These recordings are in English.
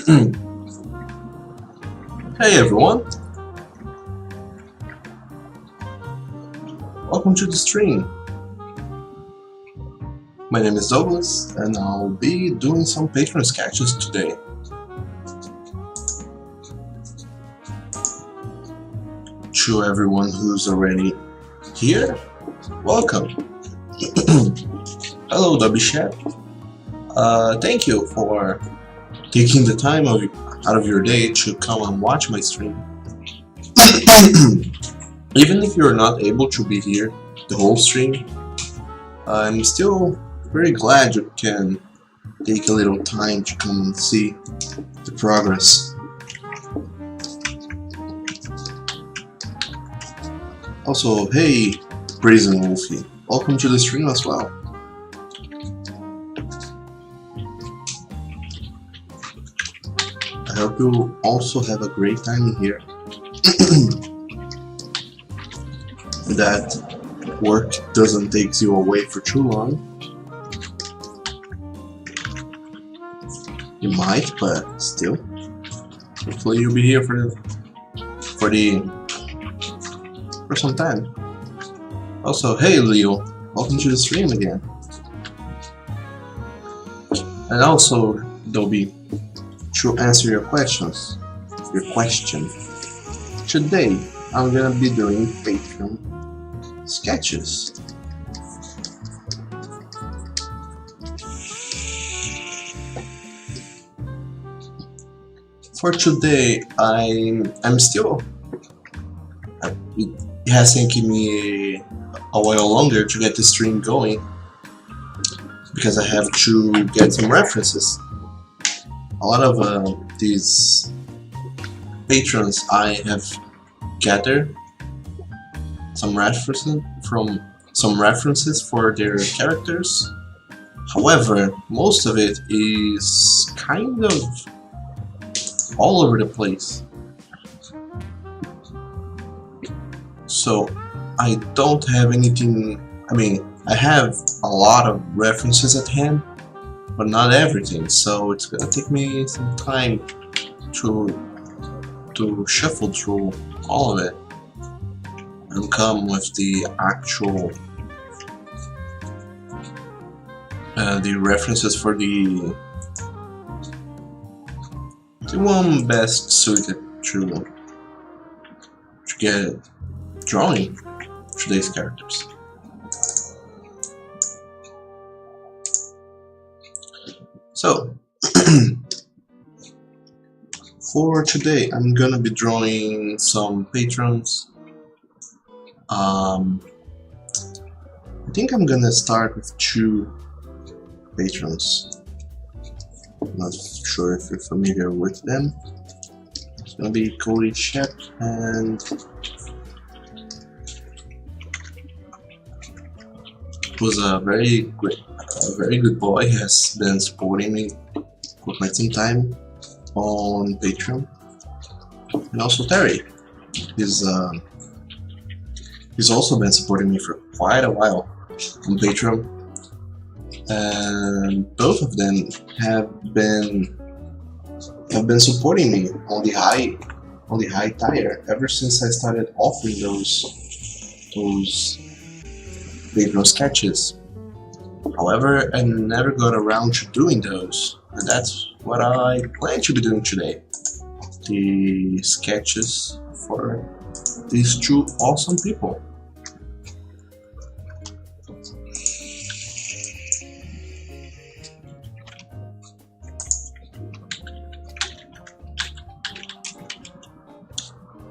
Hey everyone, welcome to the stream. My name is Douglas and I'll be doing some Patreon sketches today. To everyone who's already here, welcome. Hello Dubby thank you for taking the time out of your day to come and watch my stream. Even if you're not able to be here the whole stream, I'm still very glad you can take a little time to come and see the progress. Also, hey Brazen Wolfie, welcome to the stream as well. I hope you also have a great time here. That work doesn't take you away for too long. You might, but still. Hopefully you'll be here for some time. Also, hey Leo, welcome to the stream again. And also, Dobby, to answer your question. Today, I'm gonna be doing Patreon sketches. For today, I'm still. It has taken me a while longer to get the stream going because I have to get some references. A lot of these patrons I have gathered some references for their characters. However, most of it is kind of all over the place. So I don't have anything. I mean, I have a lot of references at hand, but not everything. So it's gonna take me some time to shuffle through all of it and come with the actual the references for the one best suited to get drawing today's characters. So for today I'm gonna be drawing some patrons. I think I'm gonna start with 2 patrons. I'm not sure if you're familiar with them. It's gonna be Cody Shep and who's a very good boy. He has been supporting me for quite some time on Patreon. And also Terry. He's also been supporting me for quite a while on Patreon, and both of them have been supporting me on the high tier ever since I started offering those Patreon sketches. However, I never got around to doing those, and that's what I plan to be doing today. The sketches for these 2 awesome people.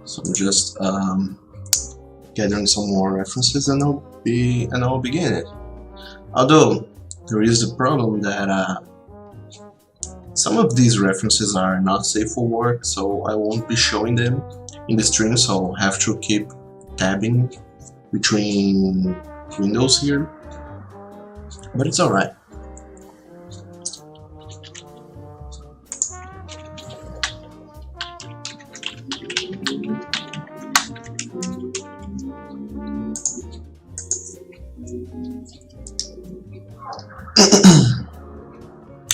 So I'm just gathering some more references and I'll begin it. Although there is the problem that some of these references are not safe for work, so I won't be showing them in the stream, so I'll have to keep tabbing between windows here, but it's alright.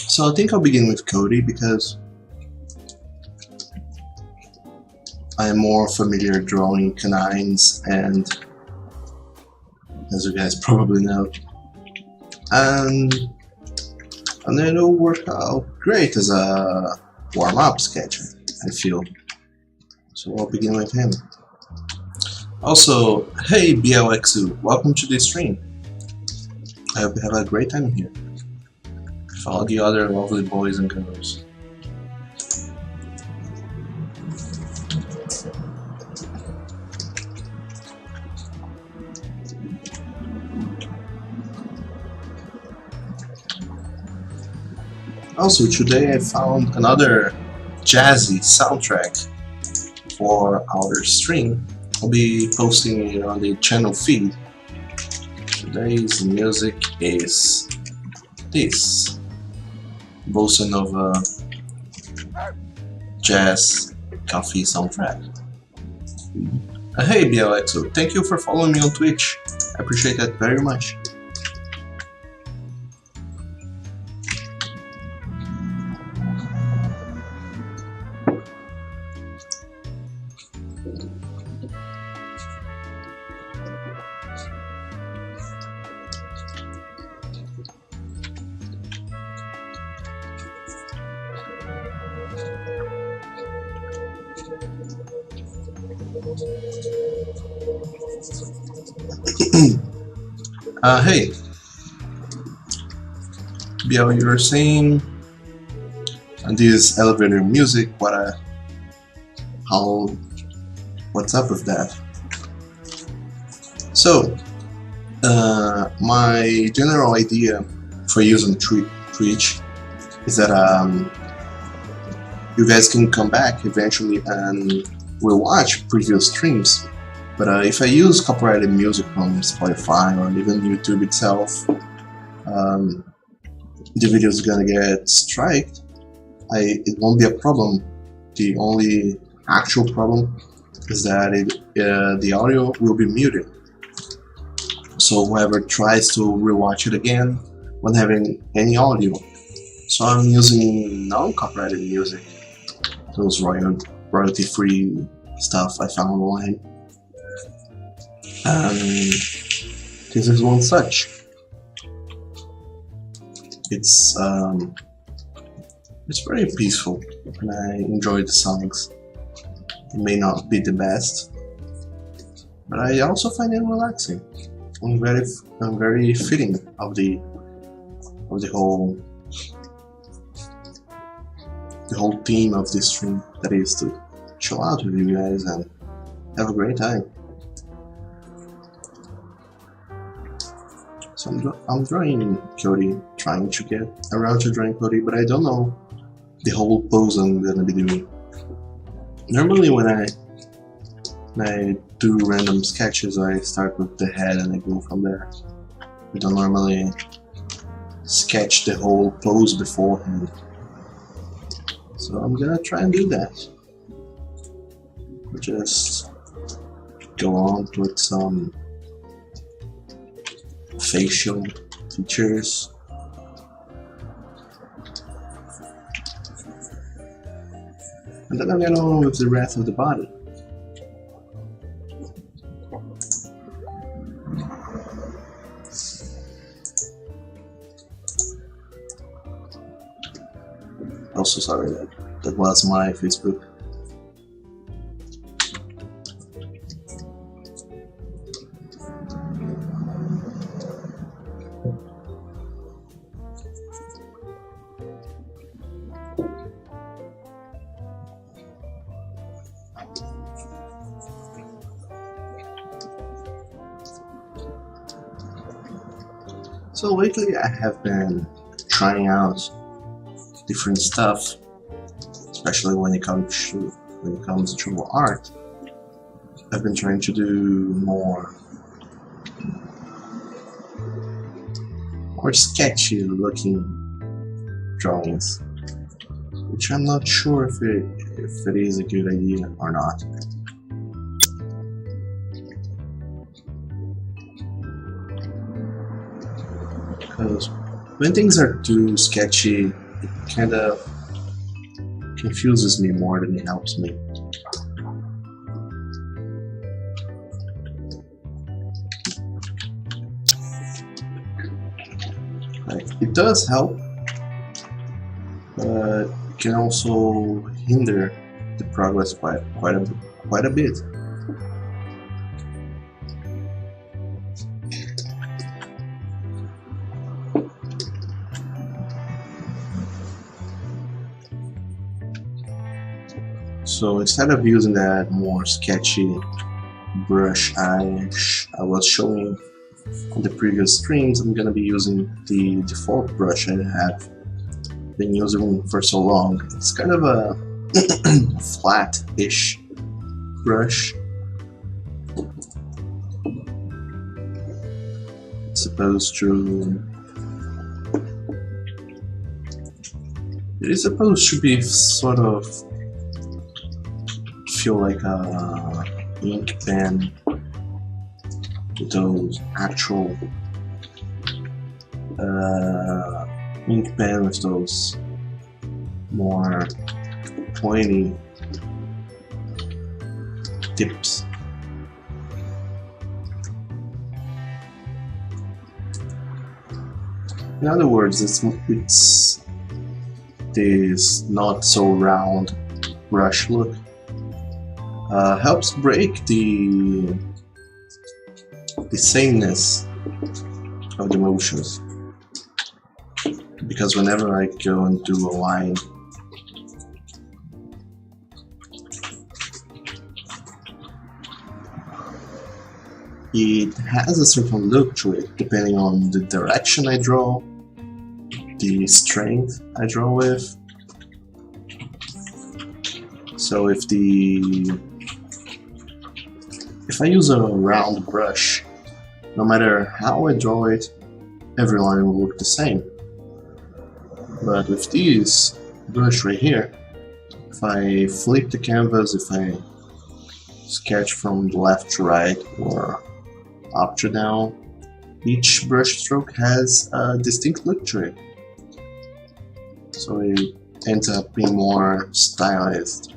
So I think I'll begin with Cody because I'm more familiar drawing canines, and as you guys probably know, and it'll work out great as a warm-up sketch, I feel. So I'll begin with him. Also, hey BLXU, welcome to the stream. I hope you have a great time here with all the other lovely boys and girls. Also, today I found another jazzy soundtrack for our stream. I'll be posting it on the channel feed. Today's music is this Bossa Nova jazz coffee soundtrack. Hey BLXO, thank you for following me on Twitch. I appreciate that very much. Hey, BL, you were saying on this elevator music, what's up with that? So, my general idea for using Twitch is that you guys can come back eventually and we'll watch previous streams. But if I use copyrighted music from Spotify or even YouTube itself, the video is gonna get striked. It won't be a problem. The only actual problem is that the audio will be muted. So whoever tries to rewatch it again won't have any audio. So I'm using non-copyrighted music, those royalty-free stuff I found online. This is one such. It's very peaceful and I enjoy the songs. It may not be the best, but I also find it relaxing and very fitting of the whole theme of this stream, that is to chill out with you guys and have a great time. So I'm drawing Cody, trying to get around to drawing Cody, but I don't know the whole pose I'm gonna be doing. Normally when I do random sketches, I start with the head and I go from there. I don't normally sketch the whole pose beforehand. So I'm gonna try and do that. Just go on with some facial features. And then I'm gonna go on with the rest of the body. Also sorry that was my Facebook. So lately I have been trying out different stuff, especially when it comes to art. I've been trying to do more sketchy looking drawings, which I'm not sure if it is a good idea or not. Because when things are too sketchy, it kind of confuses me more than it helps me. Like, it does help, but it can also hinder the progress quite a bit. So instead of using that more sketchy brush I was showing on the previous streams, I'm gonna be using the default brush I have been using for so long. It's kind of a flat-ish brush. It's supposed to... It is supposed to be sort of feel like a ink pen with those actual ink pen with those more pointy tips. In other words, it's this not so round brush look. Helps break the sameness of the motions, because whenever I go and do a line, it has a certain look to it depending on the direction I draw, the strength I draw with. So if I use a round brush, no matter how I draw it, every line will look the same. But with this brush right here, if I flip the canvas, if I sketch from left to right or up to down, each brush stroke has a distinct look to it. So it ends up being more stylized.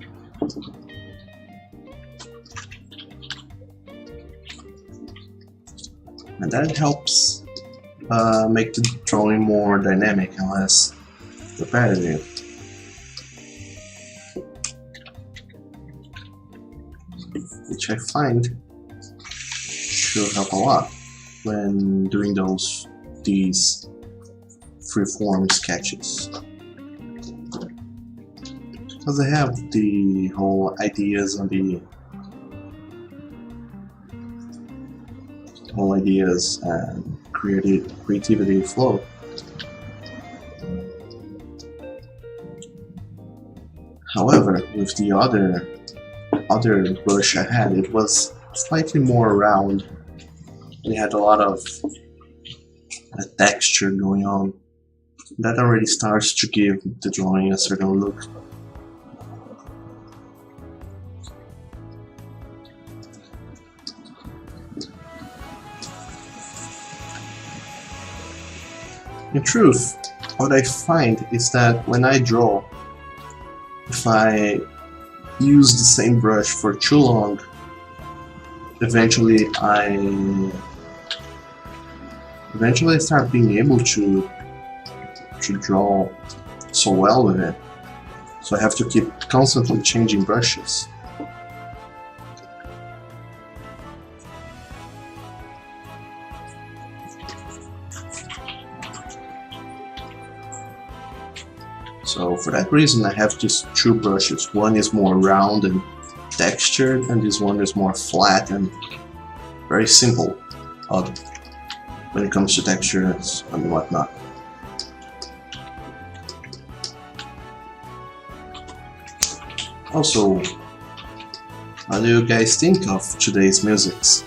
And that helps make the drawing more dynamic and less repetitive. Which I find should help a lot when doing these freeform sketches. Because I have the whole ideas on the and creativity flow. However, with the other brush I had, it was slightly more round. It had a lot of texture going on. That already starts to give the drawing a certain look. In truth, what I find is that when I draw, if I use the same brush for too long, eventually I start being able to draw so well with it. So I have to keep constantly changing brushes. So for that reason I have just two brushes. One is more round and textured, and this one is more flat and very simple when it comes to textures and whatnot. Also, what do you guys think of today's musics?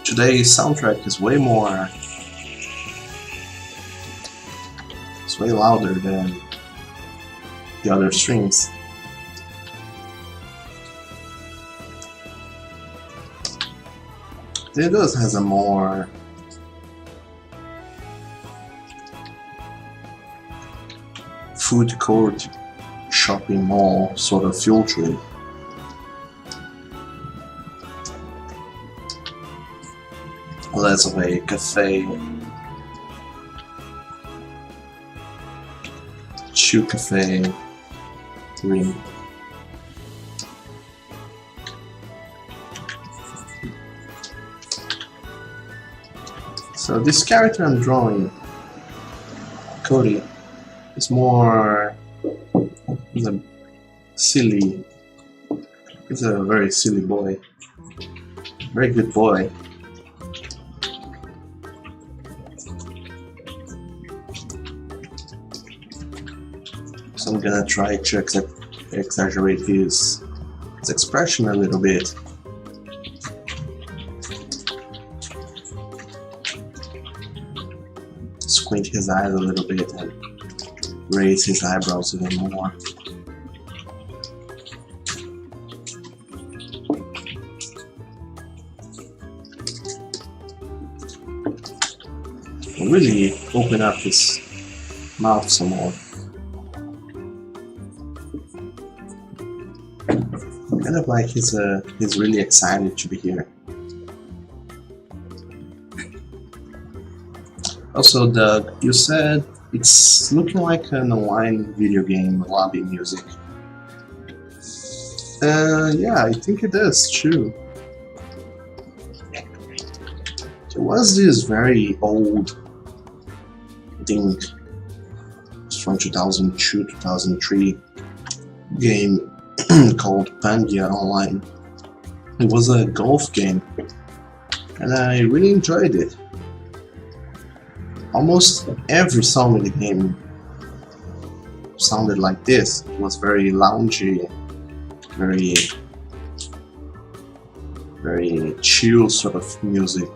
Today's soundtrack is way more... It's way louder than the other streams. It does has a more food court, shopping mall sort of feel to it. less of a cafe. Chill cafe. 3. So this character I'm drawing, Cody, is more he's a very silly boy. Very good boy. So I'm gonna try to exaggerate his expression a little bit. Squint his eyes a little bit and raise his eyebrows even more. Really open up his mouth some more. Kind of like he's really excited to be here. Also, Doug, you said it's looking like an online video game lobby music. Yeah, I think it is true. There was this very old, I think it's from 2002, 2003 game called Pangaea Online. It was a golf game and I really enjoyed it. Almost every song in the game sounded like this. It was very loungy, very chill sort of music.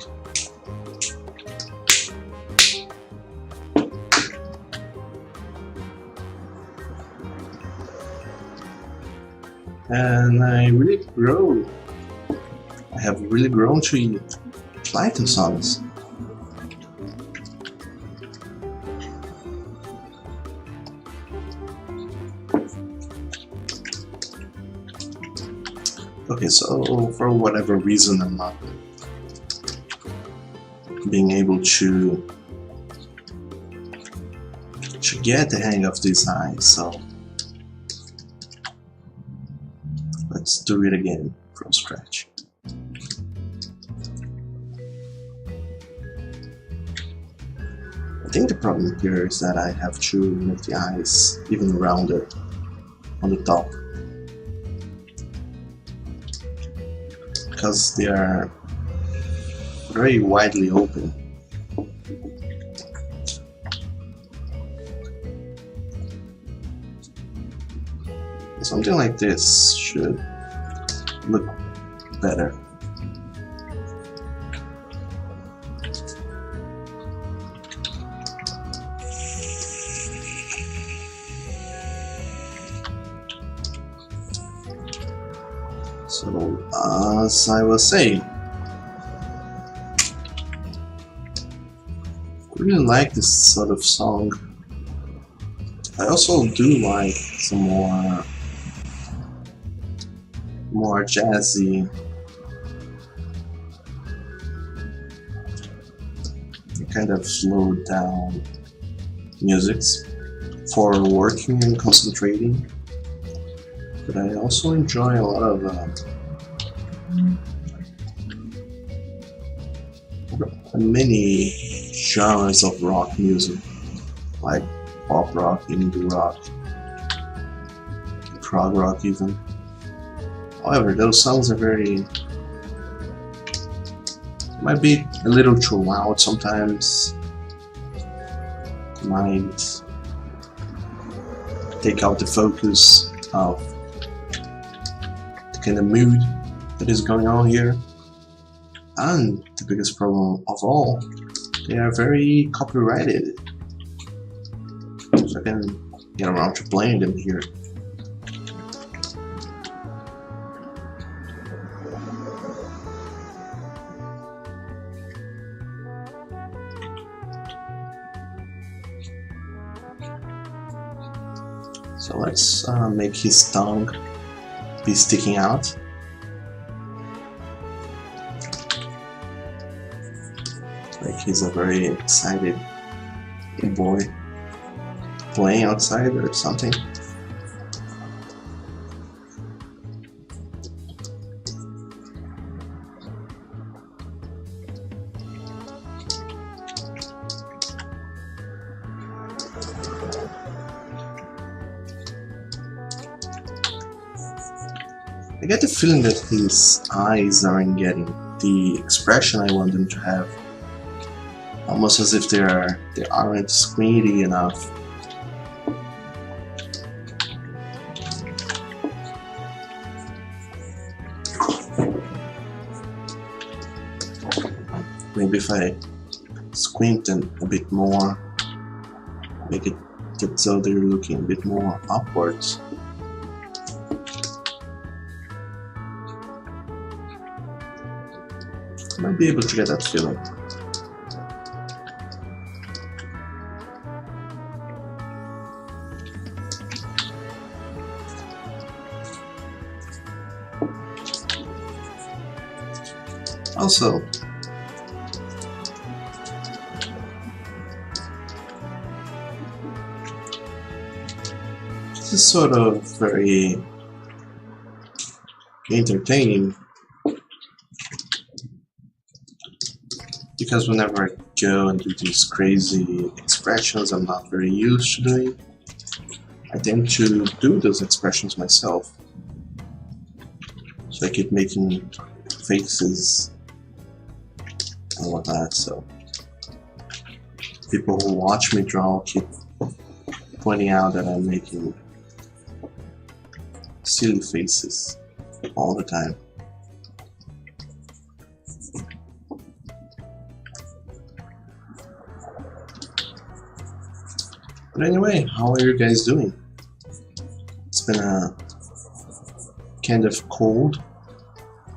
And I have really grown to like the songs. Okay, so for whatever reason I'm not being able to get the hang of these eyes, so let's do it again from scratch. I think the problem here is that I have to make the eyes even rounder on the top, because they are very widely open. Something like this should look better. So, as I was saying, I really like this sort of song. I also do like some more jazzy, kind of slowed down musics for working and concentrating. But I also enjoy a lot of many genres of rock music, like pop rock, indie rock, prog rock even. However, those songs are might be a little too loud sometimes, might take out the focus of the kind of mood that is going on here. And the biggest problem of all, they are very copyrighted, so I can get around to playing them here. So let's make his tongue be sticking out. he's a very excited boy playing outside or something. I get the feeling that his eyes aren't getting the expression I want them to have. Almost as if they aren't squinty enough. Maybe if I squint them a bit more, make it so they're looking a bit more upwards. I might be able to get that feeling. Also, this is sort of very entertaining, because whenever I go and do these crazy expressions I'm not very used to doing, I tend to do those expressions myself. So I keep making faces and whatnot, so people who watch me draw keep pointing out that I'm making silly faces all the time. But anyway, how are you guys doing? It's been a kind of cold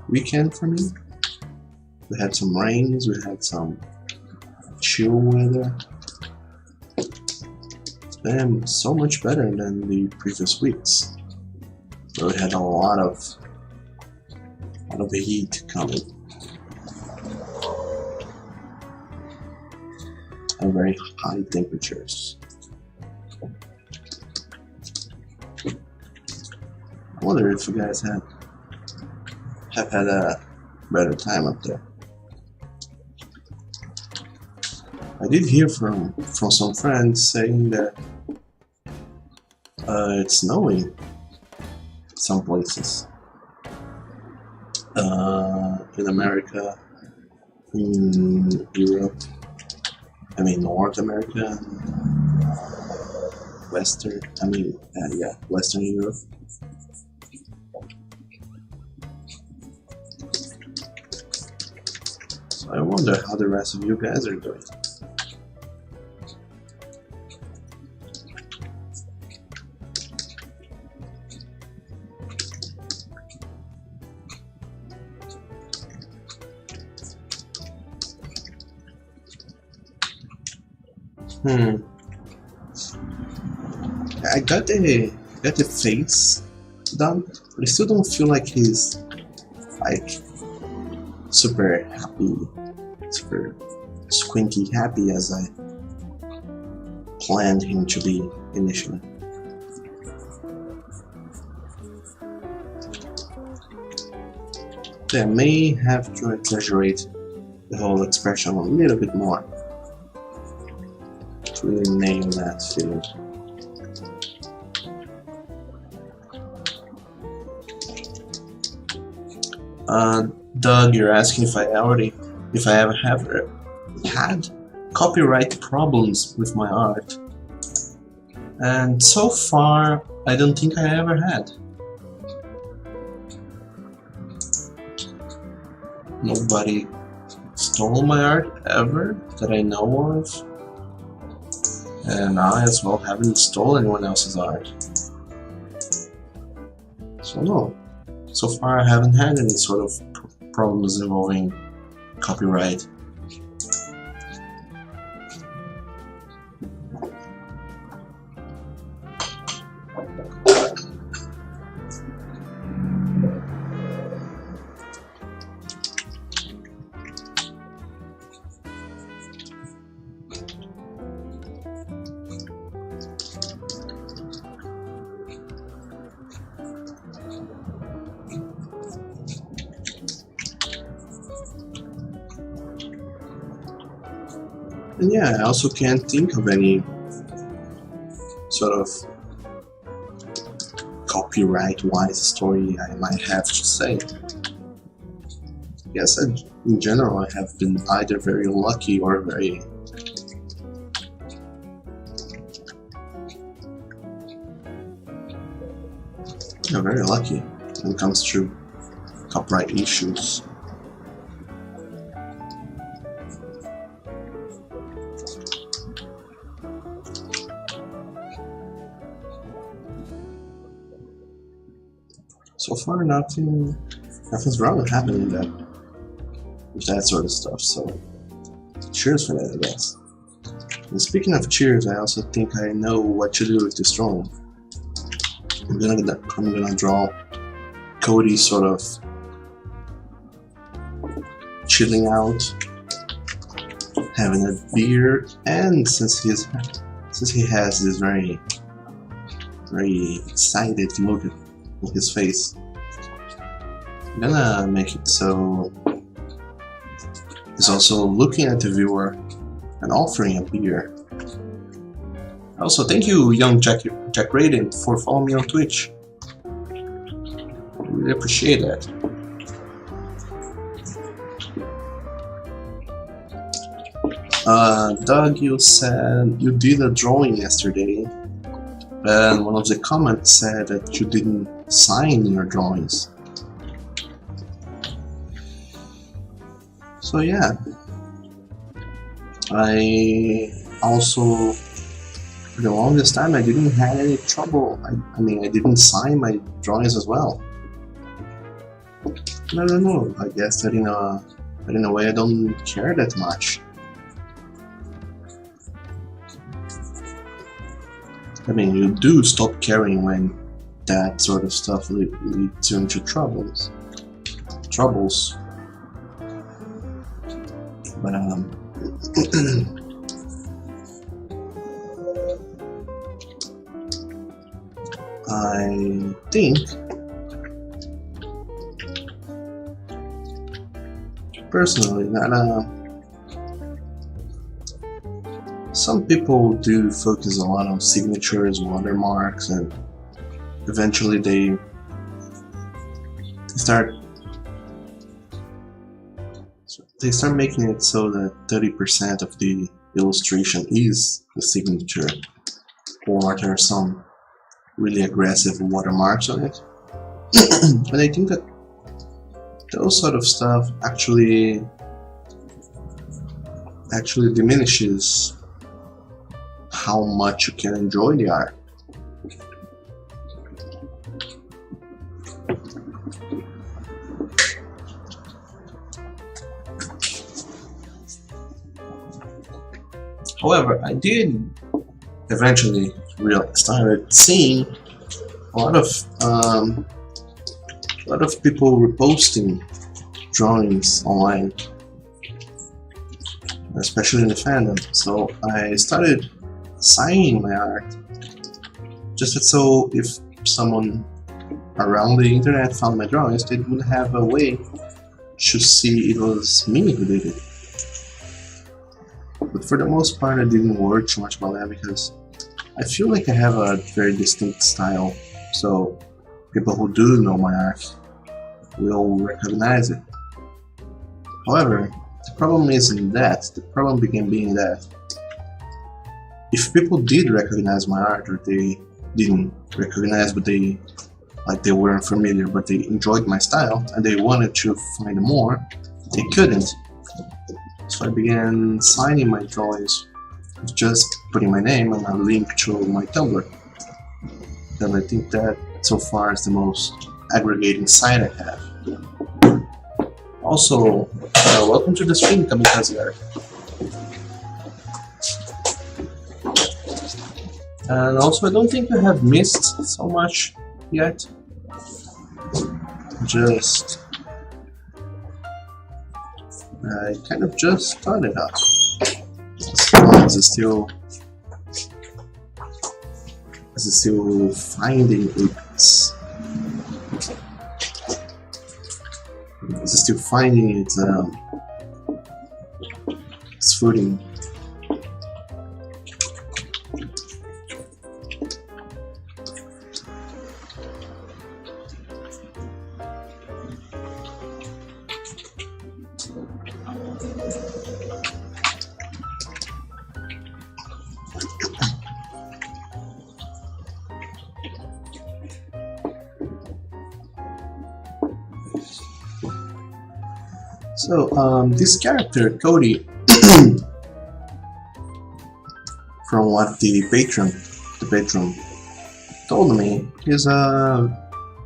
weekend for me. We had some rains, we had some chill weather. It's been so much better than the previous weeks. So we had a lot of heat coming. And very high temperatures. I wonder if you guys have had a better time up there. I did hear from some friends saying that it's snowing some places. In America, in Europe, I mean North America, Western Europe. So I wonder how the rest of you guys are doing. I got the face done, but I still don't feel like he's like super happy, super squinty happy as I planned him to be initially. So I may have to exaggerate the whole expression a little bit more to really nail that feeling. Doug, you're asking if I ever have had copyright problems with my art, and so far I don't think I ever had. Nobody stole my art ever that I know of, and I as well haven't stolen anyone else's art. So no, so far I haven't had any sort of problems involving copyright. And yeah, I also can't think of any sort of copyright-wise story I might have to say. Yes, in general, I have been either very lucky or very lucky when it comes to copyright issues. So far, nothing's wrong happening with that sort of stuff. So, cheers for that, I guess. And speaking of cheers, I also think I know what to do with this drawing. I'm gonna draw Cody sort of chilling out, having a beer, and since he has this very excited look on his face, I'm gonna make it so he's also looking at the viewer and offering a beer. Also, thank you, young Jack Raiden, for following me on Twitch. I really appreciate that. Doug, you said you did a drawing yesterday, and one of the comments said that you didn't sign your drawings. So yeah, I also, for the longest time, I didn't have any trouble. I mean, I didn't sign my drawings as well. I don't know. I guess that in a way I don't care that much. I mean, you do stop caring when that sort of stuff leads you into troubles. But I think personally that some people do focus a lot on signatures, watermarks, and eventually they start making it so that 30% of the illustration is the signature, or there are some really aggressive watermarks on it. And I think that those sort of stuff actually diminishes how much you can enjoy the art. However, I did eventually started seeing a lot of people reposting drawings online, especially in the fandom. So I started signing my art, just so if someone around the internet found my drawings, they would have a way to see it was me who did it. But for the most part, I didn't worry too much about that because I feel like I have a very distinct style, so people who do know my art will recognize it. However, the problem isn't that. The problem began being that if people did recognize my art, or they didn't recognize, but they weren't familiar, but they enjoyed my style and they wanted to find more, they couldn't. So I began signing my drawings with just putting my name and a link to my Tumblr. And I think that so far is the most aggregating site I have. Also, welcome to the stream, Kamikaze Art. And also, I don't think I have missed so much yet. I kind of just started up. As it's still finding its footing. So, this character, Cody, from what the patron told me, is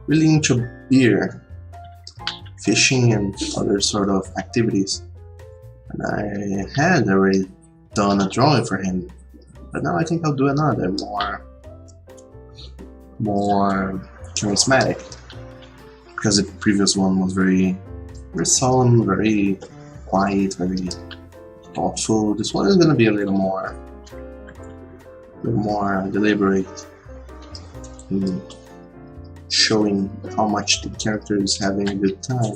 really into beer, fishing, and other sort of activities. And I had already done a drawing for him, but now I think I'll do another, more charismatic, because the previous one was very solemn, very quiet, very thoughtful. This one is gonna be a little more deliberate, in showing how much the character is having a good time.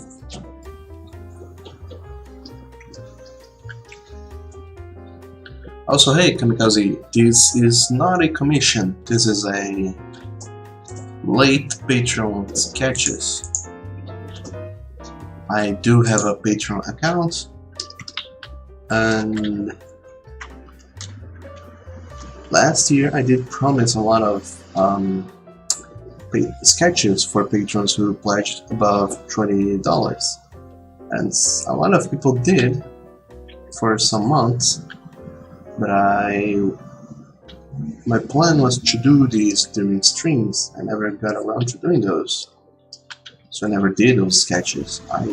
Also, hey Kamikaze, this is not a commission, this is a late Patreon sketches. I do have a Patreon account, and last year I did promise a lot of sketches for patrons who pledged above $20, and a lot of people did for some months, but my plan was to do these during streams. I never got around to doing those, so I never did those sketches. I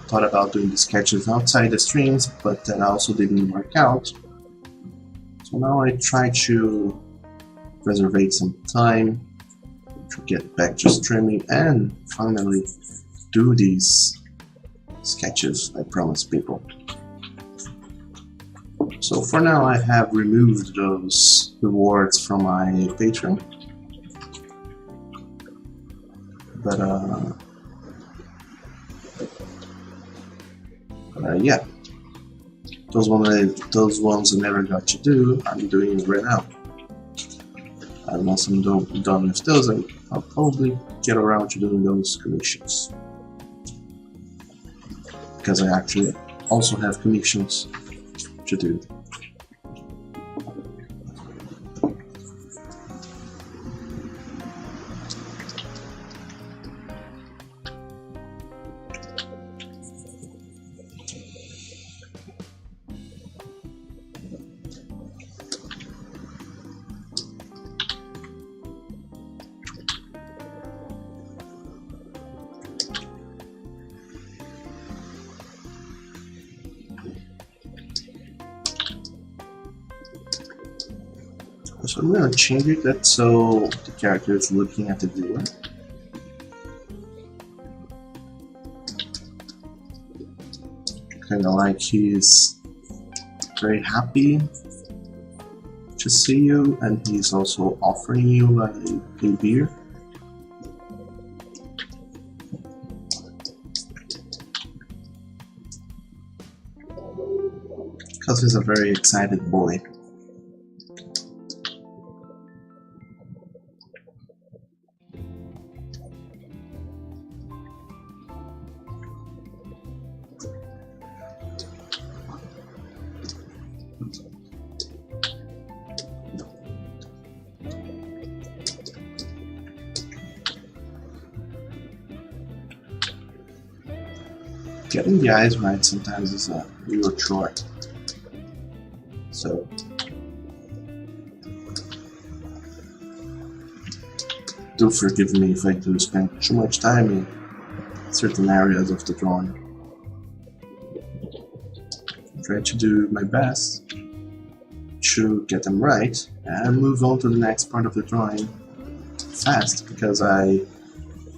thought about doing the sketches outside the streams, but that also didn't work out. So now I try to reserve some time to get back to streaming and finally do these sketches I promised people. So for now I have removed those rewards from my Patreon, but yeah, those ones I never got to do, I'm doing it right now. And once I'm done with those, I'll probably get around to doing those commissions, because I actually also have commissions to do. So I'm going to change it that so the character is looking at the viewer. Kind of like he's very happy to see you, and he's also offering you a beer. Because he's a very excited boy. Getting the eyes right sometimes is a real chore. So do forgive me if I do spend too much time in certain areas of the drawing. I try to do my best to get them right and move on to the next part of the drawing fast, because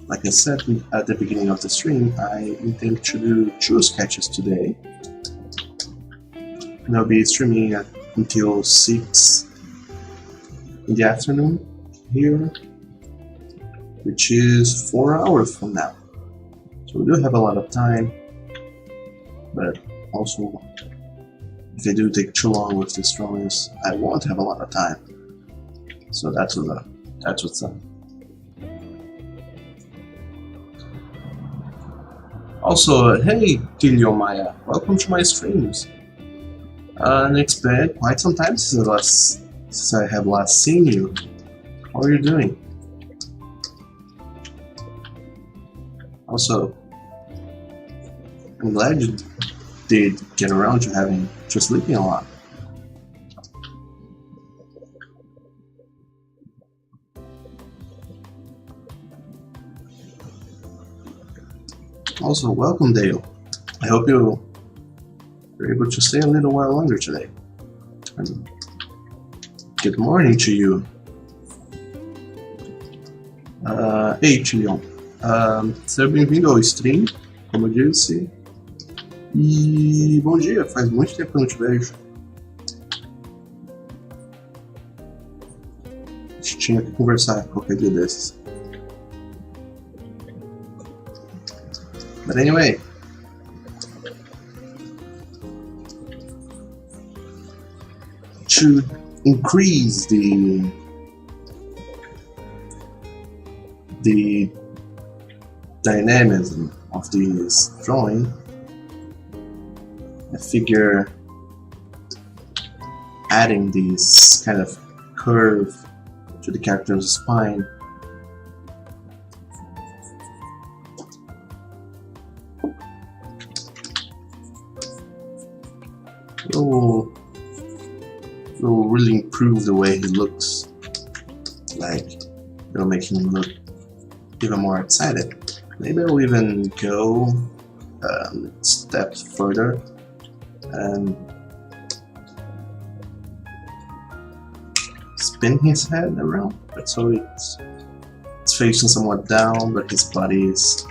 like I said at the beginning of the stream, I intend to do 2 sketches today, and I'll be streaming until 6 in the afternoon here, which is 4 hours from now. So we do have a lot of time, but also if I do take too long with these drawings, I won't have a lot of time. So that's what's up. Also, hey Tilio Maya, welcome to my streams. It's been quite some time since I have last seen you. How are you doing? Also, I'm glad did get around to sleeping a lot. Also, welcome Dale. I hope you're able to stay a little while longer today. And good morning to you. Ei, Tilion. Seja bem-vindo ao stream, como eu disse. E bom dia, faz muito tempo que eu não te vejo. A gente tinha que conversar qualquer dia desses. But anyway, to increase the dynamism of this drawing, I figure adding this kind of curve to the character's spine will really improve the way he looks. Like, it'll make him look even more excited. Maybe I'll even go a step further and spin his head around, so it's facing somewhat down, but his body is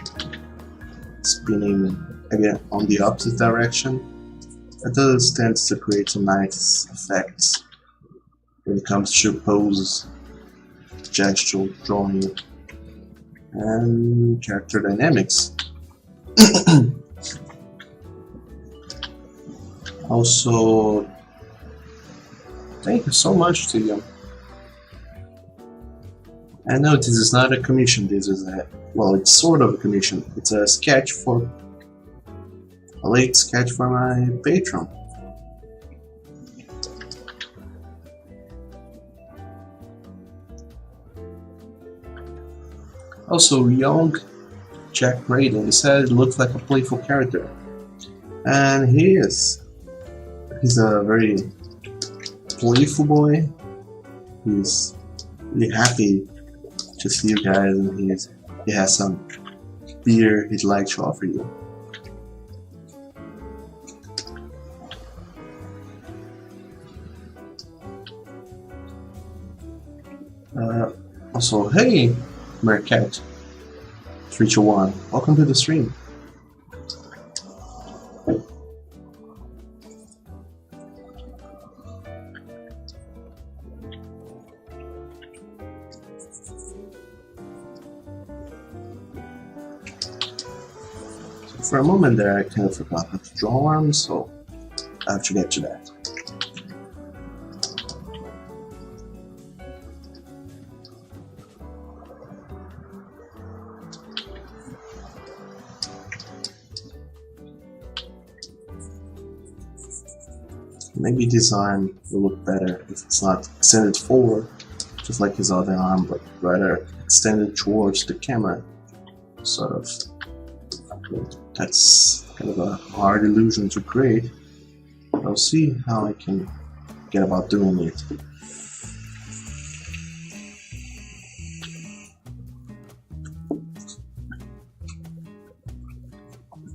spinning again on the opposite direction. It does tend to create some nice effects when it comes to poses, gesture drawing, and character dynamics. Also, thank you so much to you. I know this is not a commission, this is well, it's sort of a commission. It's a late sketch for my Patreon. Also, young Jack Braden said it looks like a playful character, and he is. He's a very playful boy. He's really happy to see you guys, and he has some beer he'd like to offer you. Also, hey, Mercat 321, welcome to the stream. So for a moment there, I kind of forgot how to draw arms, so I have to get to that. Maybe this arm will look better if it's not extended forward, just like his other arm, but rather extended towards the camera, sort of. That's kind of a hard illusion to create. I'll see how I can get about doing it.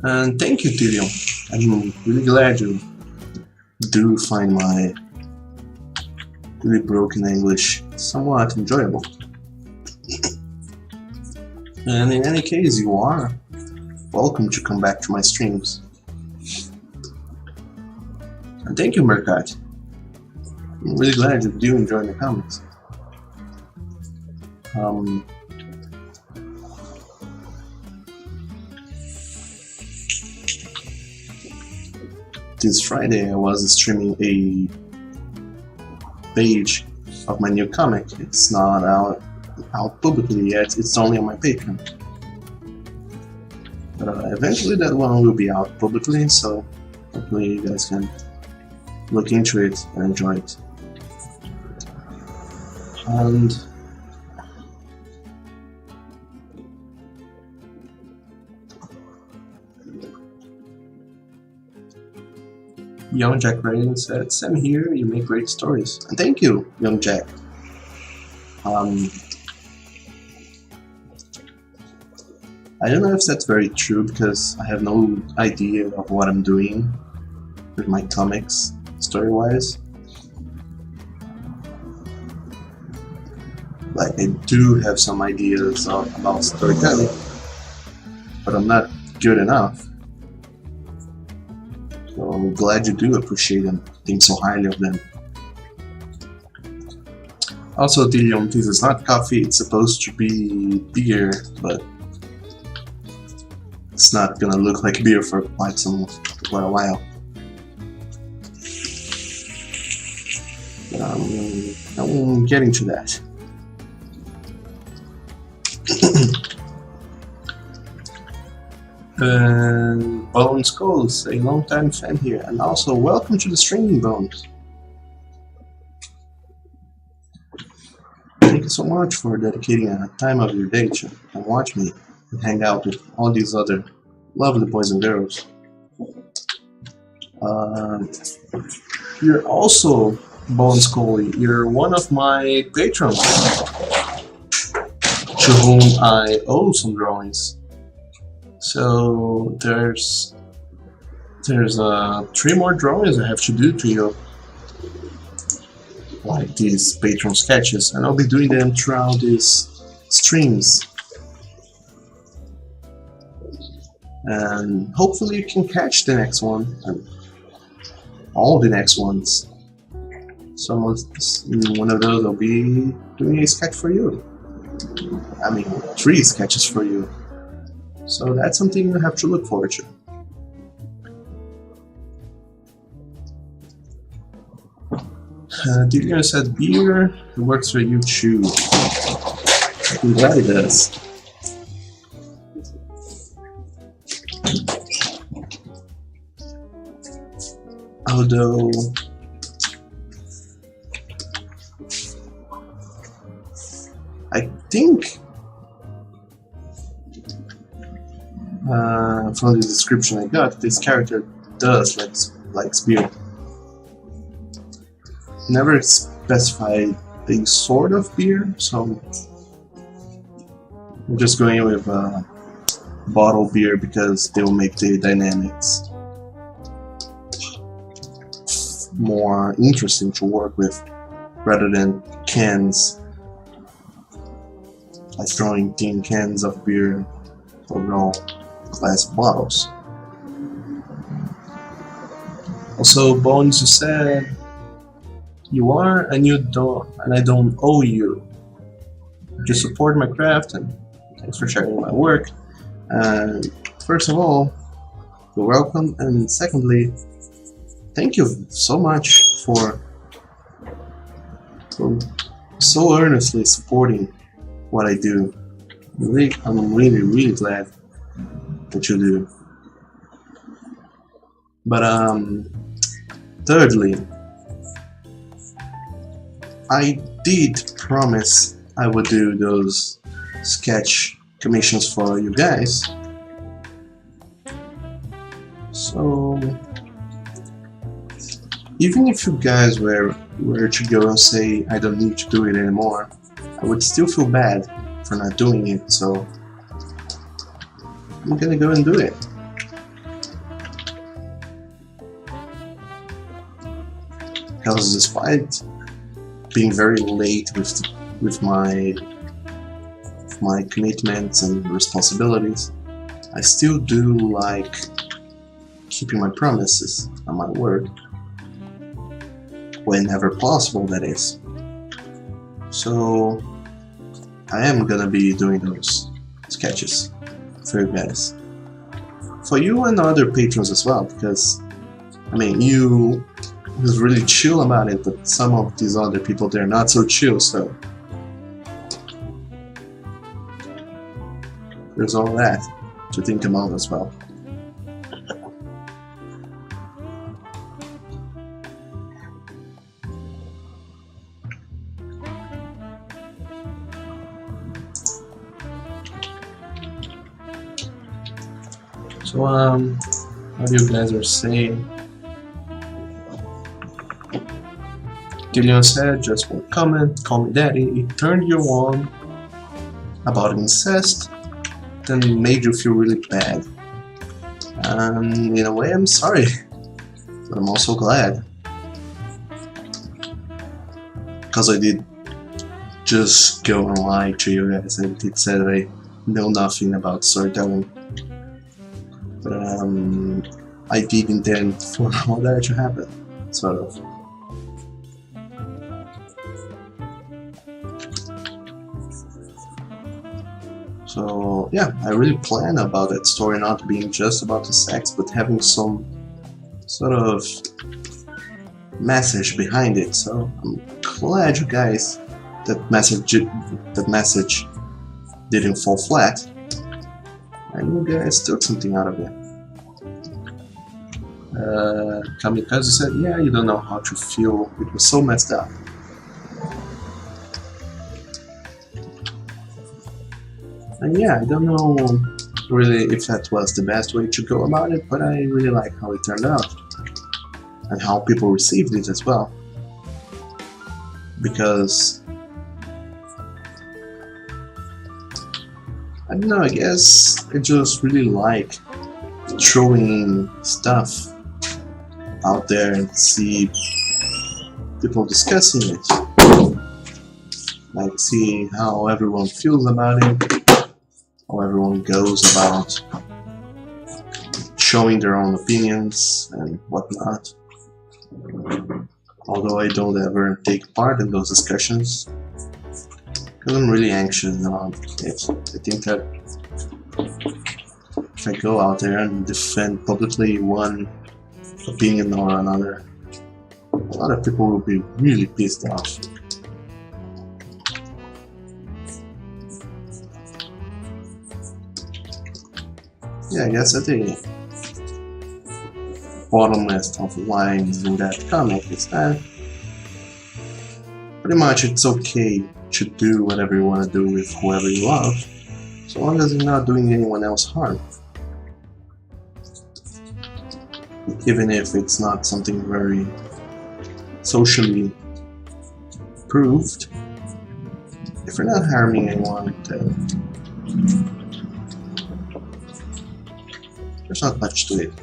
And thank you, Tyrion. I'm really glad you do find my really broken English somewhat enjoyable. And in any case, you are welcome to come back to my streams. And thank you, Mercat. I'm really glad you do enjoy the comments. This Friday I was streaming a page of my new comic. It's not out publicly yet, it's only on my Patreon. But eventually that one will be out publicly, so hopefully you guys can look into it and enjoy it. And Young Jack Rain said, "Sam here, you make great stories." And thank you, Young Jack. I don't know if that's very true because I have no idea of what I'm doing with my comics, story-wise. Like, I do have some ideas about storytelling, but I'm not good enough. So I'm glad you do appreciate them, think so highly of them. Also, Dillion, this is not coffee, it's supposed to be beer, but it's not gonna look like beer for quite a while. But I'm getting to that. Bones Coles, a long-time fan here, and also welcome to the stream, Bones. Thank you so much for dedicating a time of your day to watch me and hang out with all these other lovely boys and girls. You're also, Bones Coley, you're one of my patrons to whom I owe some drawings. So there's 3 more drawings I have to do to you, like these patron sketches, and I'll be doing them throughout these streams. And hopefully you can catch the next one, and all the next ones. One of those I'll be doing a sketch for you. I mean, 3 sketches for you. So that's something you have to look forward to. Dillion said beer, it works for you too. I'm glad it does. Although I think from the description I got, this character does likes beer. Never specified the sort of beer, so I'm just going with bottle beer because they will make the dynamics more interesting to work with rather than cans, like throwing tin cans of beer or raw glass bottles. Also, Bones, you said you are and you don't, and I don't owe you. You support my craft and thanks for sharing my work. And first of all, you're welcome, and secondly, thank you so much for so earnestly supporting what I do. I'm really glad that you do. But thirdly, I did promise I would do those sketch commissions for you guys. So even if you guys were to go and say I don't need to do it anymore, I would still feel bad for not doing it, so I'm gonna go and do it. Because despite being very late with my commitments and responsibilities, I still do like keeping my promises and my word, whenever possible, that is. So I am gonna be doing those sketches for you guys, for you and other patrons as well, because I mean, you was really chill about it, but some of these other people, they're not so chill, so there's all that to think about as well. So what you guys are saying? Killian said, just one comment, call me daddy, it turned you on about incest, then made you feel really bad. And in a way, I'm sorry, but I'm also glad. Because I did just go and lie to you guys. I did say that I know nothing about storytelling. But I did intend for all that to happen, sort of. So yeah, I really plan about that story not being just about the sex, but having some sort of message behind it. So I'm glad you guys that message didn't fall flat, and you guys took something out of it. Kamikaze said, yeah, you don't know how to feel, it was so messed up. And yeah, I don't know really if that was the best way to go about it, but I really like how it turned out and how people received it as well. Because I don't know, I guess I just really like throwing stuff out there and see people discussing it. Like see how everyone feels about it, how everyone goes about showing their own opinions and whatnot. Although I don't ever take part in those discussions, because I'm really anxious about it. I think that if I go out there and defend publicly one opinion or another, a lot of people will be really pissed off. Yeah, I guess at the bottom list of lines in that comic is that pretty much it's okay to do whatever you want to do with whoever you love, so long as you're not doing anyone else harm. Even if it's not something very socially proved, if you're not harming anyone, then there's not much to it.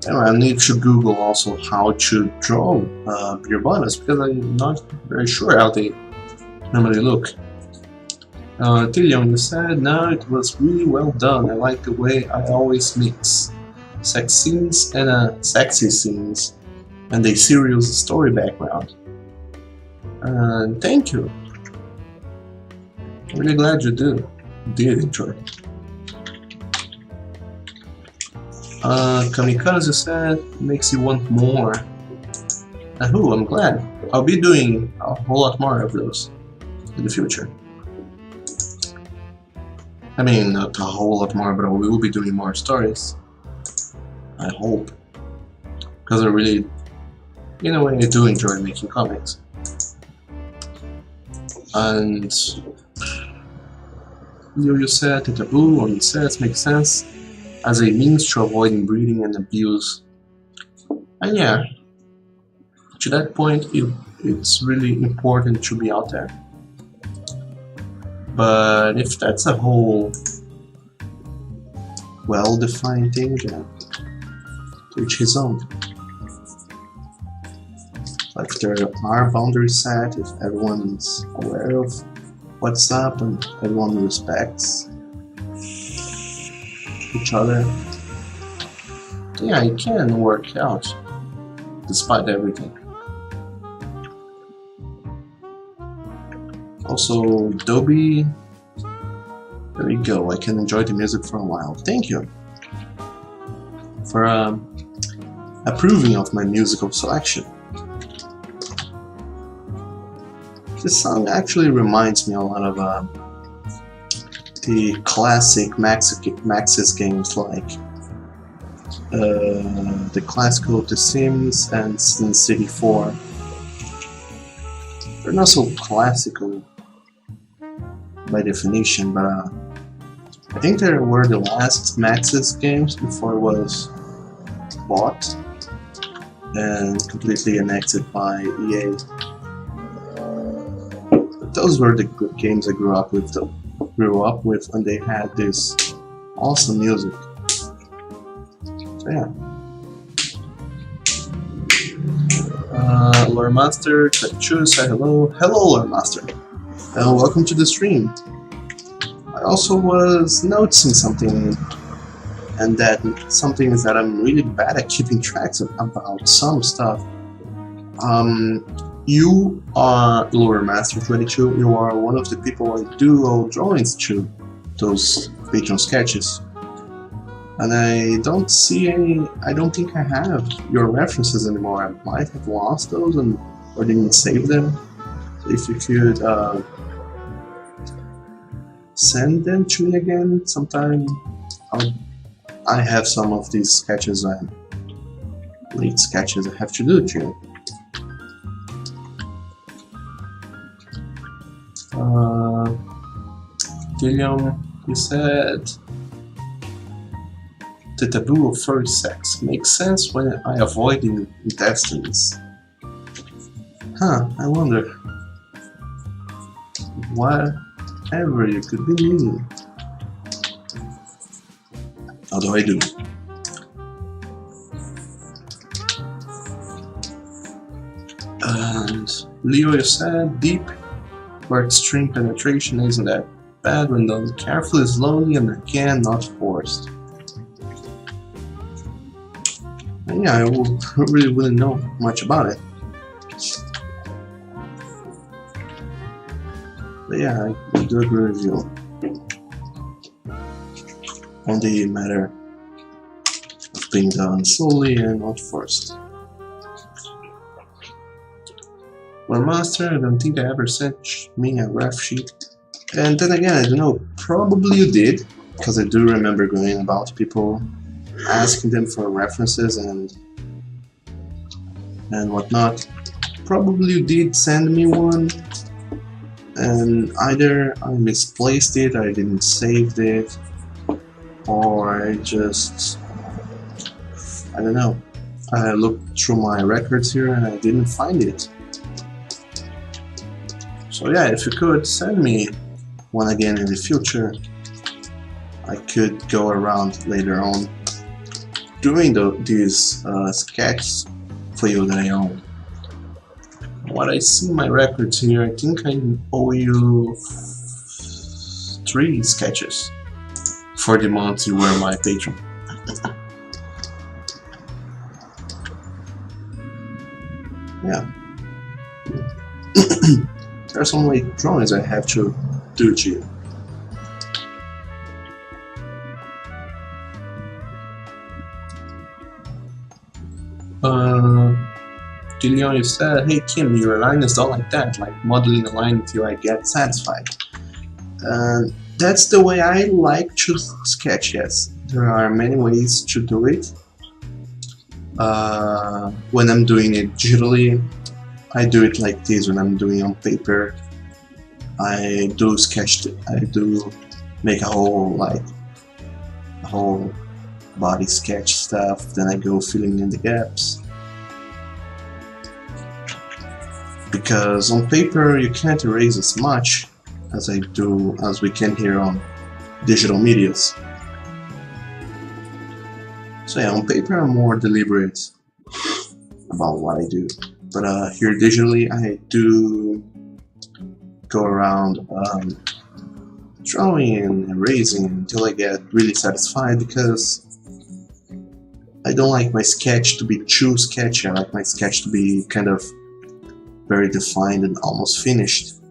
Anyway, I need to Google also how to draw beer bottles, because I'm not very sure how they normally look. Tillion, you said, no, it was really well done. I like the way I always mix sex scenes and sexy scenes and a serious story background. Thank you. I'm really glad you did enjoy it. Kamikaze said, makes you want more. I'm glad. I'll be doing a whole lot more of those in the future. I mean, not a whole lot more, but we will be doing more stories. I hope. Because I really, in a way, I do enjoy making comics. And you said the taboo on incest makes sense as a means to avoid inbreeding and abuse. And yeah, to that point, it's really important to be out there. But if that's a whole well-defined thing, then to each his own. Like if there are boundaries set, if everyone is aware of what's up and everyone respects each other, yeah, it can work out despite everything. Also, Dobby, there you go, I can enjoy the music for a while. Thank you for approving of my musical selection. This song actually reminds me a lot of the classic Maxis games like the classical The Sims and SimCity 4. They're not so classical by definition, but I think they were the last Maxis games before it was bought and completely annexed by EA. Those were the good games I grew up with, though. And they had this awesome music. So yeah. Lore Master 22 said hello. Hello, Lore Master. And welcome to the stream. I also was noticing something, and that something is that I'm really bad at keeping tracks about some stuff. You are Lore Master 22. You are one of the people I do all drawings to, those Patreon sketches. And I don't see any. I don't think I have your references anymore. I might have lost those or didn't save them. If you could send them to me again sometime. I have some of these sketches and late sketches I have to do to you. William, you said the taboo of furry sex makes sense when I avoid intestines. Huh, I wonder. Whatever you could be meaning. Although I do. And Leo, you said deep or extreme penetration isn't that bad when done carefully, slowly, and again not forced. And yeah, I really wouldn't know much about it. But yeah, I do agree with you on the matter of being done slowly and not forced. Well, Master, I don't think I ever sent me a ref sheet. And then again, I don't know, probably you did, because I do remember going about people asking them for references and whatnot. Probably you did send me one, and either I misplaced it, I didn't save it, or I just, I don't know. I looked through my records here and I didn't find it. So yeah, if you could send me one again in the future, I could go around later on doing these sketches for you that I own. What I see in my records here, I think I owe you 3 sketches for the months you were my patron. Yeah. There are some late drawings I have to do to you. Julian, you said, hey Kim, your line is all like that, like modeling a line until I get satisfied. That's the way I like to sketch, yes. There are many ways to do it. When I'm doing it digitally, I do it like this. When I'm doing on paper, I do sketch it. I do make a whole body sketch stuff, then I go filling in the gaps. Because on paper you can't erase as much as we can here on digital medias. So yeah, on paper I'm more deliberate about what I do. But here digitally I do go around drawing and erasing until I get really satisfied, because I don't like my sketch to be too sketchy. I like my sketch to be kind of very defined and almost finished.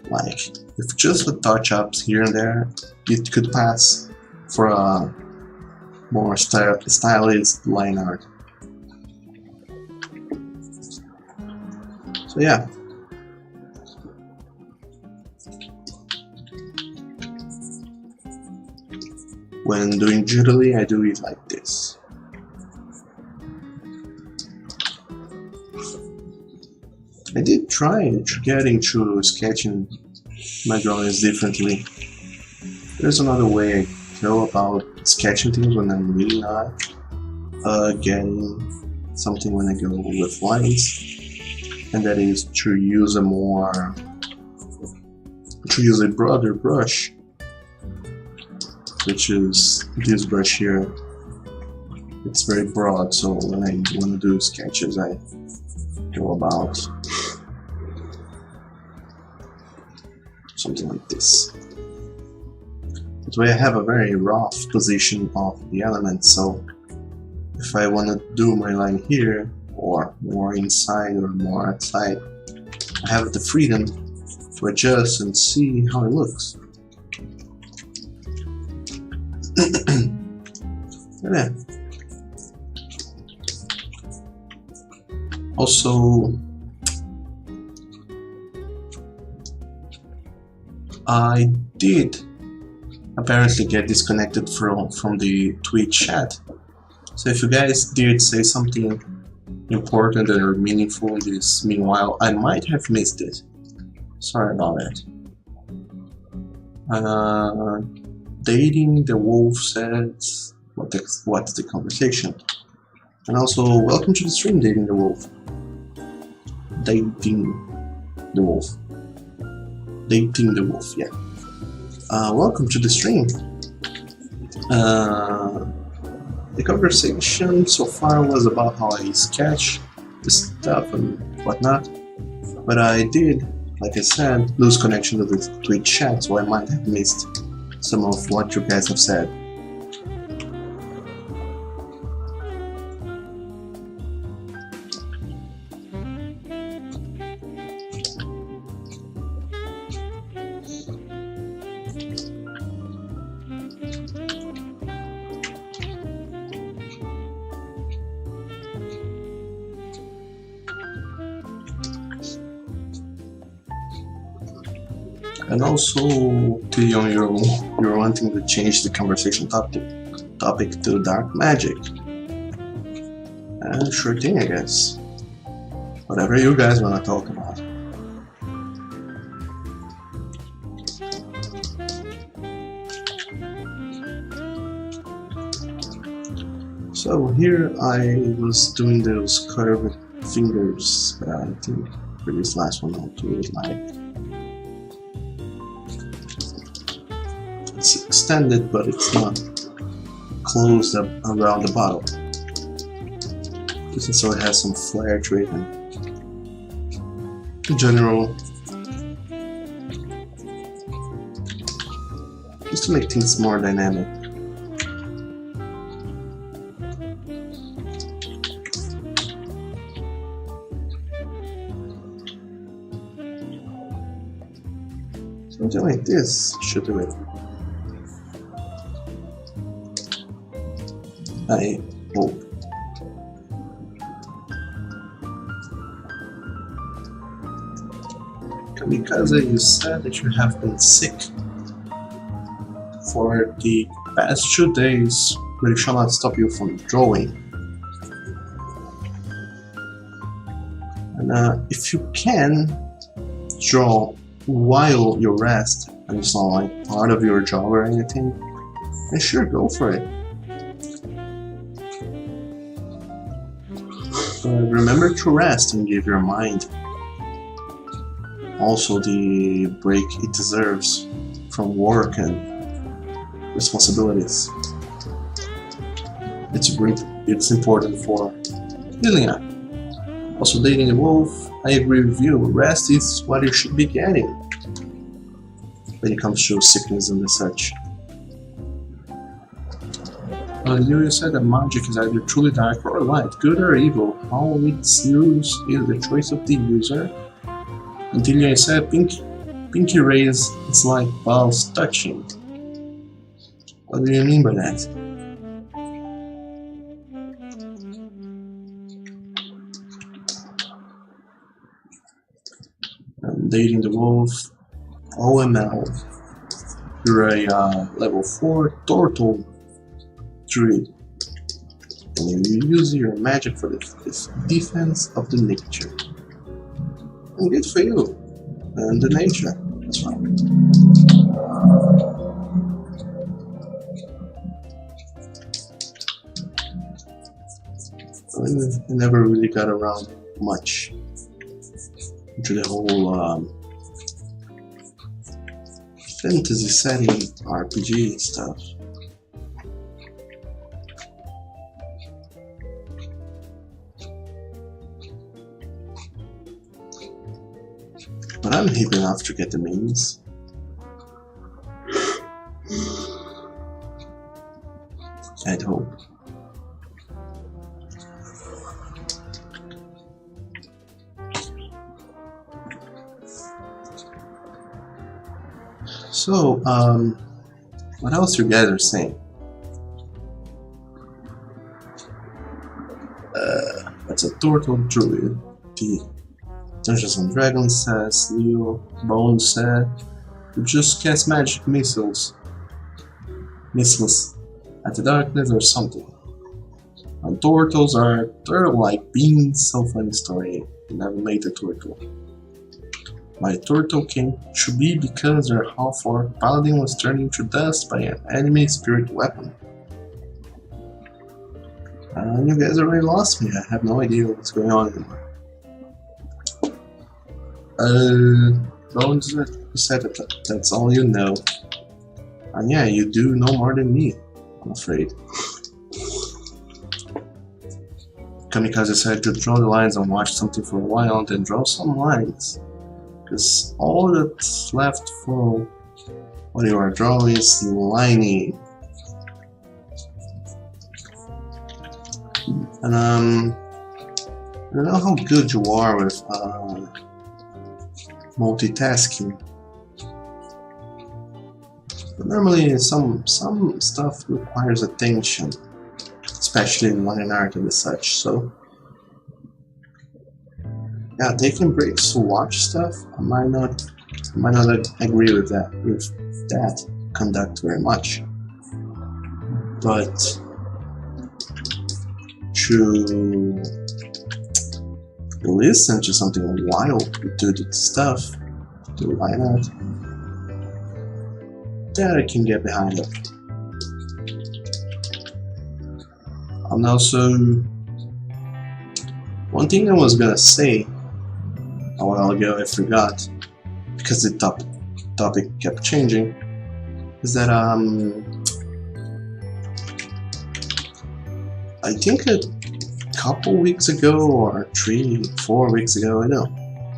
Like, if just with touch-ups here and there, it could pass for a more stylized line art. So yeah. When doing digitally, I do it like this. I did try to get into sketching my drawings differently. There's another way I go about sketching things when I'm really not getting something when I go with lines, and that is to use a broader brush, which is this brush here. It's very broad, so when I want to do sketches, I go about something like this. That way I have a very rough position of the element, so if I want to do my line here, or more inside or more outside, I have the freedom to adjust and see how it looks. Yeah. Also, I did apparently get disconnected from the Twitch chat. So if you guys did say something important or meaningful in this meanwhile, I might have missed it. Sorry about it. Dating the Wolf says, what's the conversation? And also, welcome to the stream, Dating the Wolf. Dating the Wolf. Dating the Wolf, yeah. Welcome to the stream. The conversation so far was about how I sketch the stuff and whatnot, but I did, like I said, lose connection to the Twitch chat, so I might have missed some of what you guys have said. And also, Theon, you're wanting to change the conversation topic to dark magic. Sure thing, I guess. Whatever you guys want to talk about. So here I was doing those curved fingers, but I think for this last one I'll do it like it's extended, but it's not closed up around the bottle. Just so it has some flair to it, and in general, just to make things more dynamic. Something like this should do it. I hope. Kamikaze, you said that you have been sick for the past 2 days, but it shall not stop you from drawing. And if you can draw while you rest, and it's not like part of your job or anything, then sure, go for it. Remember to rest and give your mind also the break it deserves from work and responsibilities. It's important for healing up. Also, Dating the Wolf, I agree with you. Rest is what you should be getting when it comes to sickness and such. You said that magic is either truly dark or light, good or evil. How it's used is the choice of the user. Until you said pinky rays, it's like balls touching. What do you mean by that? Dating the Wolf, OML. You're a level 4 turtle druid, and you use your magic for the defense of the nature. And good for you, and the nature, that's fine. I never really got around much into the whole fantasy setting RPG stuff. But I'm hip enough to get the memes. I'd hope. So, what else you guys are saying? That's a turtle druid. The Dungeons and Dragons says, Leo Bones said, you just cast magic missiles at the darkness or something. And turtles are turtle-like beings, so funny story. You never made a turtle. My turtle came to be because their half-orc paladin was turned into dust by an enemy spirit weapon. You guys already lost me, I have no idea what's going on anymore. Bones, you said that that's all you know. And yeah, you do know more than me, I'm afraid. Kamikaze said to draw the lines and watch something for a while and then draw some lines. Because all that's left for what you are drawing is lining. And I don't know how good you are with multitasking. But normally some stuff requires attention, especially in line art and such, so yeah, taking breaks to watch stuff, I might not agree with that conduct very much. But to listen to something while you do the stuff, do line art, that I can get behind it. And also, one thing I was gonna say a while ago, I forgot, because the topic kept changing, is that I think a couple weeks ago, or 3-4 weeks ago, I know,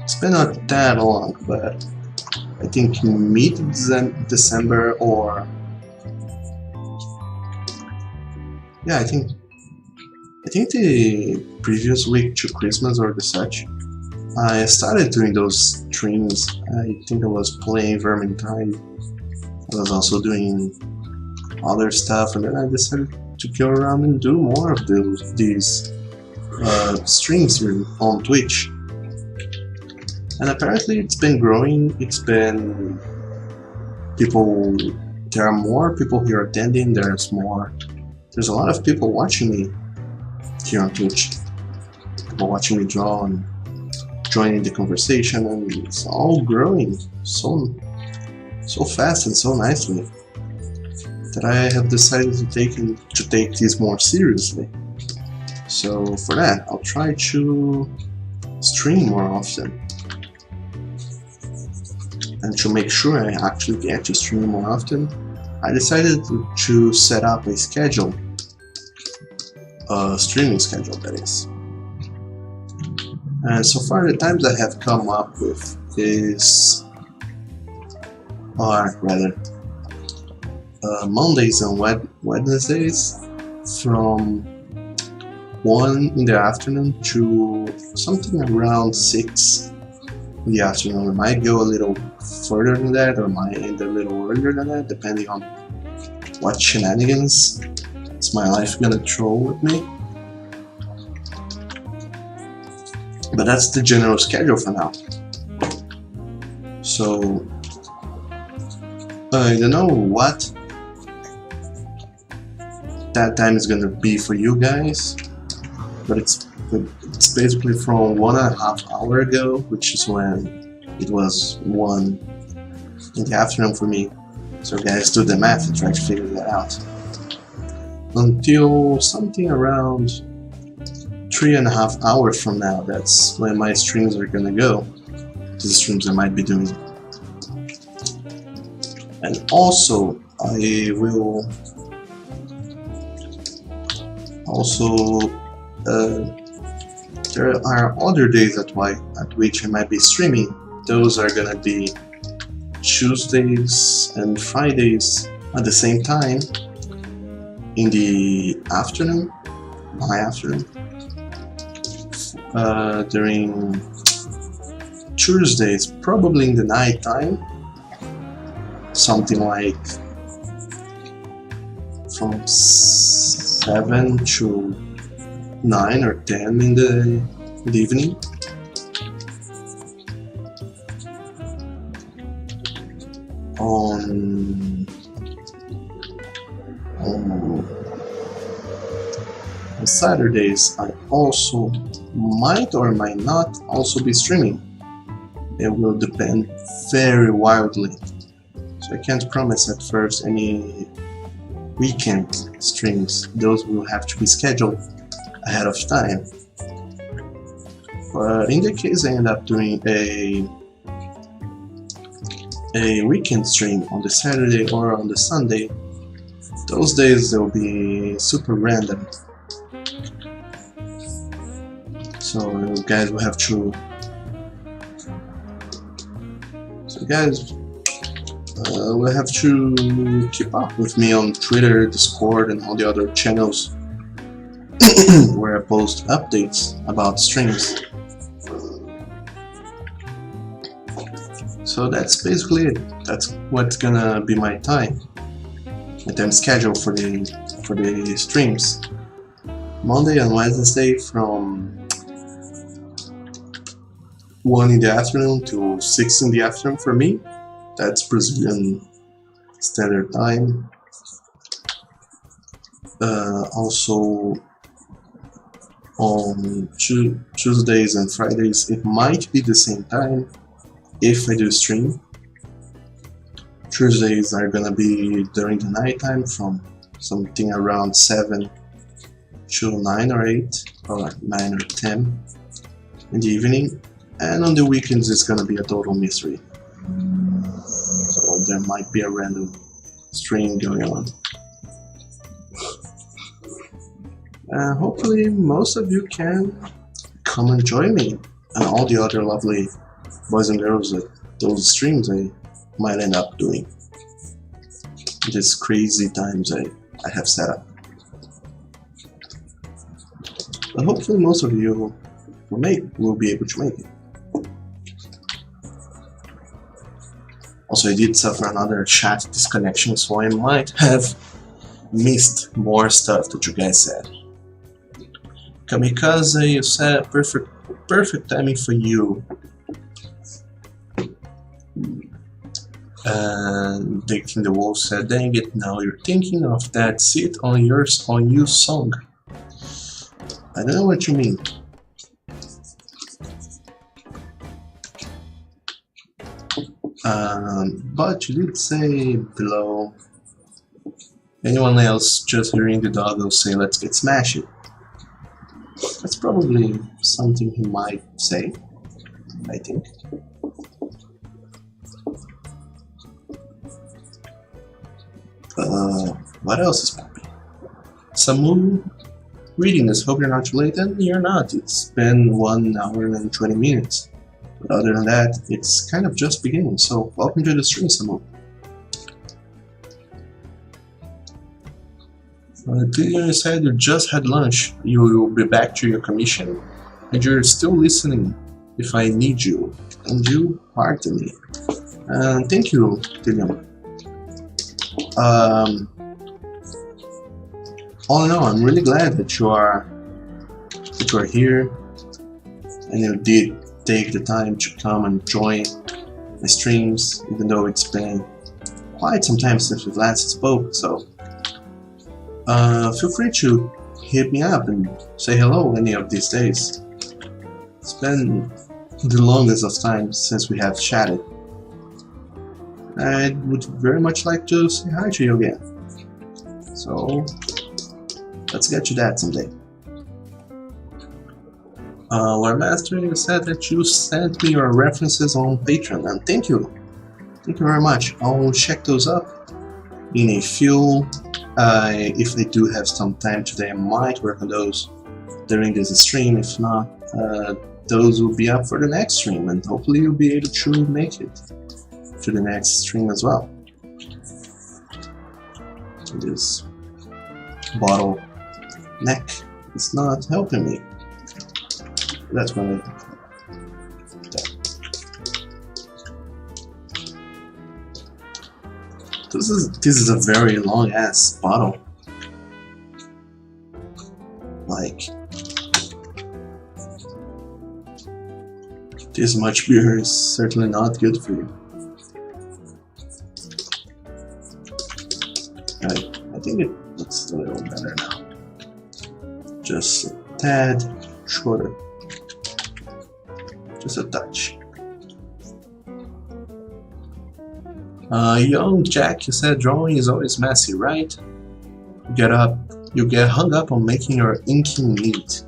it's been not that long, but I think mid-December, or yeah, I think the previous week to Christmas or the such, I started doing those streams. I think I was playing Vermintide. I was also doing other stuff, and then I decided to go around and do more of these streams here on Twitch. And apparently it's been growing. It's been there are more people here attending. There's a lot of people watching me here on Twitch. People watching me draw and joining the conversation, and it's all growing so fast and so nicely that I have decided to take this more seriously. So for that, I'll try to stream more often, and to make sure I actually get to stream more often, I decided to set up a schedule, a streaming schedule that is. And so far the times I have come up with are rather Mondays and Wednesdays from 1 in the afternoon to something around 6 in the afternoon. I might go a little further than that, or might end a little earlier than that, depending on what shenanigans is my life gonna throw with me. But that's the general schedule for now. So I don't know what that time is gonna be for you guys, but it's basically from 1.5 hours ago, which is when it was 1 in the afternoon for me. So guys, do the math and try to figure that out. Until something around 3.5 hours from now. That's when my streams are gonna go. The streams I might be doing. And also, I will there are other days at which I might be streaming. Those are gonna be Tuesdays and Fridays at the same time in the afternoon, my afternoon. During Tuesdays, probably in the night time, something like from 7 to 9 or 10 in the evening. On Saturdays, I also might or might not also be streaming. It will depend very wildly. So I can't promise at first any weekend streams. Those will have to be scheduled ahead of time. But in the case I end up doing a weekend stream on the Saturday or on the Sunday, those days they'll be super random. So guys will have to will have to keep up with me on Twitter, Discord, and all the other channels where I post updates about streams. So that's basically it. That's what's gonna be my time schedule for the streams. Monday and Wednesday from 1 in the afternoon to 6 in the afternoon for me. That's Brazilian Standard Time. Also on Tuesdays and Fridays it might be the same time if I do stream. Tuesdays are gonna be during the night time from something around 7 to 9 or 8 or 9 or 10 in the evening, and on the weekends it's gonna be a total mystery. So there might be a random stream going on. Hopefully most of you can come and join me and all the other lovely boys and girls at those streams I might end up doing. These crazy times I have set up. But hopefully most of you will be able to make it. Also, I did suffer another chat disconnection, so I might have missed more stuff that you guys said. Kamikaze, you said perfect timing for you. And Dick in the Wolf said, dang it, now you're thinking of that Sit on You song. I don't know what you mean. But you did say below, anyone else just hearing the doggo say let's get smashed. That's probably something he might say, I think. What else is popping? Samu reading this, hope you're not too late, and you're not. It's been 1 hour and 20 minutes. But other than that, it's kind of just beginning, so welcome to the stream, Samu. You said you just had lunch, you will be back to your commission, and you're still listening if I need you, and you pardon me. Thank you, Dillian. All in all, I'm really glad that you are here, and you did take the time to come and join my streams, even though it's been quite some time since we last spoke. So feel free to hit me up and say hello any of these days. It's been the longest of time since we have chatted. I would very much like to say hi to you again. So let's get to that someday. Lord Master, you said that you sent me your references on Patreon, and thank you. Thank you very much. I'll check those up in a few. If I do have some time today, I might work on those during this stream. If not, those will be up for the next stream, and hopefully you'll be able to make it to the next stream as well. This bottle neck is not helping me. That's what I... This is a very long ass bottle. Like, this much beer is certainly not good for you. I think it looks a little better now. Just a tad shorter. Just a touch. Young Jack, you said drawing is always messy, right? You get hung up on making your inking neat.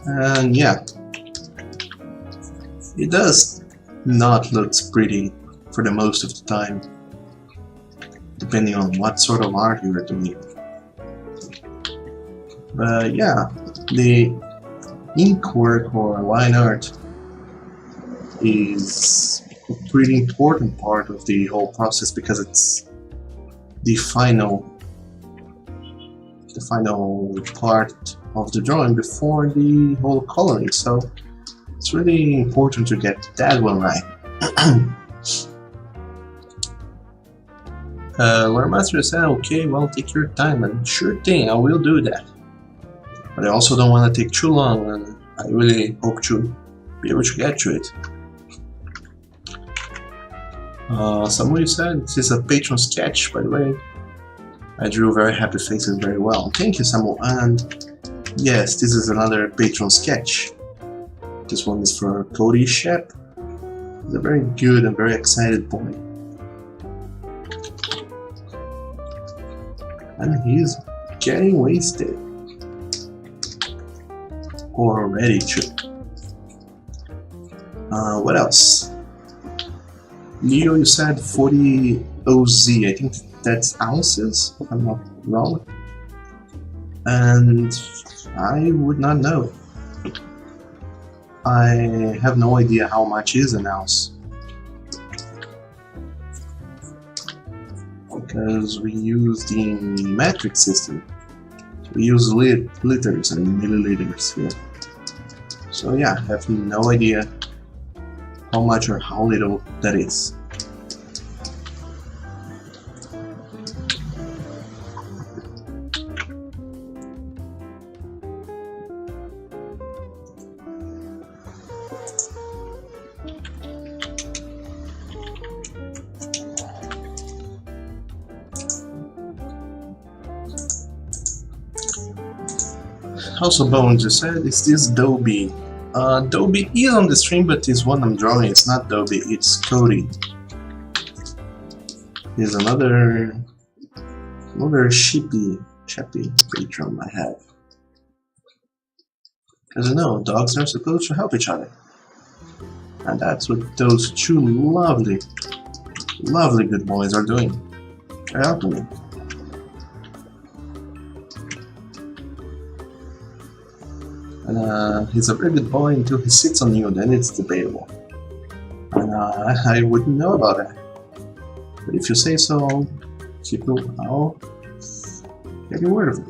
And yeah, it does not look pretty for the most of the time, depending on what sort of art you are doing. But yeah, the ink work or line art is a pretty important part of the whole process because it's the final part of the drawing before the whole coloring, so it's really important to get that one right. Lord Master said, okay, well, take your time, and sure thing, I will do that. But I also don't want to take too long, and I really hope to be able to get to it. Somebody said this is a Patreon sketch, by the way. I drew very happy faces very well. Thank you, Samuel. And yes, this is another Patreon sketch. This one is for Cody Shep. He's a very good and very excited boy. And he's getting wasted. Or ready to. What else? Leo, you said 40 OZ. I think that's ounces, if I'm not wrong. And I would not know. I have no idea how much is an ounce. Because we use the metric system. We use liters and milliliters here. So yeah, I have no idea how much or how little that is. Also, Bones, you said, is this Dobie? Dobie is on the stream, but it's one I'm drawing. It's not Dobie, it's Cody. Here's another chappy patron I have. As you know, dogs are supposed to help each other. And that's what those two lovely good boys are doing. They're helping me. And he's a very good boy until he sits on you, then it's debatable. And I wouldn't know about that. But if you say so, I'll get your word of it.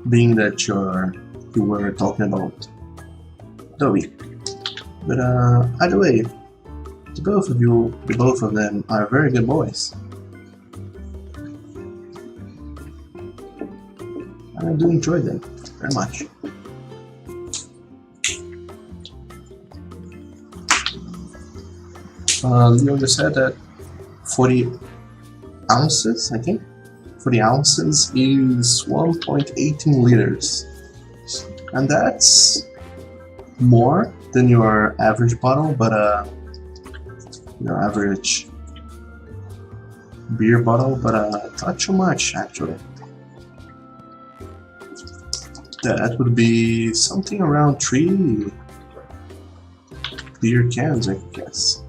Being that you were talking about Dobie. But either way, the both of them are very good boys. I do enjoy them very much. Leo, you said that 40 ounces, I think? 40 ounces is 1.18 liters. And that's more than your average bottle, but your average beer bottle, but not too much actually. That would be something around 3 beer cans, I guess.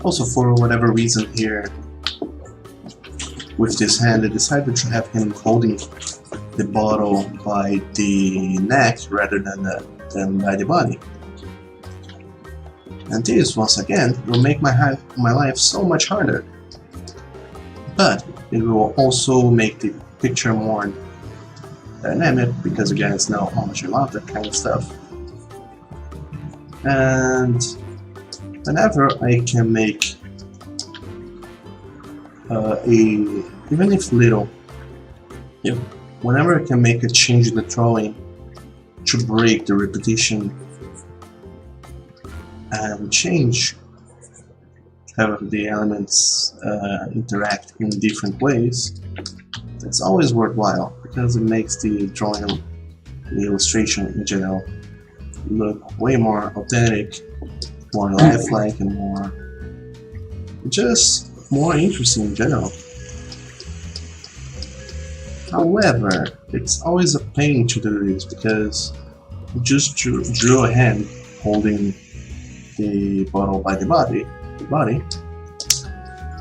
Also, for whatever reason here, with this hand, I decided to have him holding the bottle by the neck rather than by the body. And this, once again, will make my life so much harder. But it will also make the picture more dynamic, because again, it's now how much I love that kind of stuff. And whenever I can make even if little, whenever I can make a change in the drawing to break the repetition and change, have the elements interact in different ways, it's always worthwhile, because it makes the drawing, the illustration in general, look way more authentic, more lifelike, and just more interesting in general. However, it's always a pain to do this, because you just drew a hand holding the bottle by the body,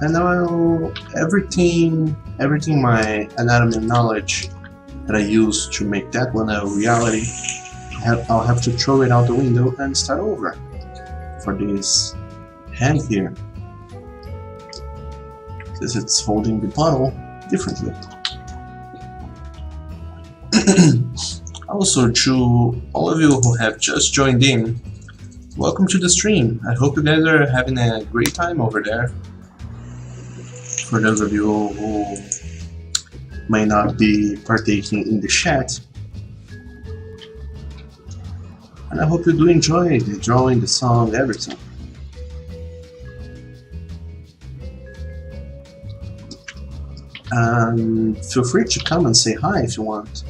and now everything my anatomy knowledge that I used to make that one a reality, I'll have to throw it out the window and start over for this hand here, because it's holding the bottle differently. Also, to all of you who have just joined in, welcome to the stream. I hope you guys are having a great time over there. For those of you who may not be partaking in the chat, and I hope you do enjoy the drawing, the song, everything. And feel free to come and say hi if you want.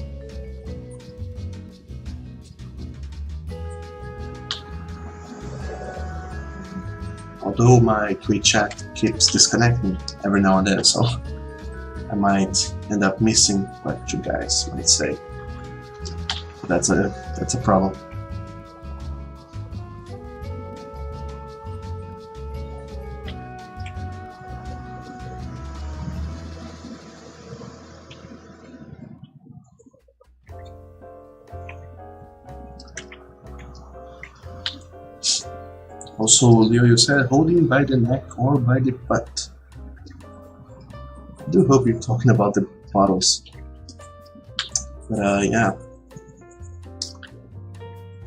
Although my Twitch chat keeps disconnecting every now and then, so I might end up missing what you guys might say. That's a problem. Also, Leo, you said holding by the neck or by the butt. I do hope you're talking about the bottles. But yeah.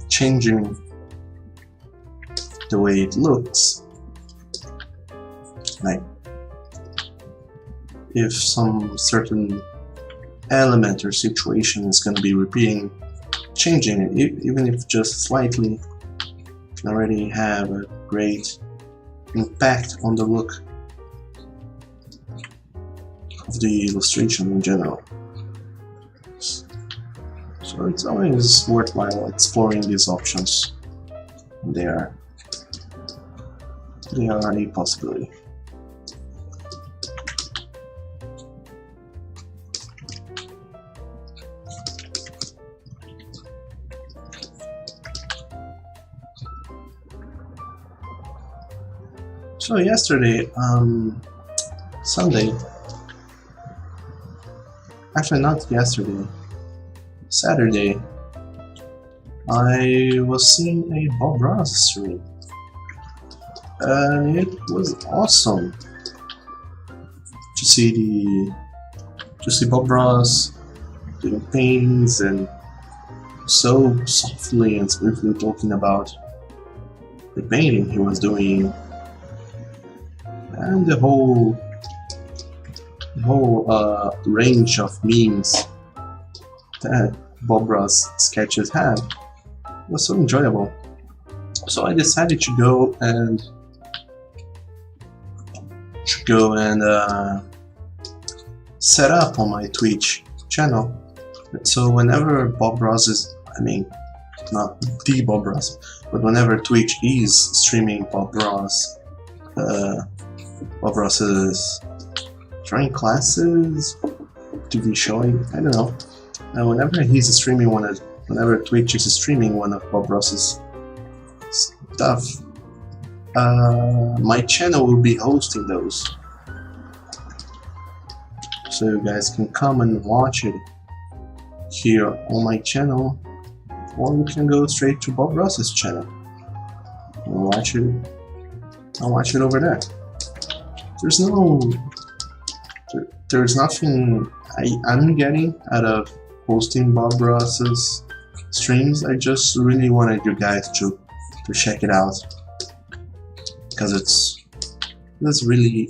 Changing the way it looks. Like, if some certain element or situation is going to be repeating, changing it, even if just slightly, can already have a great impact on the look of the illustration in general. So it's always worthwhile exploring these options. They are a possibility. So yesterday, Sunday, actually not yesterday, Saturday, I was seeing a Bob Ross stream, and it was awesome to see Bob Ross doing paintings and so softly and smoothly talking about the painting he was doing. And the whole range of memes that Bob Ross sketches had was so enjoyable. So I decided to go and set up on my Twitch channel. So whenever Bob Ross is, I mean, not the Bob Ross, but whenever Twitch is streaming Bob Ross Bob Ross's drawing classes, TV showing, I don't know. Whenever he's streaming whenever Twitch is streaming one of Bob Ross's stuff, my channel will be hosting those. So you guys can come and watch it here on my channel, or you can go straight to Bob Ross's channel and watch it over there. There's nothing I'm getting out of posting Bob Ross's streams. I just really wanted you guys to check it out, because it's really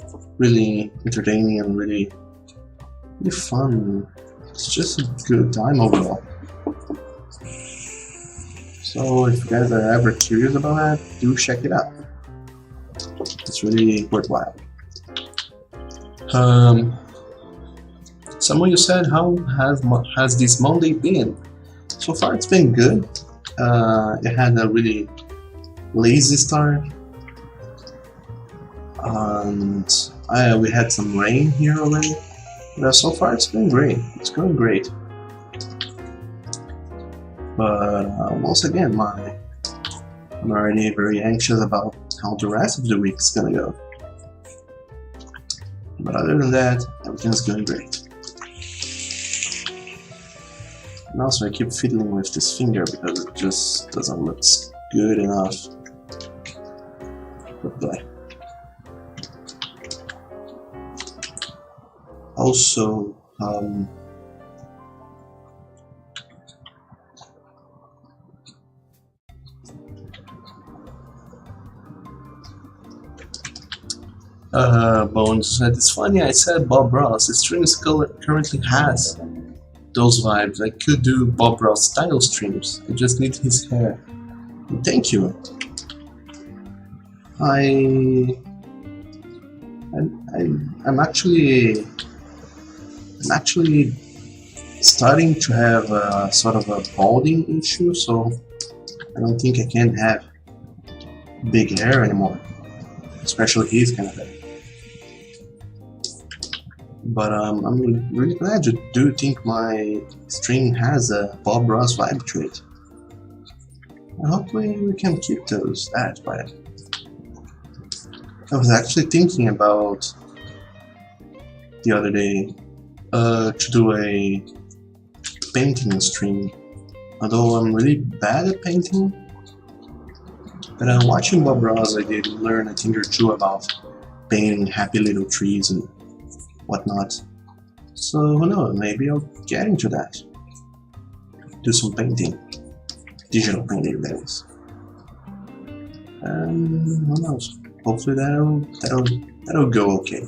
entertaining and really fun. It's just a good time overall. So if you guys are ever curious about that, do check it out. It's really worthwhile. Someone you said, how has this Monday been? So far it's been good. It had a really lazy start, and we had some rain here already. But so far it's been great. It's going great. But once again, I'm already very anxious about how the rest of the week is gonna go. But other than that, everything's going great. And also I keep fiddling with this finger because it just doesn't look good enough. But boy. Also, Bones said, it's funny I said Bob Ross. The streams currently has those vibes. I could do Bob Ross style streams. I just need his hair. And thank you. I'm actually starting to have a sort of a balding issue, so I don't think I can have big hair anymore, especially his kind of hair. But I'm really glad you do think my stream has a Bob Ross vibe to it. And hopefully we can keep that, but I was actually thinking about the other day to do a painting stream, although I'm really bad at painting. But watching Bob Ross, I did learn a thing or two about painting happy little trees and whatnot. So who knows, maybe I'll get into that. Do some painting. Digital painting, that is. And who knows? Hopefully that'll go okay.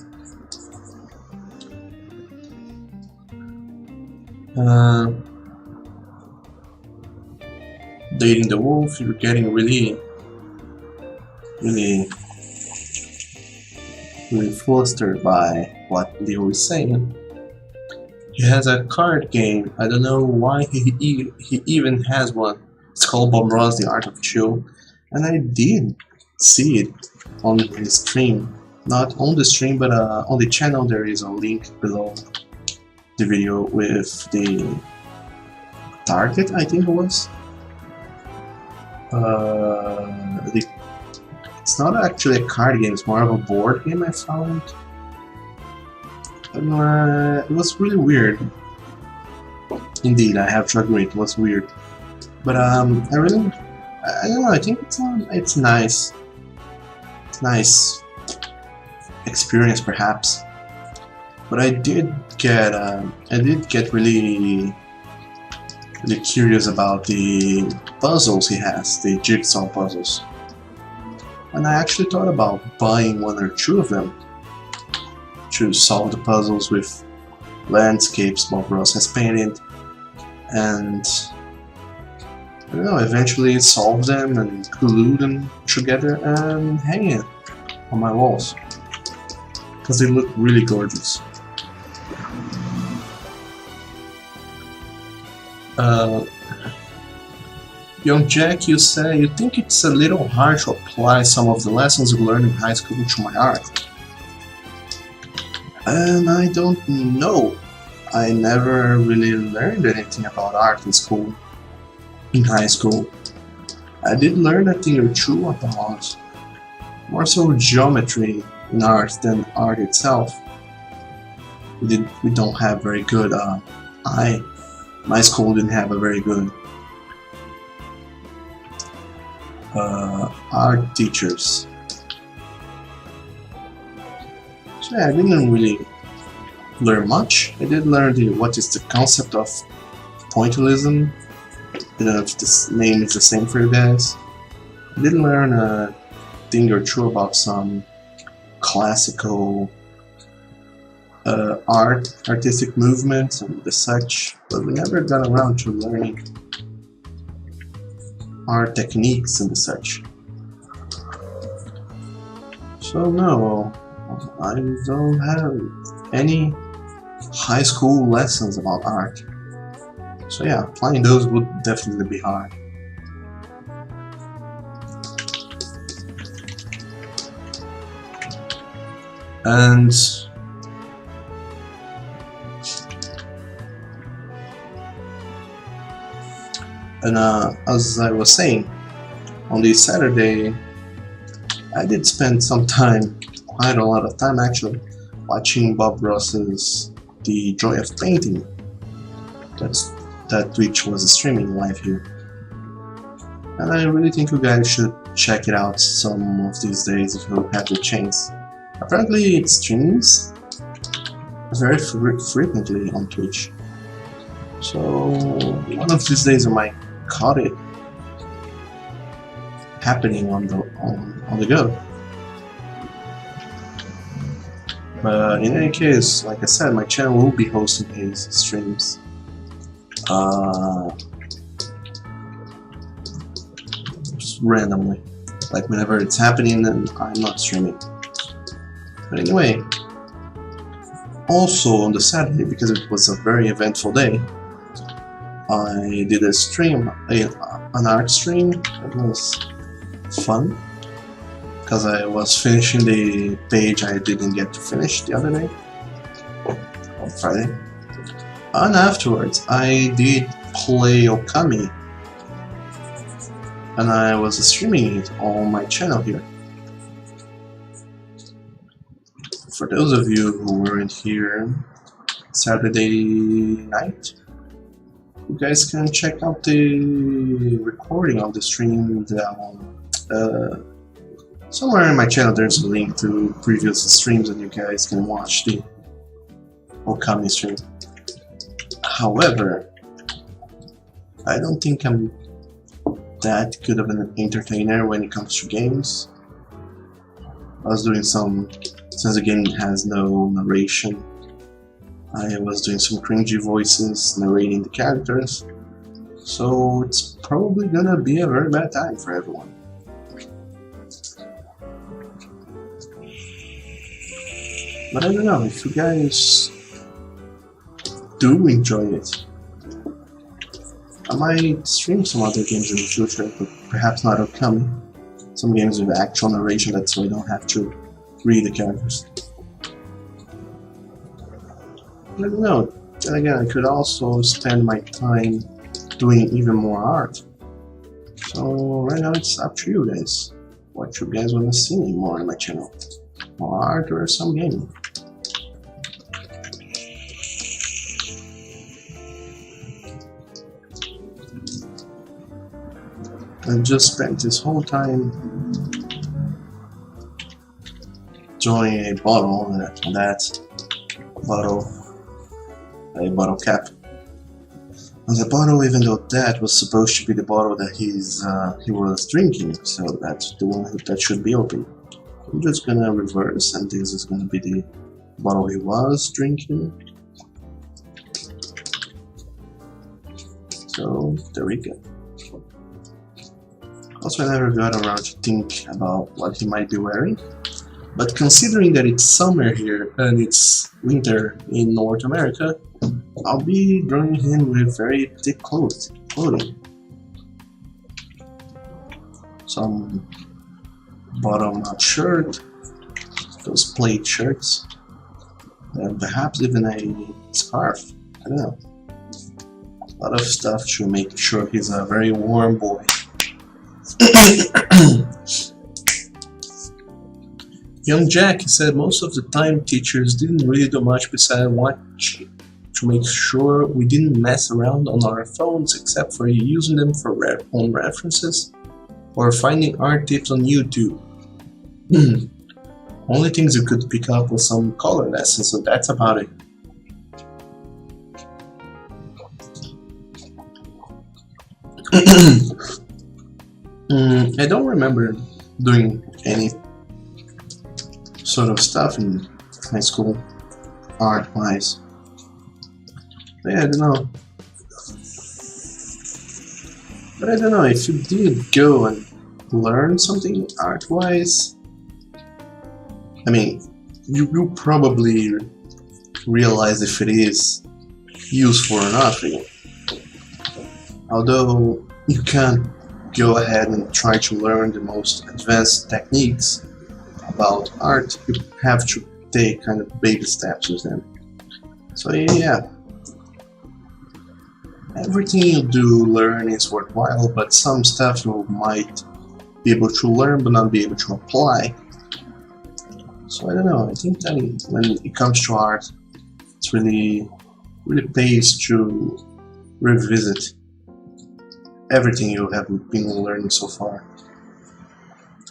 Dating the Wolf, you're getting really flustered by what Leo is saying. He has a card game. I don't know why he even has one. It's called Bob Ross: The Art of Chill, and I did see it on his stream. Not on the stream, but on the channel. There is a link below the video with the target, I think it was. It's not actually a card game, it's more of a board game, I found. It was really weird. Indeed, I have to agree, it was weird. But I don't know, I think it's nice. It's a nice experience, perhaps. But I did get really curious about the puzzles he has, the jigsaw puzzles. And I actually thought about buying one or two of them to solve the puzzles with landscapes Bob Ross has painted, and I don't know, eventually solve them and glue them together and hang it on my walls, because they look really gorgeous. Young Jack, you say you think it's a little hard to apply some of the lessons you learned in high school to my art. And I don't know. I never really learned anything about art in school, in high school. I did learn a thing or two about more so geometry in art than art itself. We don't have very good my school didn't have a very good art teachers. So yeah, I didn't really learn much. I did learn what is the concept of pointillism. I don't know if this name is the same for you guys. I did learn a thing or two about some classical artistic movements and the such, but we never got around to learning art techniques and the such. So no, I don't have any high school lessons about art. So yeah, applying those would definitely be hard. And as I was saying, on this Saturday, I did spend some time, quite a lot of time actually, watching Bob Ross's The Joy of Painting. That Twitch was streaming live here. And I really think you guys should check it out some of these days if you have the chance. Apparently it streams very frequently on Twitch. So one of these days I might caught it happening on the go. But in any case, like I said, my channel will be hosting his streams. Randomly, like whenever it's happening, then I'm not streaming. But anyway, also on the Saturday, because it was a very eventful day, I did a stream, an art stream. It was fun because I was finishing the page I didn't get to finish the other day, on Friday. And afterwards, I did play Okami, and I was streaming it on my channel here. For those of you who weren't here Saturday night, you guys can check out the recording of the stream down. Somewhere in my channel there's a link to previous streams and you guys can watch the Okami stream. However, I don't think I'm that good of an entertainer when it comes to games. I was doing some, since the game has no narration, I was doing some cringy voices narrating the characters, so it's probably gonna be a very bad time for everyone. But I don't know, if you guys do enjoy it, I might stream some other games in the future, but perhaps not Okami. Some games with actual narration, that's so I don't have to read the characters. I don't know, then again, I could also spend my time doing even more art. So right now it's up to you guys. What you guys want to see more on my channel. More art or some gaming. I just spent this whole time drawing a bottle on that bottle. A bottle cap on the bottle, even though that was supposed to be the bottle that he was drinking, so that's the one that should be open. I'm just gonna reverse, and this is gonna be the bottle he was drinking. So there we go. Also, I never got around to think about what he might be wearing, but considering that it's summer here and it's winter in North America, I'll be drawing him with very thick clothing. Some bottom-up shirt, those plaid shirts, perhaps even a scarf. I don't know. A lot of stuff to make sure he's a very warm boy. Young Jack said most of the time teachers didn't really do much besides watch to make sure we didn't mess around on our phones except for using them for own references or finding art tips on YouTube. Only things you could pick up was some color lessons, so that's about it. I don't remember doing any sort of stuff in high school, art-wise. But yeah, I don't know. But I don't know, if you did go and learn something art-wise, I mean, you probably realize if it is useful or not for you. Although you can't go ahead and try to learn the most advanced techniques about art, you have to take kind of baby steps with them. So yeah, everything you do learn is worthwhile, but some stuff you might be able to learn but not be able to apply. So I don't know, I think that when it comes to art, it's really pays to revisit everything you have been learning so far.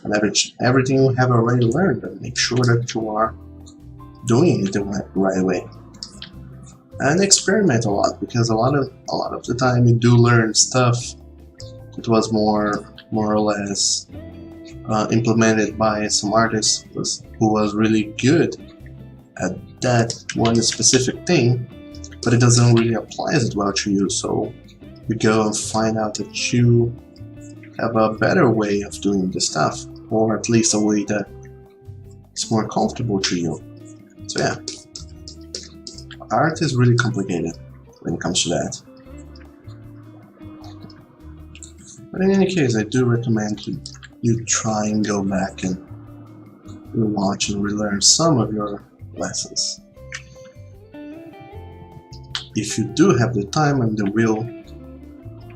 And everything you have already learned, and make sure that you are doing it the right way. And experiment a lot, because a lot of the time you do learn stuff that was more or less implemented by some artist who was really good at that one specific thing, but it doesn't really apply as well to you. So you go and find out that you have a better way of doing the stuff, or at least a way that is more comfortable to you. So yeah, art is really complicated when it comes to that. But in any case, I do recommend you try and go back and rewatch and relearn some of your lessons. If you do have the time and the will, you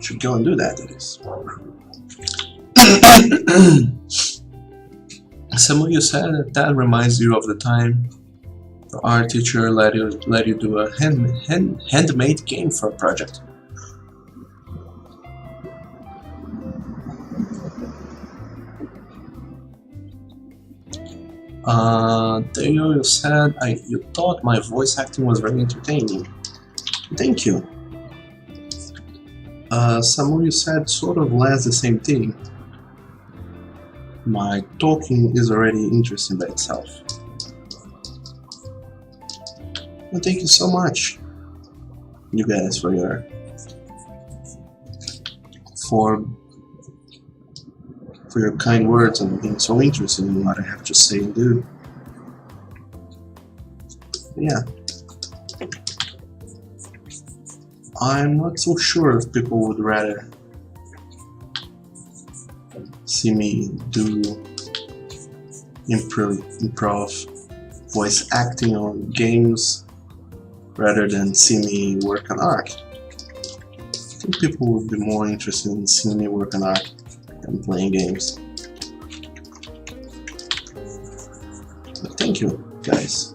should go and do that, that is. Some of you said that reminds you of the time your art teacher let you do a handmade game for a project. Dale said you thought my voice acting was very entertaining. Thank you. Some of you said sort of less the same thing. My talking is already interesting by itself. Well, thank you so much, you guys, for your kind words and being so interested in what I have to say and do. But yeah, I'm not so sure if people would rather see me do improv voice acting on games rather than see me work on art. I think people would be more interested in seeing me work on art than playing games. But thank you, guys.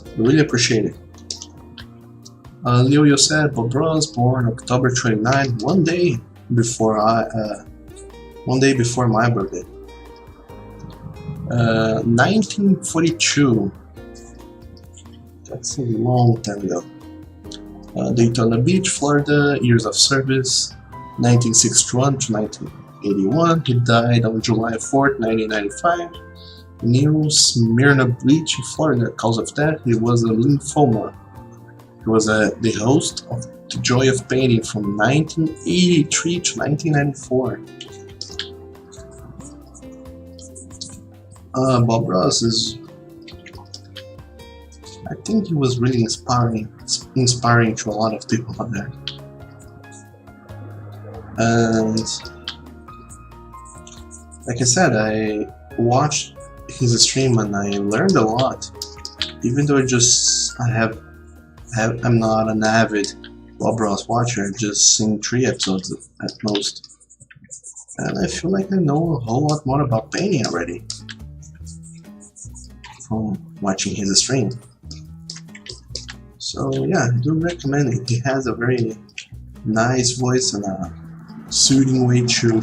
I really appreciate it. Leo said Bob Ross, born October 29, one day before my birthday. 1942. That's a long time ago. Daytona Beach, Florida, years of service, 1961 to 1981. He died on July 4th, 1995. Near Smyrna Beach, Florida. Cause of death, he was a lymphoma. He was the host of The Joy of Painting from 1983 to 1994. Bob Ross is, I think he was really inspiring to a lot of people out there. And like I said, I watched his stream and I learned a lot even though I'm not an avid Bob Ross watcher. I've just seen 3 episodes at most, and I feel like I know a whole lot more about painting already from watching his stream. So yeah, I do recommend it. He has a very nice voice and a soothing way to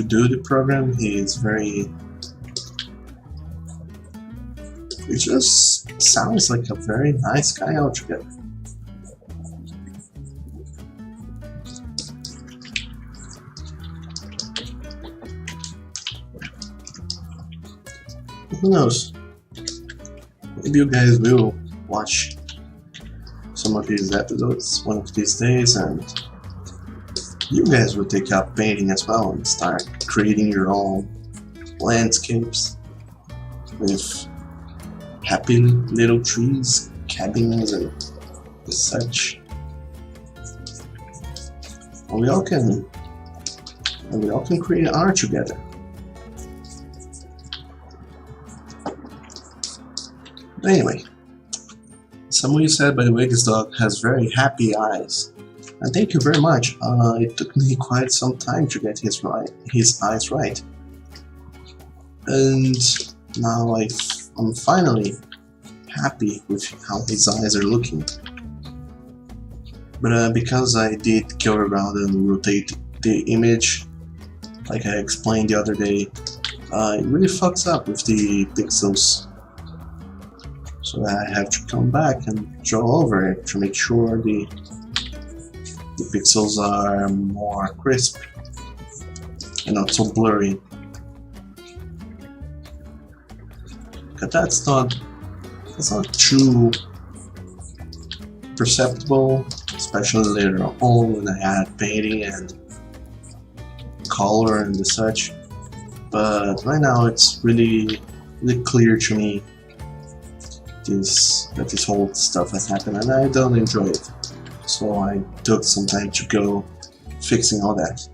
do the program. He is very. It just sounds like a very nice guy altogether. Who knows? Maybe you guys will watch some of these episodes one of these days, and you guys will take up painting as well and start creating your own landscapes with happy little trees, cabins, and such. And we all can create art together. Anyway, someone said, by the way, this dog has very happy eyes. And thank you very much. It took me quite some time to get his eyes right. And now I'm finally happy with how his eyes are looking. But because I did go around and rotate the image, like I explained the other day, it really fucks up with the pixels. So I have to come back and draw over it to make sure the pixels are more crisp and not so blurry. But that's not too perceptible, especially later on when I add painting and color and such. But right now it's really clear to me that this whole stuff has happened, and I don't enjoy it. So I took some time to go fixing all that.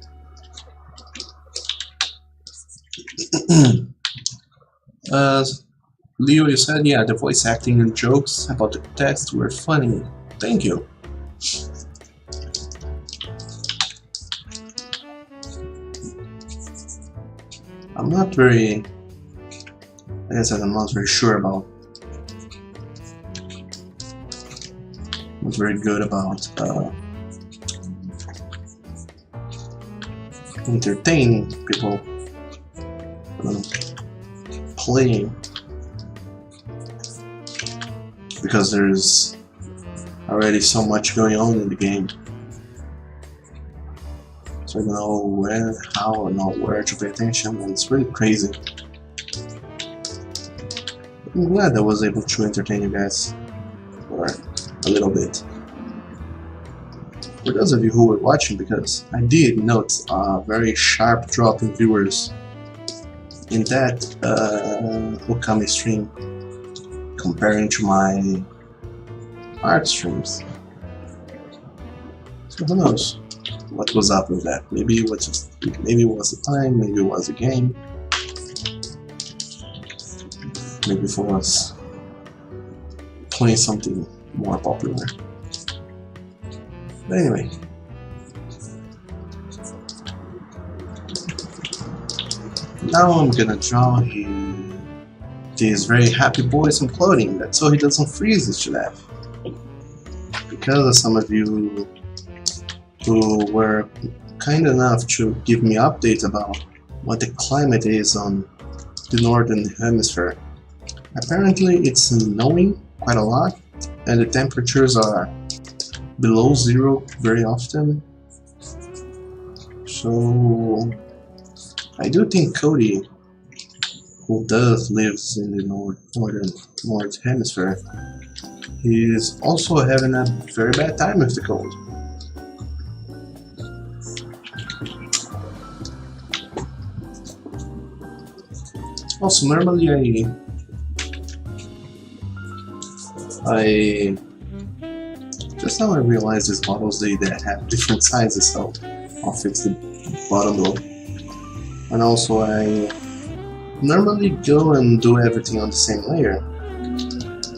Leo, you said, yeah, the voice acting and jokes about the text were funny. Thank you. I'm not very, like I said, I'm not very sure about, not very good about entertaining people playing, because there's already so much going on in the game. So I don't know when, how, or not where to pay attention, and it's really crazy. I'm glad I was able to entertain you guys for a little bit. For those of you who were watching, because I did note a very sharp drop in viewers in that Okami stream comparing to my art streams. So who knows what was up with that? Maybe it was the time, maybe it was the game, maybe it was playing something more popular. But anyway, now I'm gonna draw these very happy boys in clothing, that's so he doesn't freeze to death. Because of some of you who were kind enough to give me updates about what the climate is on the northern hemisphere. Apparently it's snowing quite a lot, and the temperatures are below 0 very often. So I do think Cody, who lives in the northern hemisphere, he is also having a very bad time with the cold. Also, normally I just now I realized these bottles they have different sizes, so I'll fix the bottom though. And also I normally go and do everything on the same layer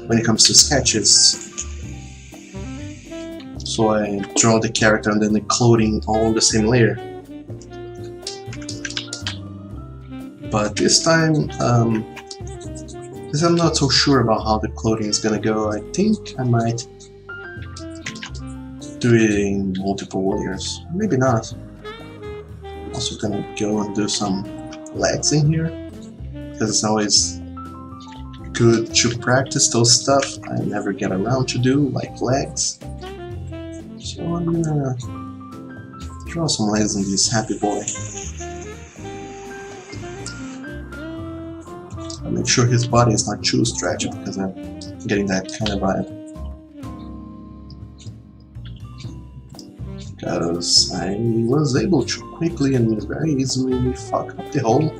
when it comes to sketches. So I draw the character and then the clothing all on the same layer. But this time, because I'm not so sure about how the clothing is gonna go, I think I might do it in multiple layers. Maybe not. I'm also gonna go and do some legs in here, because it's always good to practice those stuff I never get around to do, like legs. So I'm gonna draw some legs on this happy boy. I'll make sure his body is not too stretchy because I'm getting that kind of vibe. Because I was able to quickly and very easily fuck up the whole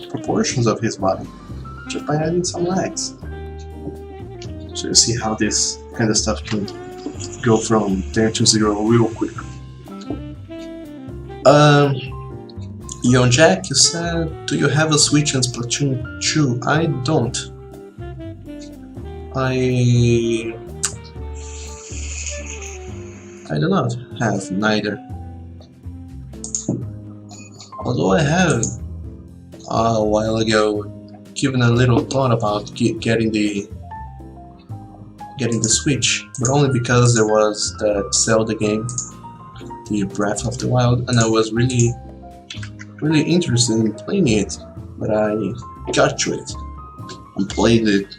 proportions of his body just by adding some legs. So you see how this kind of stuff can go from 10 to 0 real quick. Young Jack, you said, do you have a Switch in Splatoon 2? I don't. I do not have neither. Although I have a while ago given a little thought about getting the Switch, but only because there was that Zelda game, the Breath of the Wild, and I was really interested in playing it, but I got to it and played it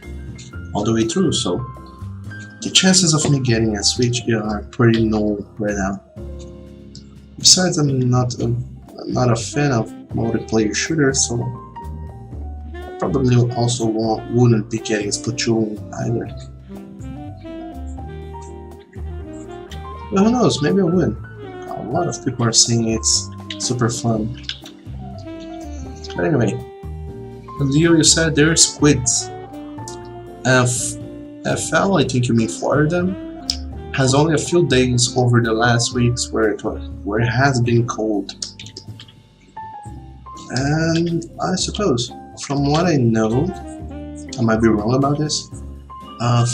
all the way through, so the chances of me getting a Switch are pretty low right now. Besides, I'm not a fan of multiplayer shooters, so I probably also wouldn't be getting Splatoon either. But who knows, maybe I would. A lot of people are saying it's super fun. But anyway, Leo, you said they're squids. FL, I think you mean Florida, has only a few days over the last weeks where it has been cold. And I suppose, from what I know, I might be wrong about this,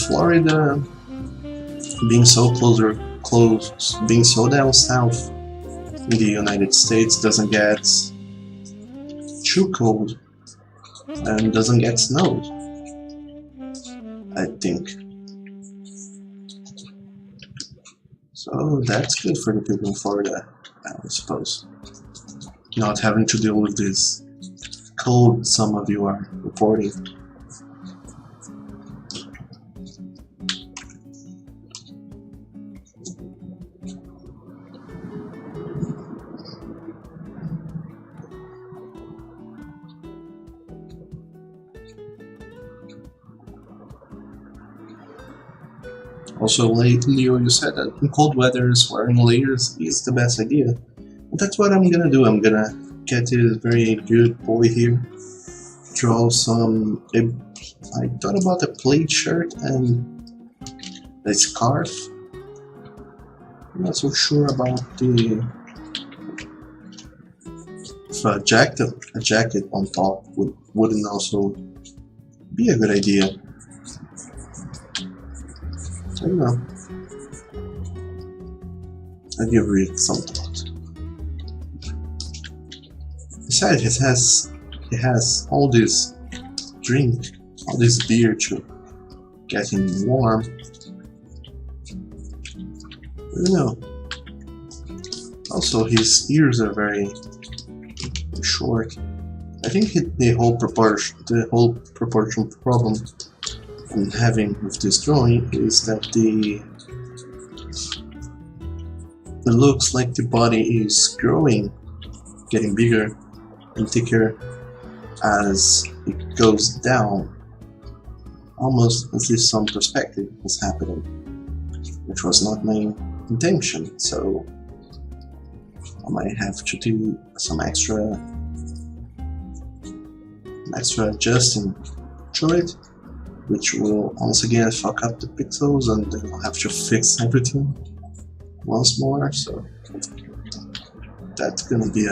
Florida being so being so down south in the United States doesn't get too cold and doesn't get snow, I think. So that's good for the people in Florida, I suppose. Not having to deal with this cold some of you are reporting. Also, Leo, you said that in cold weather, wearing layers is the best idea. And that's what I'm gonna do. I'm gonna get this very good boy here. Draw some... I thought about a plaid shirt and a scarf. I'm not so sure about the... If a jacket on top wouldn't also be a good idea. I don't know. I'll give it some thought. Besides, it has all this drink, all this beer to get him warm. I don't know. Also, his ears are very short. I think the whole proportion problem I'm having with this drawing is that it looks like the body is growing, getting bigger and thicker as it goes down, almost as if some perspective was happening, which was not my intention, so I might have to do some extra adjusting to it, which will once again fuck up the pixels, and then I'll have to fix everything once more. So that's gonna be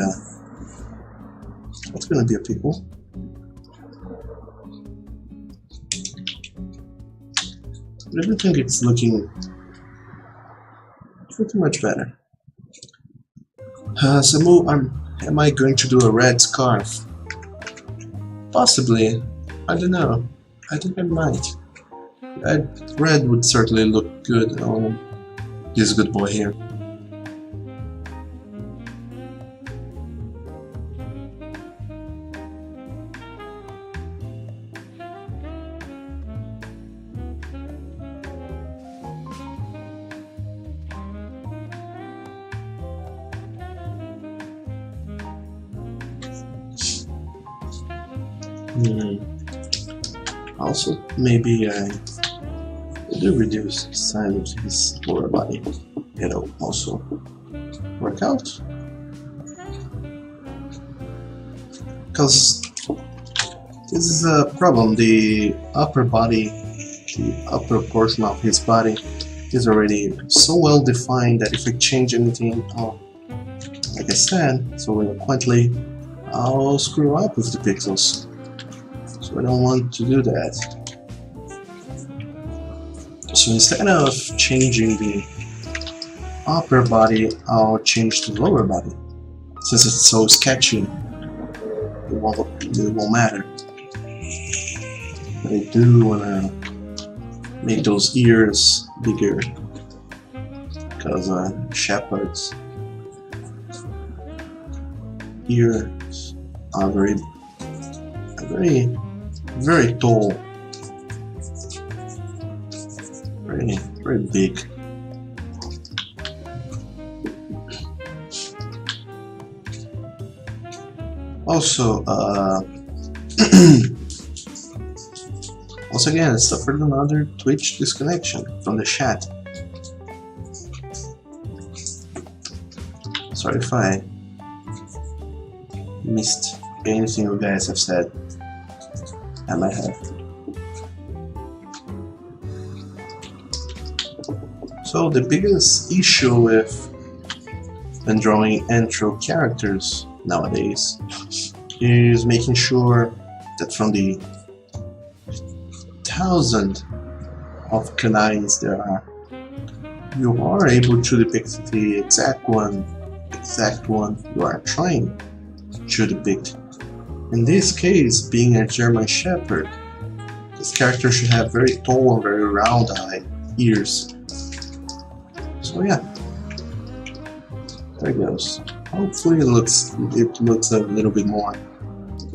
a pickle. I do think it's looking pretty much better. Samu, am I going to do a red scarf? Possibly. I don't know. I think I might. Red would certainly look good on this good boy here. Also, maybe I do reduce the size of his lower body. It'll also work out. Because this is a problem. The upper body, the upper portion of his body is already so well defined that if I change anything, like I said, so eloquently, I'll screw up with the pixels. So I don't want to do that. So instead of changing the upper body, I'll change the lower body. Since it's so sketchy, it won't matter. But I do want to make those ears bigger, because shepherds' ears are very tall, very big. Also, once again, I suffered another Twitch disconnection from the chat. Sorry if I missed anything you guys have said. I might have. So the biggest issue with when drawing intro characters nowadays is making sure that from the 1,000 of canines there are, you are able to depict the exact one you are trying to depict. In this case, being a German Shepherd, this character should have very tall and very round ears. So yeah, there it goes. Hopefully it looks a little bit more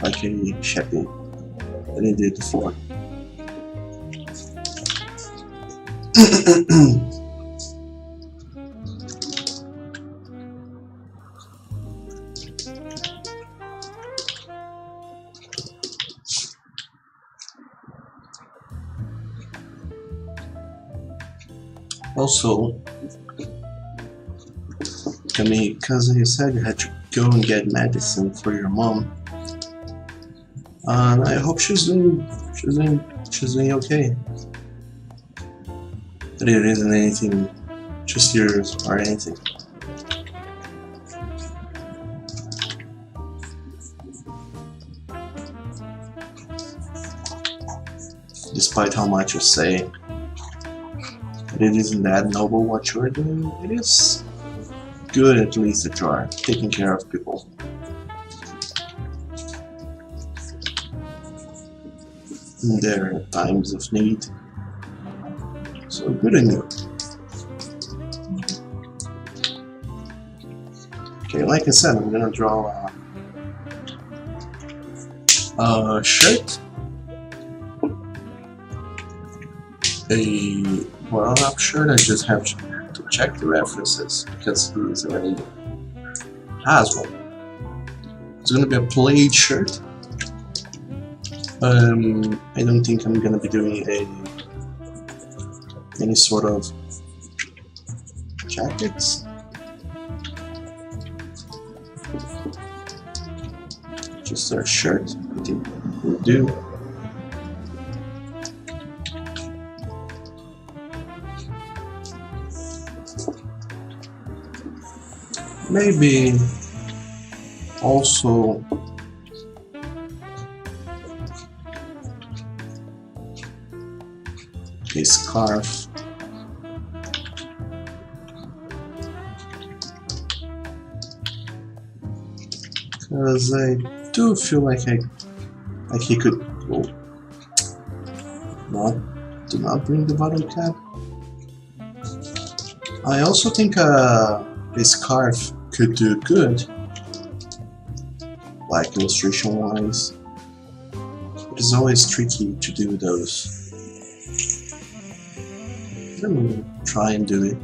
like a Shepherd than it did before. Also, because you said you had to go and get medicine for your mom, and I hope she's doing okay. That it isn't anything too serious or anything. Despite how much you say it isn't that noble what you're doing, it is good at least that you are taking care of people. In their times of need. So good on you. Okay, like I said, I'm gonna draw a shirt, a button-up shirt. I just have to check the references because he already has one. It's gonna be a plaid shirt. I don't think I'm gonna be doing any sort of jackets. Just a shirt, I think will do. Maybe also a scarf. Because I do feel like he could. Oh, do not bring the bottom cap. I also think a scarf could do good, like illustration wise. It is always tricky to do those. Let me try and do it.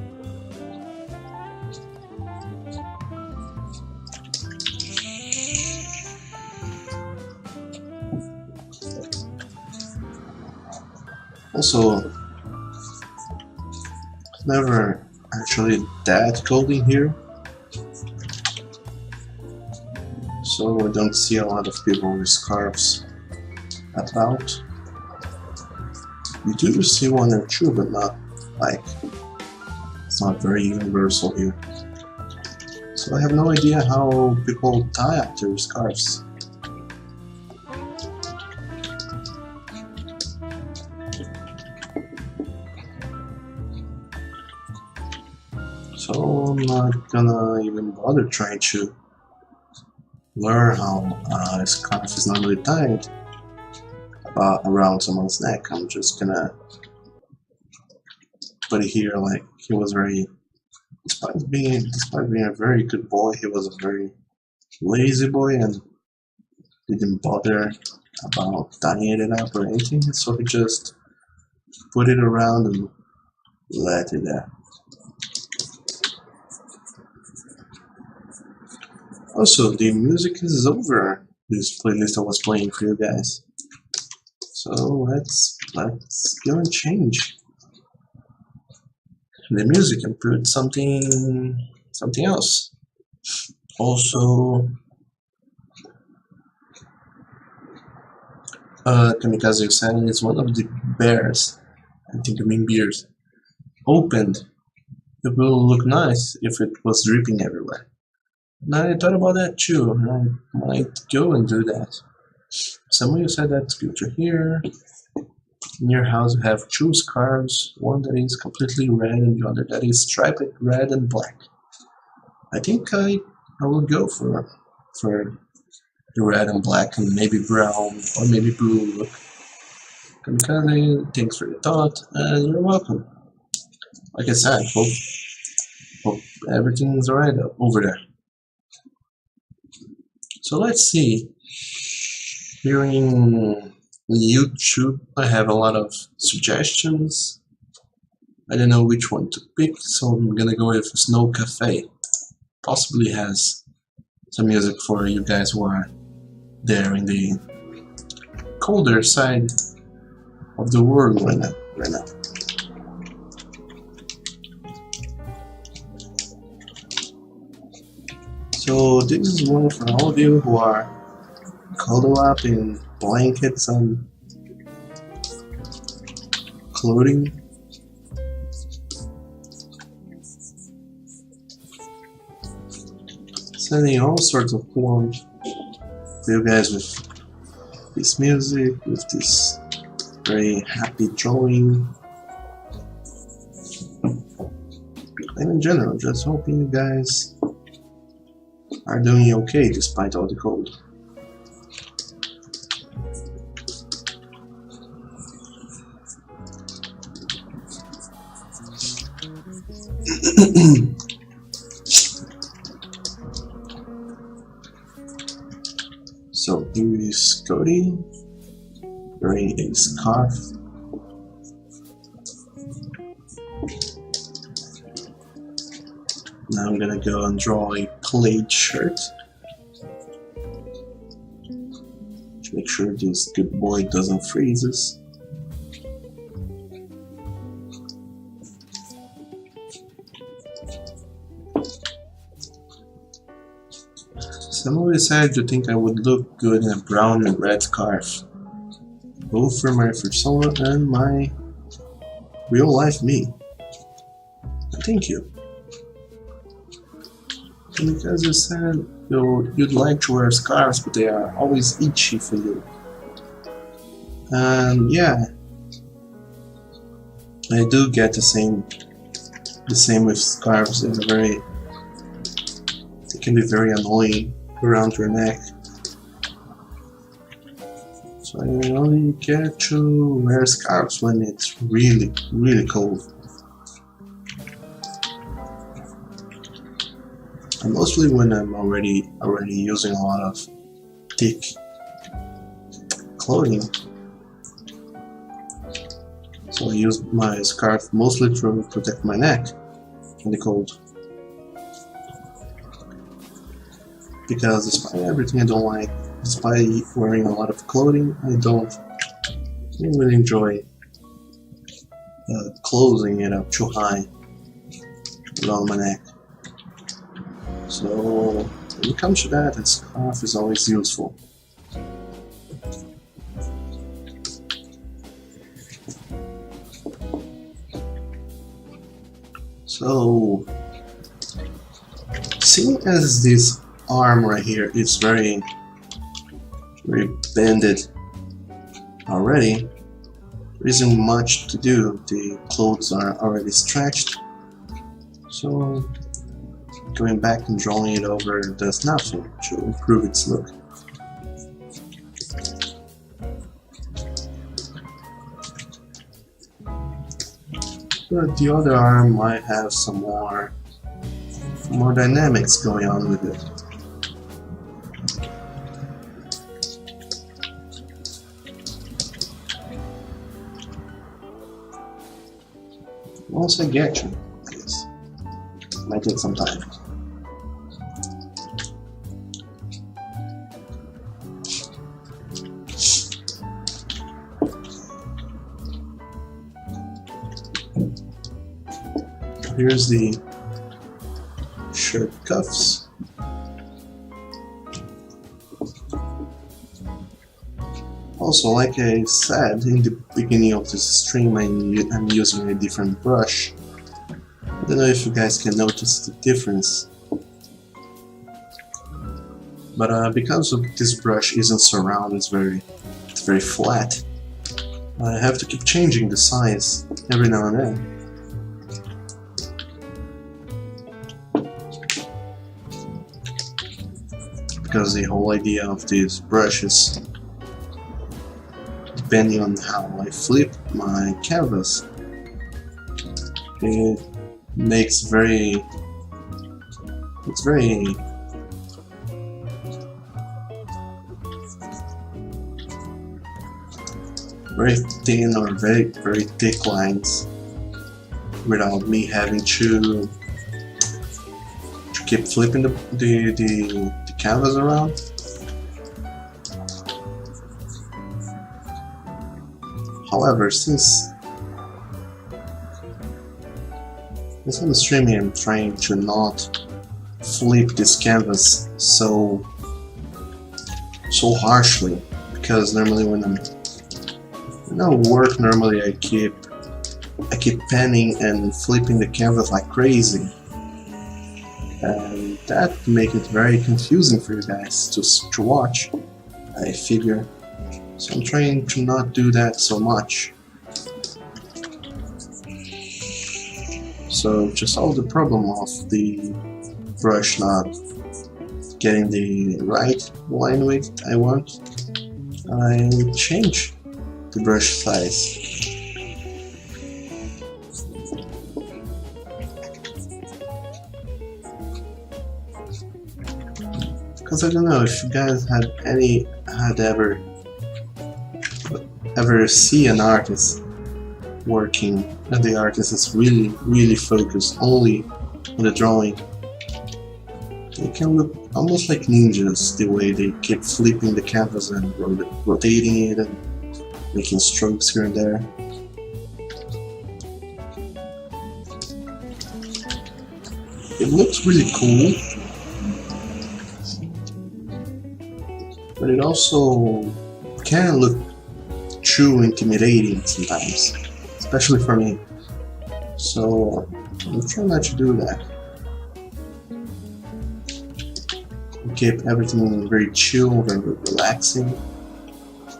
Also, never actually that cold in here, so I don't see a lot of people with scarves about. You do see one or two, but not like, it's not very universal here. So I have no idea how people tie up their scarves. So I'm not gonna even bother trying to learn how a scarf is normally tied around someone's neck. I'm just gonna put it here like he was very, despite being a very good boy, he was a very lazy boy and didn't bother about tying it up or anything, so he just put it around and let it there. Also, the music is over, this playlist I was playing for you guys. So let's go and change the music and put something else. Also, Kamikaze Silent is one of the bears, I think I mean beers, opened. It will look nice if it was dripping everywhere. And I thought about that too, and I might go and do that. Some of you said that's good to hear. In your house you have two scarves, one that is completely red and the other that is striped red and black. I think I will go for the red and black and maybe brown or maybe blue look. Kamikaze, thanks for your thought and you're welcome. Like I said, hope everything's alright over there. So let's see. Here in YouTube, I have a lot of suggestions. I don't know which one to pick, so I'm gonna go with Snow Cafe. Possibly has some music for you guys who are there in the colder side of the world right now. So this is one for all of you who are cuddled up in blankets and clothing. Sending all sorts of warmth to you guys with this music, with this very happy drawing, and in general, just hoping you guys are doing okay despite all the cold. So here is Cody wearing a scarf. Now I'm gonna go and draw a plaid shirt to make sure this good boy doesn't freeze us. Some of you said you think I would look good in a brown and red scarf, both for my persona and my real life me. Thank you. And because you said you'd like to wear scarves, but they are always itchy for you. And yeah, I do get the same with scarves. They can be very annoying around your neck. So I only get to wear scarves when it's really, really cold. And mostly when I'm already using a lot of thick clothing. So I use my scarf mostly to protect my neck in the cold. Because despite everything I don't like, despite wearing a lot of clothing, I don't really enjoy closing it up too high around my neck. So when it comes to that, a scarf is always useful. So, seeing as this arm right here is very bended already, there isn't much to do. The clothes are already stretched, so going back and drawing it over does nothing to improve its look. But the other arm might have some more dynamics going on with it. Once I get you, yes. Might take some time. Here's the shirt cuffs. Also, like I said in the beginning of this stream, I'm using a different brush. I don't know if you guys can notice the difference. But because of this brush isn't surround, it's very flat. I have to keep changing the size every now and then. Because the whole idea of this brush is, depending on how I flip my canvas, it makes very thin or very thick lines without me having to keep flipping the canvas around. However, since I'm streaming, I'm trying to not flip this canvas so harshly, because normally when I work, normally I keep panning and flipping the canvas like crazy. And that makes it very confusing for you guys to watch, I figure. So I'm trying to not do that so much. So to solve the problem of the brush not getting the right line width I want, I change the brush size. Because I don't know if you guys had ever see an artist working and the artist is really focused only on the drawing. They can look almost like ninjas, the way they keep flipping the canvas and rotating it and making strokes here and there. It looks really cool, but it also can look too intimidating sometimes, especially for me. So I'm trying not to do that. Keep everything very chill, very relaxing,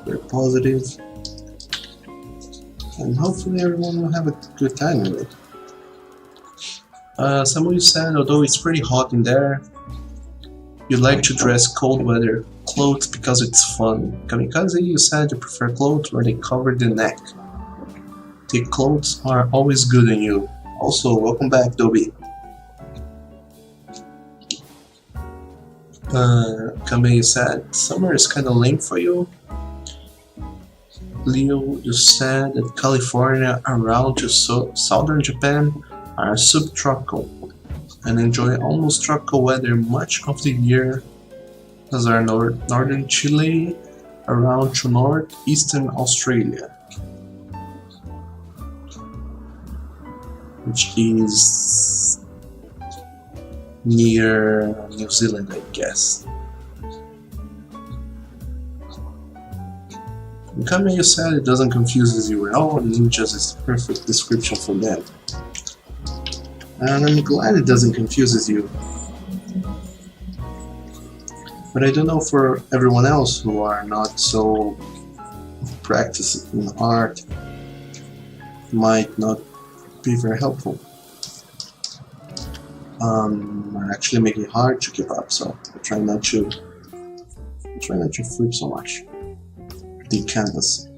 very positive. and hopefully everyone will have a good time with it. Some of you said, although it's pretty hot in there, you like to dress cold weather clothes because it's fun. Kamikaze, you said you prefer clothes where they cover the neck. The clothes are always good on you. Also, welcome back, Dobby. Kame, you said summer is kinda lame for you. Leo, you said that California around to southern Japan are subtropical and enjoy almost tropical weather much of the year, as are northern Chile around to northeastern Australia, which is near New Zealand, I guess. Kame, you said it doesn't confuse you at all, ninjas is the perfect description for them. And I'm glad it doesn't confuse you. But I don't know for everyone else who are not so practiced in art, might not be very helpful. Actually make it hard to keep up, so I try not to flip so much the canvas.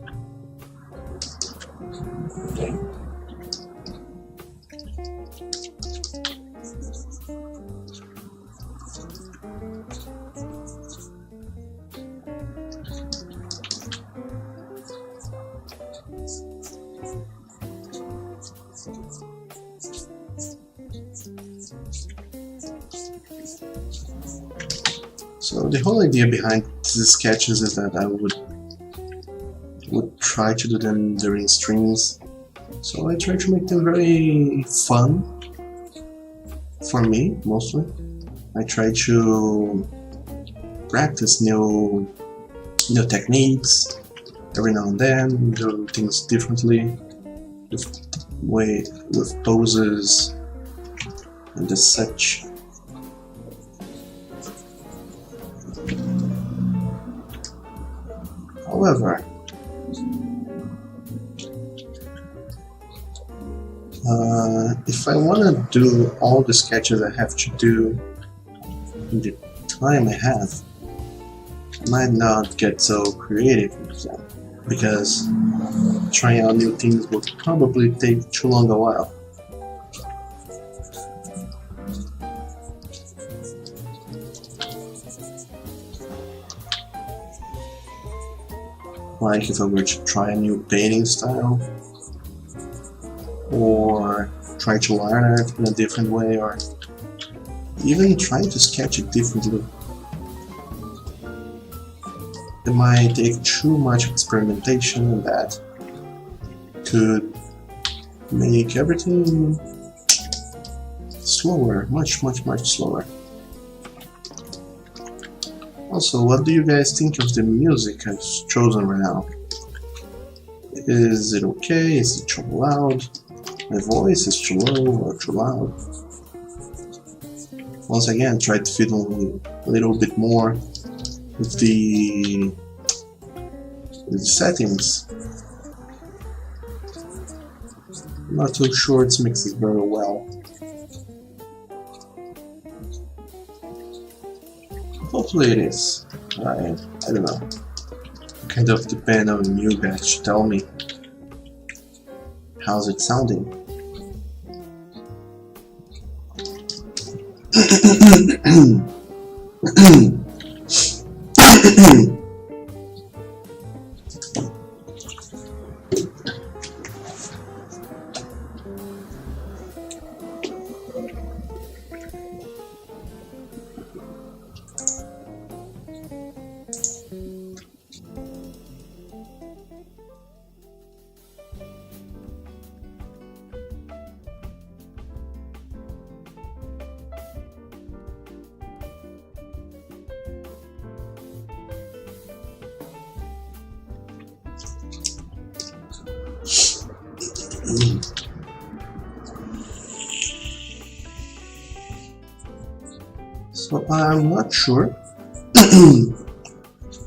So the whole idea behind these sketches is that I would try to do them during streams. So I try to make them very fun for me, mostly. I try to practice new techniques every now and then, do things differently with poses and as such. However, if I want to do all the sketches I have to do in the time I have, I might not get so creative with them, because trying out new things would probably take too long a while. Like if I were to try a new painting style, or try to learn it in a different way, or even try to sketch it differently. It might take too much experimentation, and that could make everything slower, much slower. Also, what do you guys think of the music I've chosen right now? Is it okay? Is it too loud? My voice is too low or too loud? Once again, try to fiddle a little bit more with the settings. I'm not too sure it's mixing very well. Hopefully it is. I don't know. Kind of depend on you guys to tell me. How's it sounding? So I'm not sure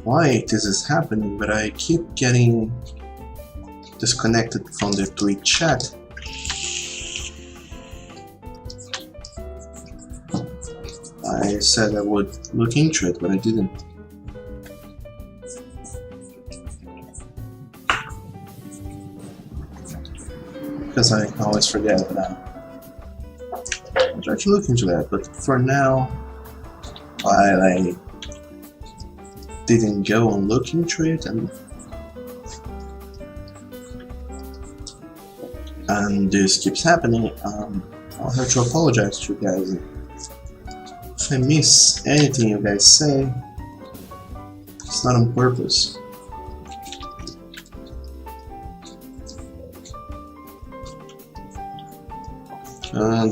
why this is happening, but I keep getting disconnected from the Twitch chat. I said I would look into it, but I didn't. Because I always forget, but I'll try to look into that. But for now, while I didn't go and look into it, and this keeps happening, I'll have to apologize to you guys. If I miss anything you guys say, it's not on purpose.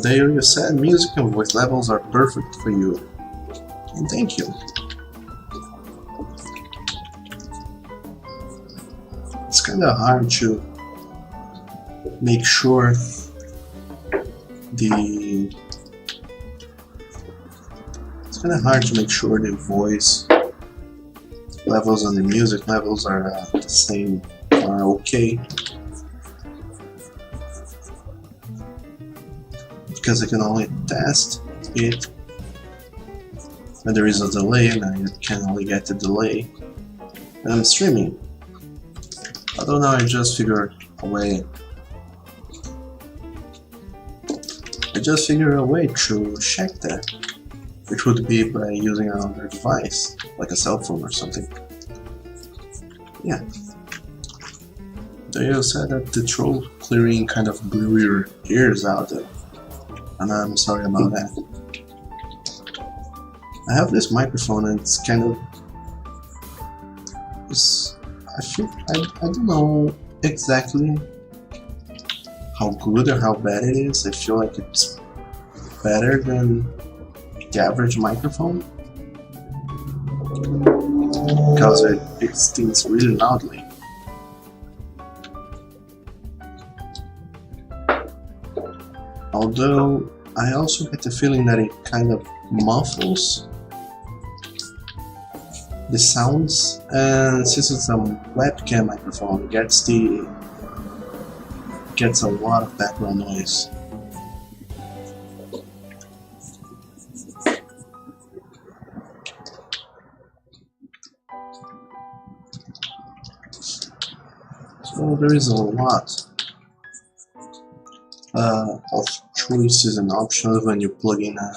There you said music and voice levels are perfect for you. And thank you. It's kind of hard to make sure the voice levels and the music levels are the same, are okay. Because I can only test it when there is a delay, and I can only get the delay when I'm streaming. Although now I just figured a way. To check that, which would be by using another device, like a cell phone or something. Yeah. They said that the troll clearing kind of blew your ears out there. And I'm sorry about that. I have this microphone and it's kind of... I don't know exactly how good or how bad it is. I feel like it's better than the average microphone. Because it stings really loudly. Although, I also get the feeling that it kind of muffles the sounds, and since it's a webcam microphone, it gets a lot of background noise. So there is a lot of choices and options when you plug in a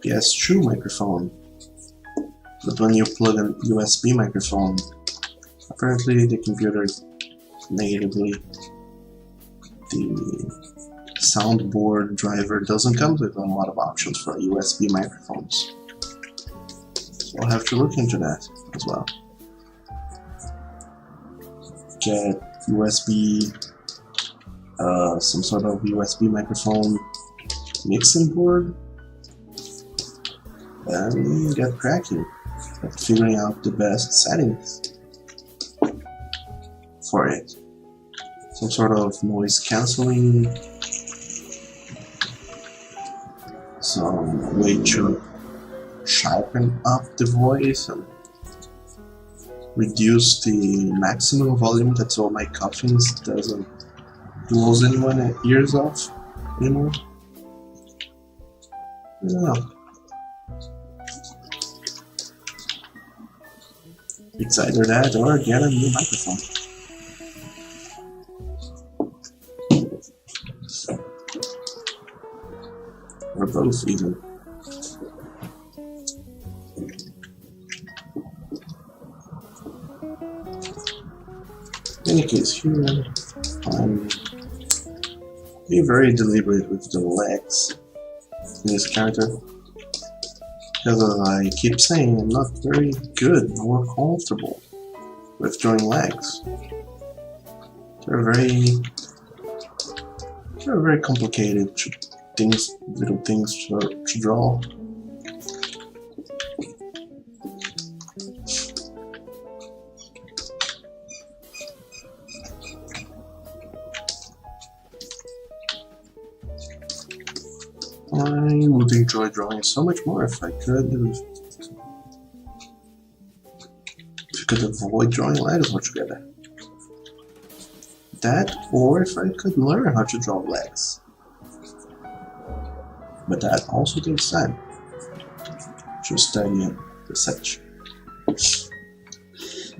PS2 microphone. But when you plug an USB microphone, apparently the computer natively, the soundboard driver doesn't come with a lot of options for USB microphones. So I'll have to look into that as well. Get USB, some sort of USB microphone mixing board, and get cracking at figuring out the best settings for it. Some sort of noise cancelling, some way to sharpen up the voice and reduce the maximum volume that so my coughing doesn't blows anyone's ears off anymore. I don't know. It's either that or get a new microphone. Or both, even. In any case, here I'm being very deliberate with the legs in this character. Because as I keep saying, I'm not very good or comfortable with drawing legs. They're very complicated little things to draw. I would enjoy drawing so much more if I could. If you could avoid drawing legs altogether. that, or if I could learn how to draw legs. But that also takes time to study and research.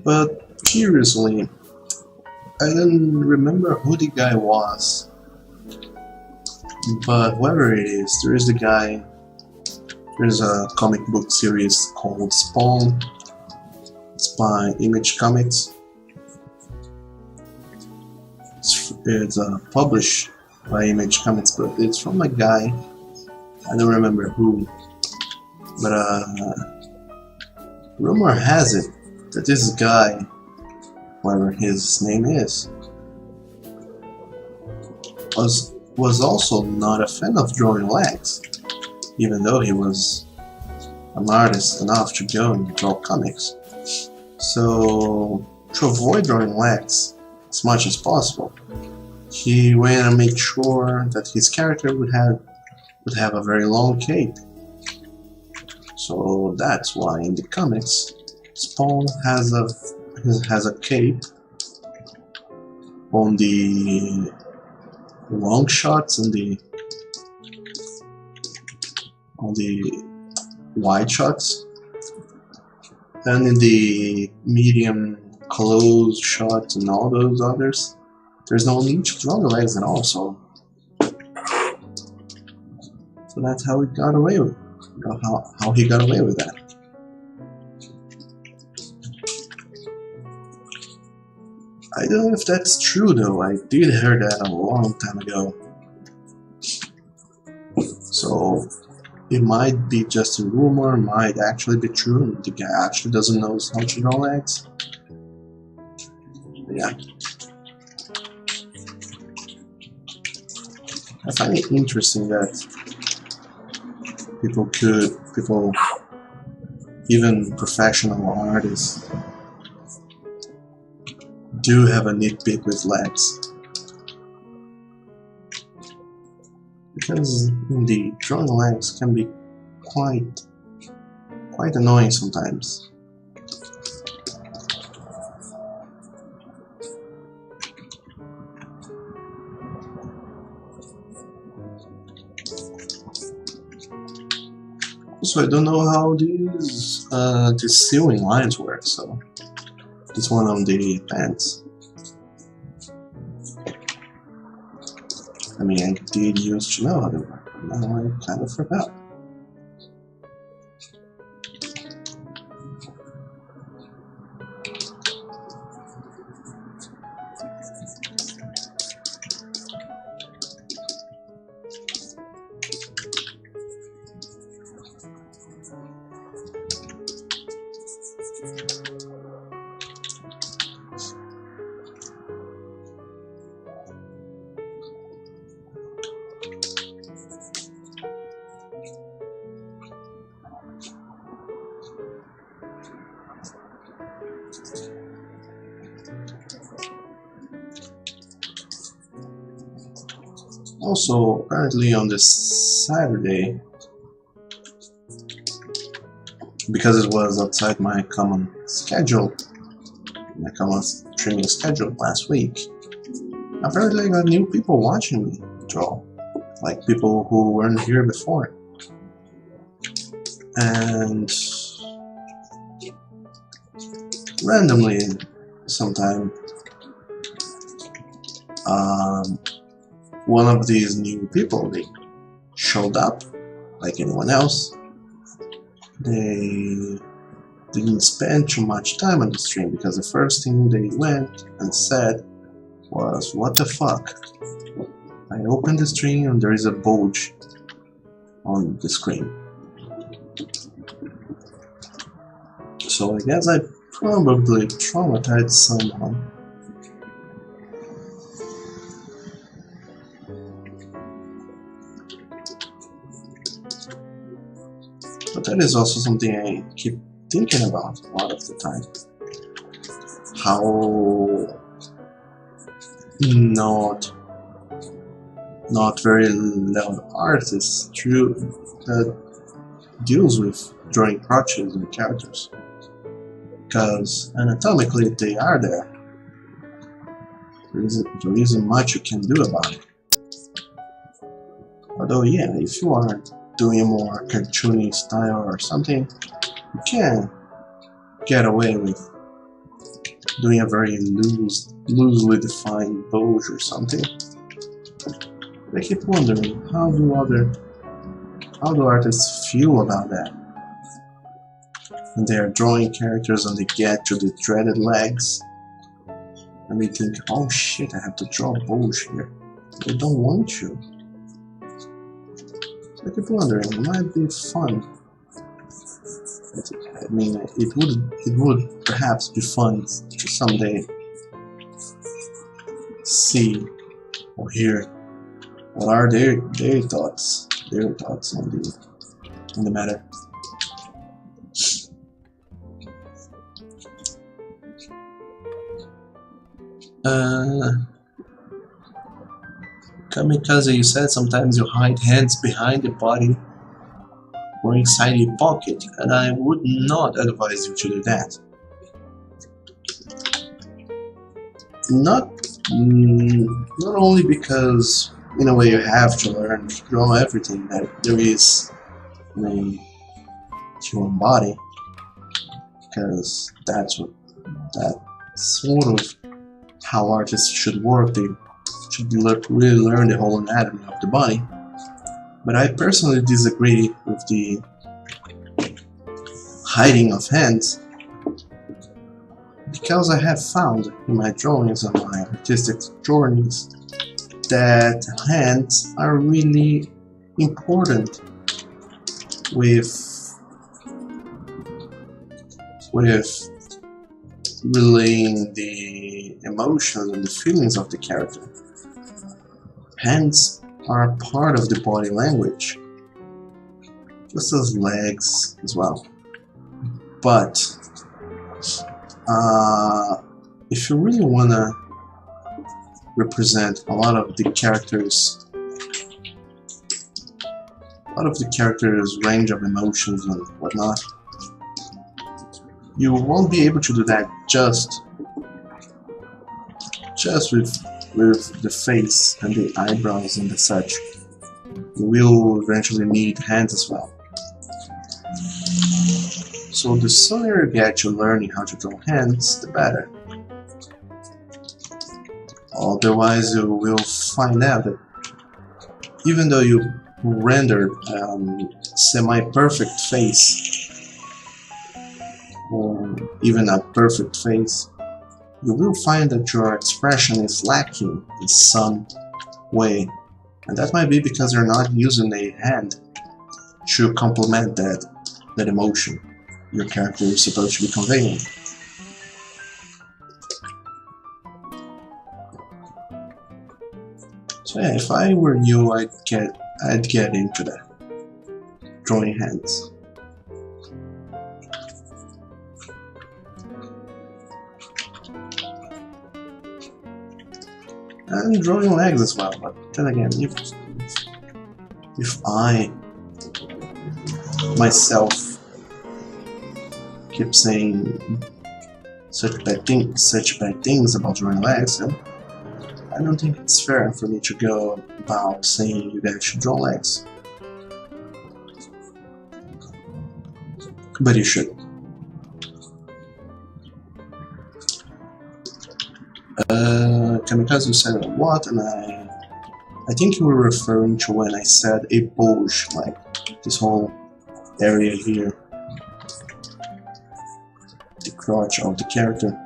But curiously, I don't remember who the guy was, but whoever it is, there's a comic book series called Spawn. It's by Image Comics. It's published by Image Comics, but it's from a guy, I don't remember who, but rumor has it that this guy, whatever his name is, was also not a fan of drawing legs, even though he was an artist enough to go and draw comics. So, to avoid drawing legs as much as possible, he went and made sure that his character would have a very long cape. So that's why in the comics, Spawn has a cape on the long shots and on the wide shots, and in the medium close shots and all those others, there's no need to draw the legs at all. So that's how he got away with how he got away with that. I don't know if that's true though. I did hear that a long time ago. So it might be just a rumor, might actually be true, and the guy actually doesn't know how to draw legs. But yeah. I find it interesting that people, even professional artists, do have a nitpick with legs. Because indeed, drawing legs can be quite annoying sometimes. Also, I don't know how these sewing lines work, so this one on the pants. I mean, I did used to know how they work, but now I kind of forgot. Also, apparently on this Saturday, because it was outside my common schedule, my common streaming schedule last week, apparently I got new people watching me draw, like people who weren't here before. And randomly, sometime, one of these new people, they showed up like anyone else. They didn't spend too much time on the stream because the first thing they went and said was, "What the fuck?" I opened the stream and there is a bulge on the screen. So I guess I probably traumatized someone. But that is also something I keep thinking about a lot of the time. How not very loud artists that deals with drawing crotches and characters. Because anatomically they are there. there isn't much you can do about it. Although, yeah, if you are doing a more cartoony style or something, you can get away with doing a very loosely defined Bouge or something. But I keep wondering, how do artists feel about that? When they are drawing characters and they get to the dreaded legs, and they think, oh shit, I have to draw Bouge here. They don't want to. I keep wondering, it might be fun. I mean, it would perhaps be fun to someday see or hear what are their thoughts on the matter. Kamikaze, you said sometimes you hide hands behind the body or inside your pocket, and I would not advise you to do that. Not only because, in a way, you have to learn to draw everything that there is in a human body, because that's sort of how artists should work. They should really learn the whole anatomy of the body. But I personally disagree with the hiding of hands, because I have found in my drawings and my artistic journeys that hands are really important with relaying the emotions and the feelings of the character. Hands are part of the body language, just as legs as well. But if you really want to represent a lot of the characters' range of emotions and whatnot, you won't be able to do that just with the face and the eyebrows and the such. You will eventually need hands as well. So the sooner you get to learning how to draw hands, the better. Otherwise you will find out that even though you rendered semi-perfect face, or even a perfect face, you will find that your expression is lacking in some way, and that might be because you're not using a hand to complement that emotion your character is supposed to be conveying. So yeah, if I were you, I'd get into that, drawing hands. And drawing legs as well, but then again, if I myself keep saying such bad things about drawing legs, then I don't think it's fair for me to go about saying you guys should draw legs. But you should. Kamikaze said what, and I think you were referring to when I said a Bouge, like this whole area here, the crotch of the character.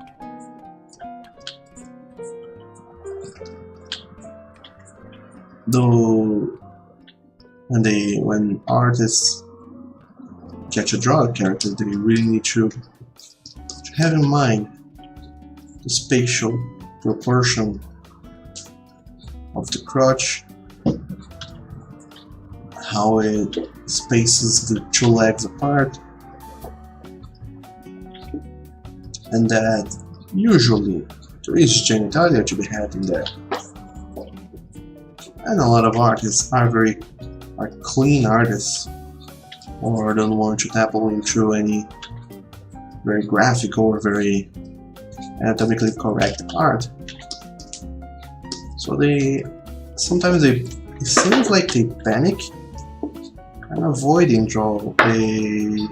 Though when artists get to draw a character, they really need to have in mind the spatial proportion of the crotch, how it spaces the two legs apart, and that usually there is genitalia to be had in there. And a lot of artists are clean artists, or don't want to dabble into any very graphic or very anatomically correct art. So sometimes it seems like they panic and avoiding draw a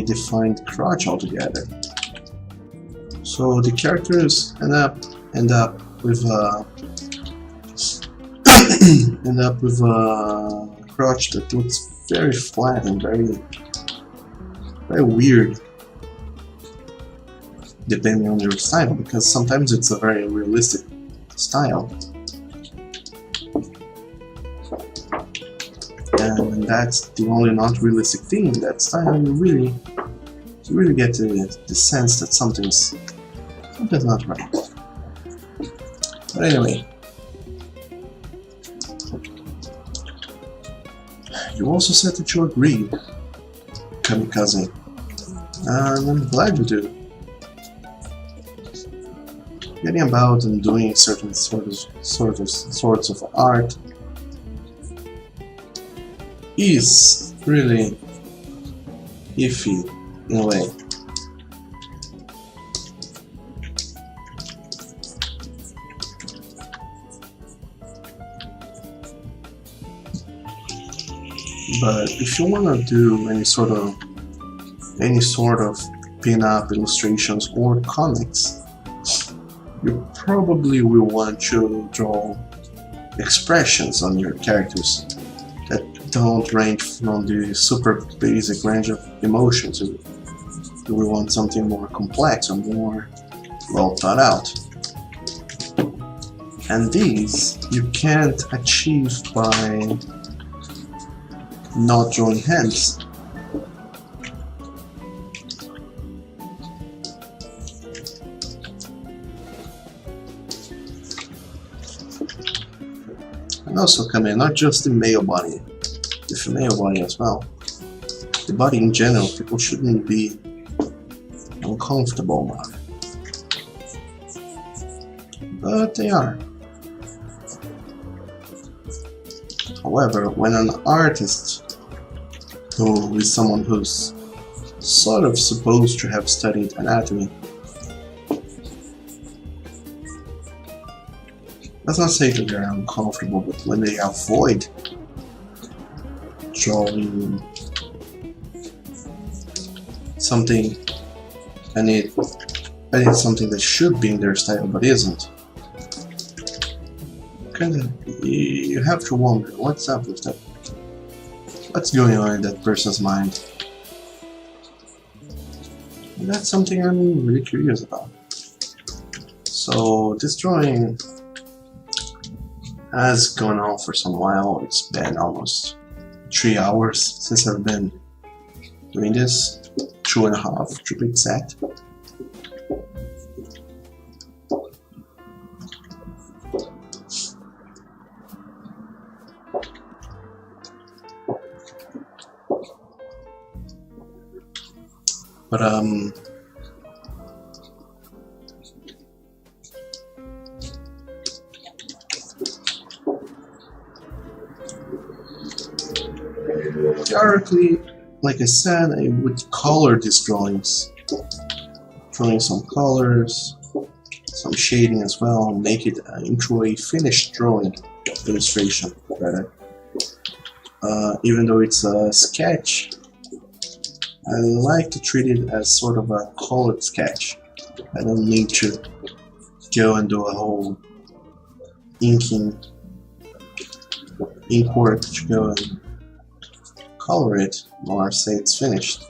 defined crotch altogether. So the characters end up with a crotch that looks very flat and very weird, depending on your style, because sometimes it's a very realistic style, and that's the only not realistic thing in that style. You really get the sense that something's not right. But anyway, you also said that you agree, Kamikaze, and I'm glad you do. Getting about and doing certain sorts of art is really iffy in a way. But if you want to do any sort of pin-up illustrations or comics, you probably will want to draw expressions on your characters that don't range from the super basic range of emotions. You will want something more complex or more well thought out. And these you can't achieve by not drawing hands. And also come in not just the male body, the female body as well. The body in general, people shouldn't be uncomfortable about it. But they are. However, when an artist, who is someone who's sort of supposed to have studied anatomy, let's not say that they're uncomfortable, but when they avoid drawing something and it's something that should be in their style but isn't, you have to wonder what's up with that. What's going on in that person's mind? And that's something I'm really curious about. So this drawing has gone on for some while. It's been almost 3 hours since I've been doing this. 2.5 to be exact. But theoretically, like I said, I would color these drawings, drawing some colors, some shading as well, make it into a finished drawing, illustration rather. Even though it's a sketch, I like to treat it as sort of a colored sketch. I don't need to go and do a whole ink work to go and color it or say it's finished.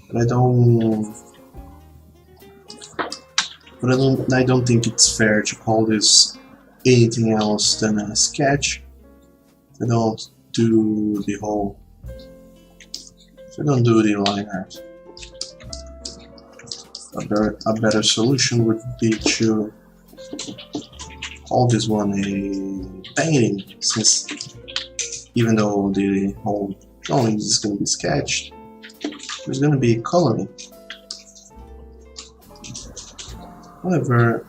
But I don't think it's fair to call this anything else than a sketch. I don't do the line art. A better solution would be to call this one a painting, since even though the whole drawing is going to be sketched, there's going to be coloring. However,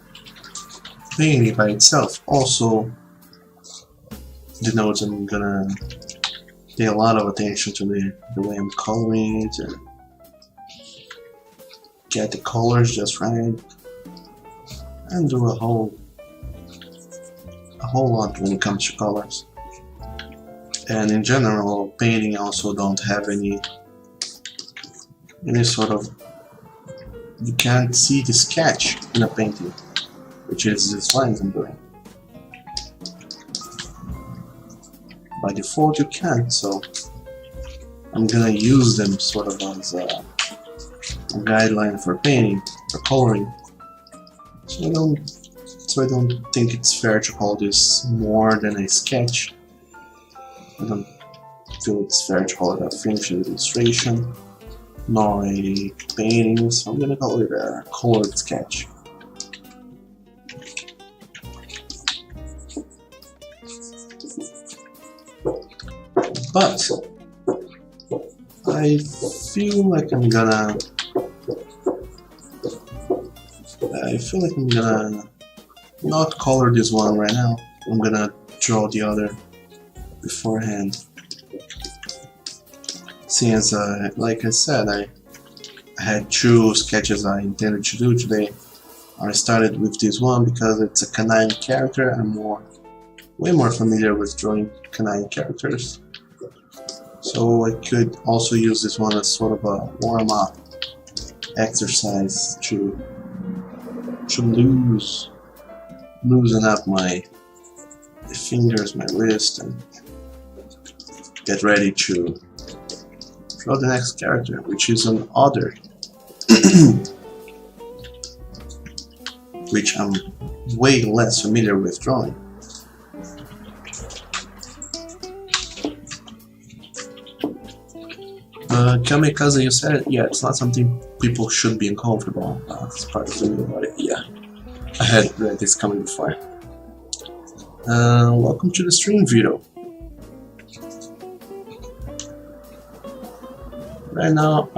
painting by itself also denotes I'm going to pay a lot of attention to the way I'm coloring it and get the colors just right. and do a whole lot when it comes to colors. And in general, painting also don't have any sort of, you can't see the sketch in a painting, which is these lines I'm doing. By default you can't, so I'm gonna use them sort of as a guideline for painting, for coloring. So I don't think it's fair to call this more than a sketch. I don't feel it's fair to call it a finished illustration, nor a painting, so I'm gonna call it a colored sketch. But I feel like I'm gonna not color this one right now. I'm gonna draw the other beforehand. Since, like I said, I had two sketches I intended to do today. I started with this one because it's a canine character. I'm way more familiar with drawing canine characters. So I could also use this one as sort of a warm-up exercise to loosen up my fingers, my wrist, and get ready to draw the next character, which is an otter, which I'm way less familiar with drawing. Kamikaze, you said, yeah, it's not something people should be uncomfortable. It's part of the about it. Yeah, I had read this coming before. Welcome to the stream, Vito. Right now,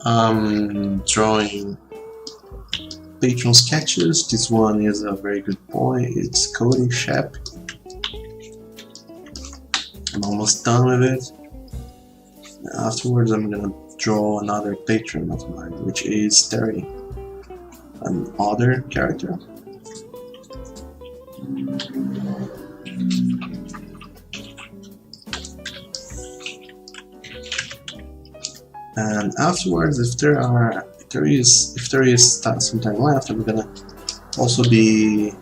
I'm drawing patron sketches. This one is a very good boy. It's Cody Shep. I'm almost done with it. Afterwards, I'm gonna draw another patron of mine, which is Terry, an otter character. And afterwards, if there is some time left, I'm gonna also be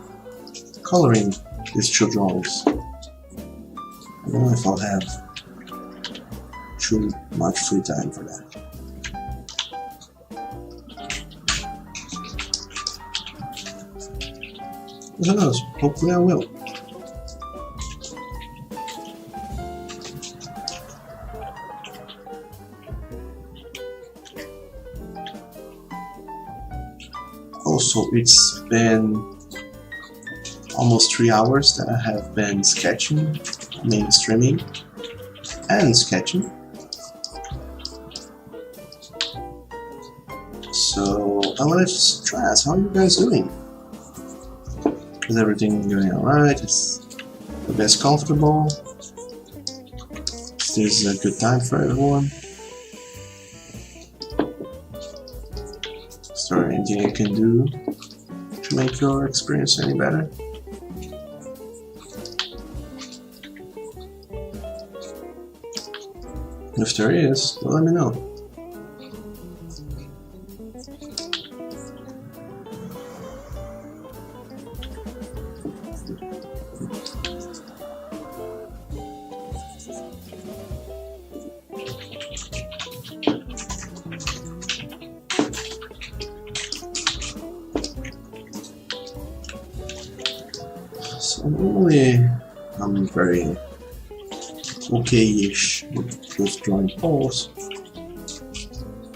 coloring these two drawings. I don't know if I'll have too much free time for that. Who knows? Hopefully I will. Also, it's been almost 3 hours that I have been sketching, streaming and sketching. So I wanted to just ask, how are you guys doing? Is everything going alright? Is you guys comfortable? Is this a good time for everyone? Is there anything you can do to make your experience any better? If there is, well, let me know. So normally I'm very okay-ish with drawing polls,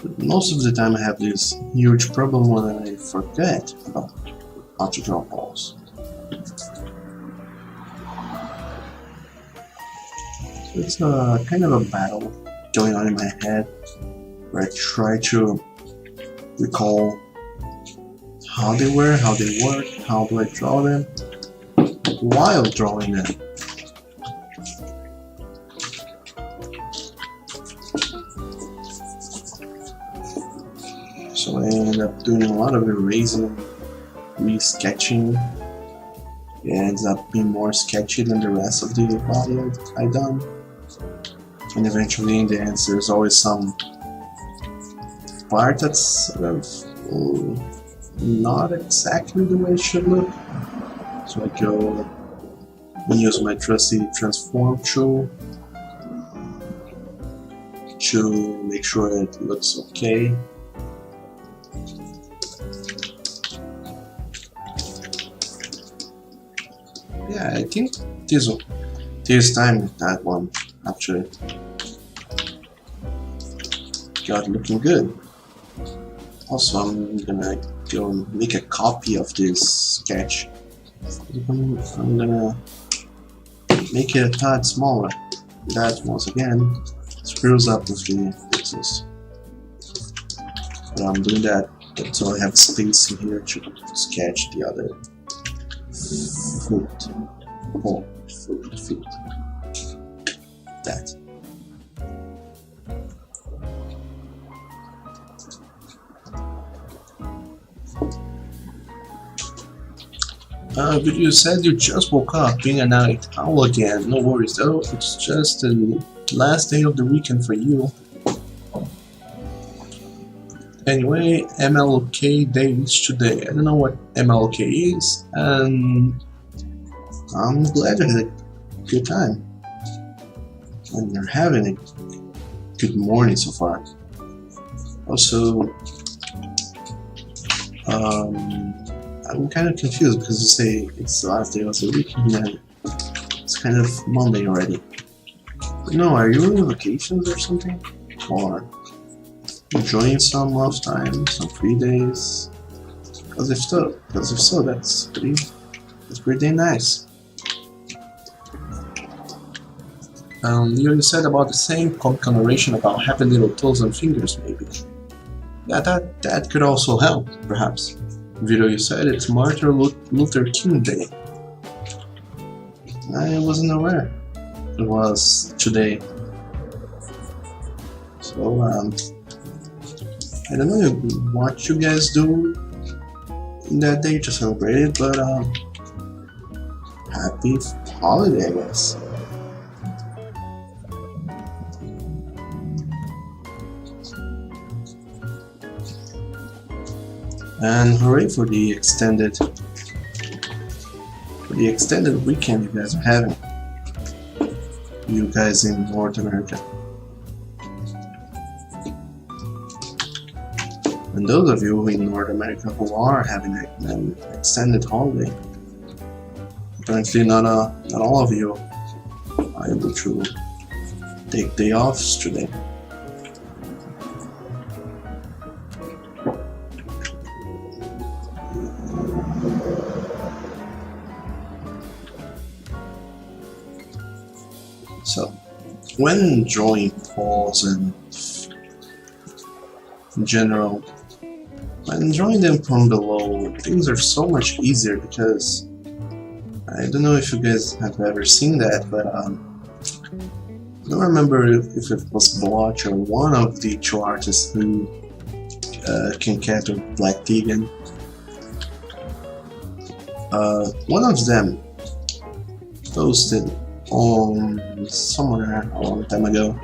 but most of the time I have this huge problem when I forget about how to draw polls. So it's a kind of a battle going on in my head where I try to recall how they were, how they work, how do I draw them while drawing them. So I ended up doing a lot of erasing, re-sketching. It ends up being more sketchy than the rest of the body I done. And eventually in the end there's always some part that's sort of not exactly the way it should look. So I go and use my trusty transform tool to make sure it looks okay. Yeah, I think this time that one actually got looking good. Also, I'm gonna go and make a copy of this sketch. I'm gonna make it a tad smaller. That once again screws up with the pixels. But I'm doing that so I have space in here to sketch the other foot. Foot. That. But you said you just woke up being a night owl again. No worries though, it's just the last day of the weekend for you. Anyway, MLK Day is today. I don't know what MLK is, and I'm glad you had a good time. And you're having a good morning so far. Also, I'm kind of confused because you say it's the last day of the week and then it's kind of Monday already. But no, are you on vacations or something? Or enjoying some off time, some free days? Because if so, that's pretty nice. You said about the same comic narration about having little toes and fingers, maybe. Yeah, that could also help, perhaps. Vito, you said it's Martin Luther King Day. I wasn't aware it was today. So, I don't know what you guys do in that day to celebrate it, but happy holiday, I guess. And hooray for the extended weekend you guys are having. You guys in North America. And those of you in North America who are having an extended holiday, apparently not all of you are able to take day offs today. So, when drawing polls and in general, when drawing them from below, things are so much easier because I don't know if you guys have ever seen that, but I don't remember if it was Blotch or one of the two artists who can cat or Black Tegan. One of them posted on somewhere a long time ago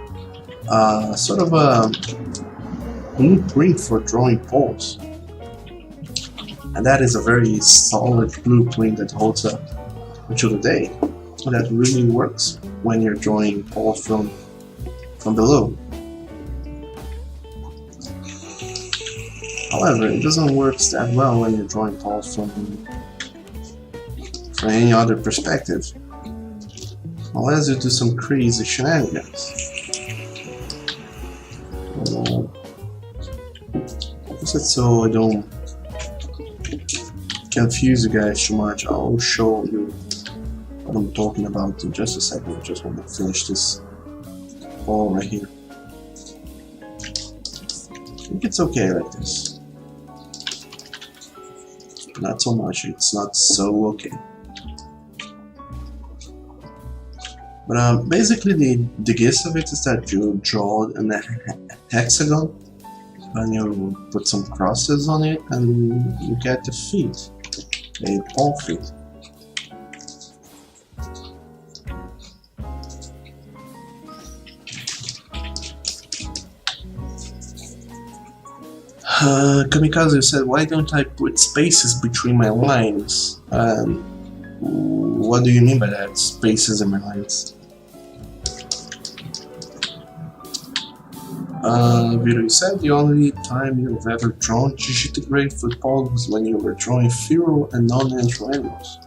sort of a blueprint for drawing polls, and that is a very solid blueprint that holds up until today. That really works when you're drawing polls from below. However, it doesn't work that well when you're drawing polls from any other perspective, unless you do some crazy shenanigans. So I don't confuse you guys too much, I'll show you what I'm talking about in just a second. I just want to finish this ball right here. I think it's okay like this. Not so much, it's not so okay. But basically the gist of it is that you draw a hexagon and you put some crosses on it, and you get the feet, a ball feet. Kamikaze said, "Why don't I put spaces between my lines?" What do you mean by that? Spaces in my lines? Vito said, "The only time you've ever drawn digitigrade football was when you were drawing feral and non-natural animals."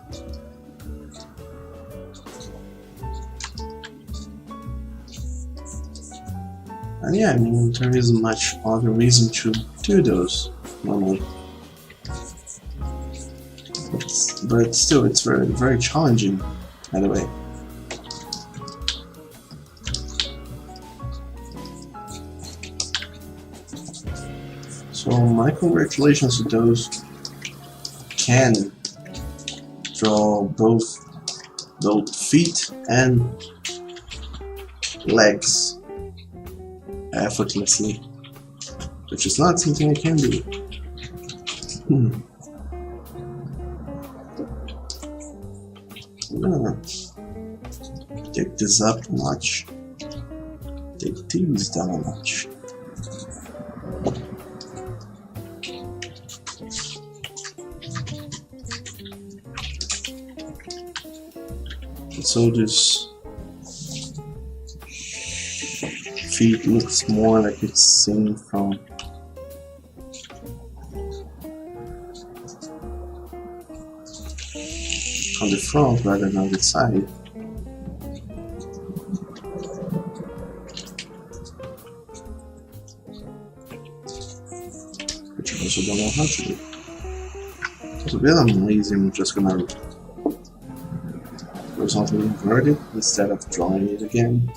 And yeah, I mean, there isn't much other reason to do those normally. But still, it's very, very challenging, by the way. So my congratulations to those who can draw both feet and legs effortlessly, which is not something I can do. I'm gonna take this up a notch, take these down a notch. So this feet looks more like it's seen from the front rather than the side. Which I also don't know how to do. So when I'm lazy, I'm just gonna do something inverted instead of drawing it again.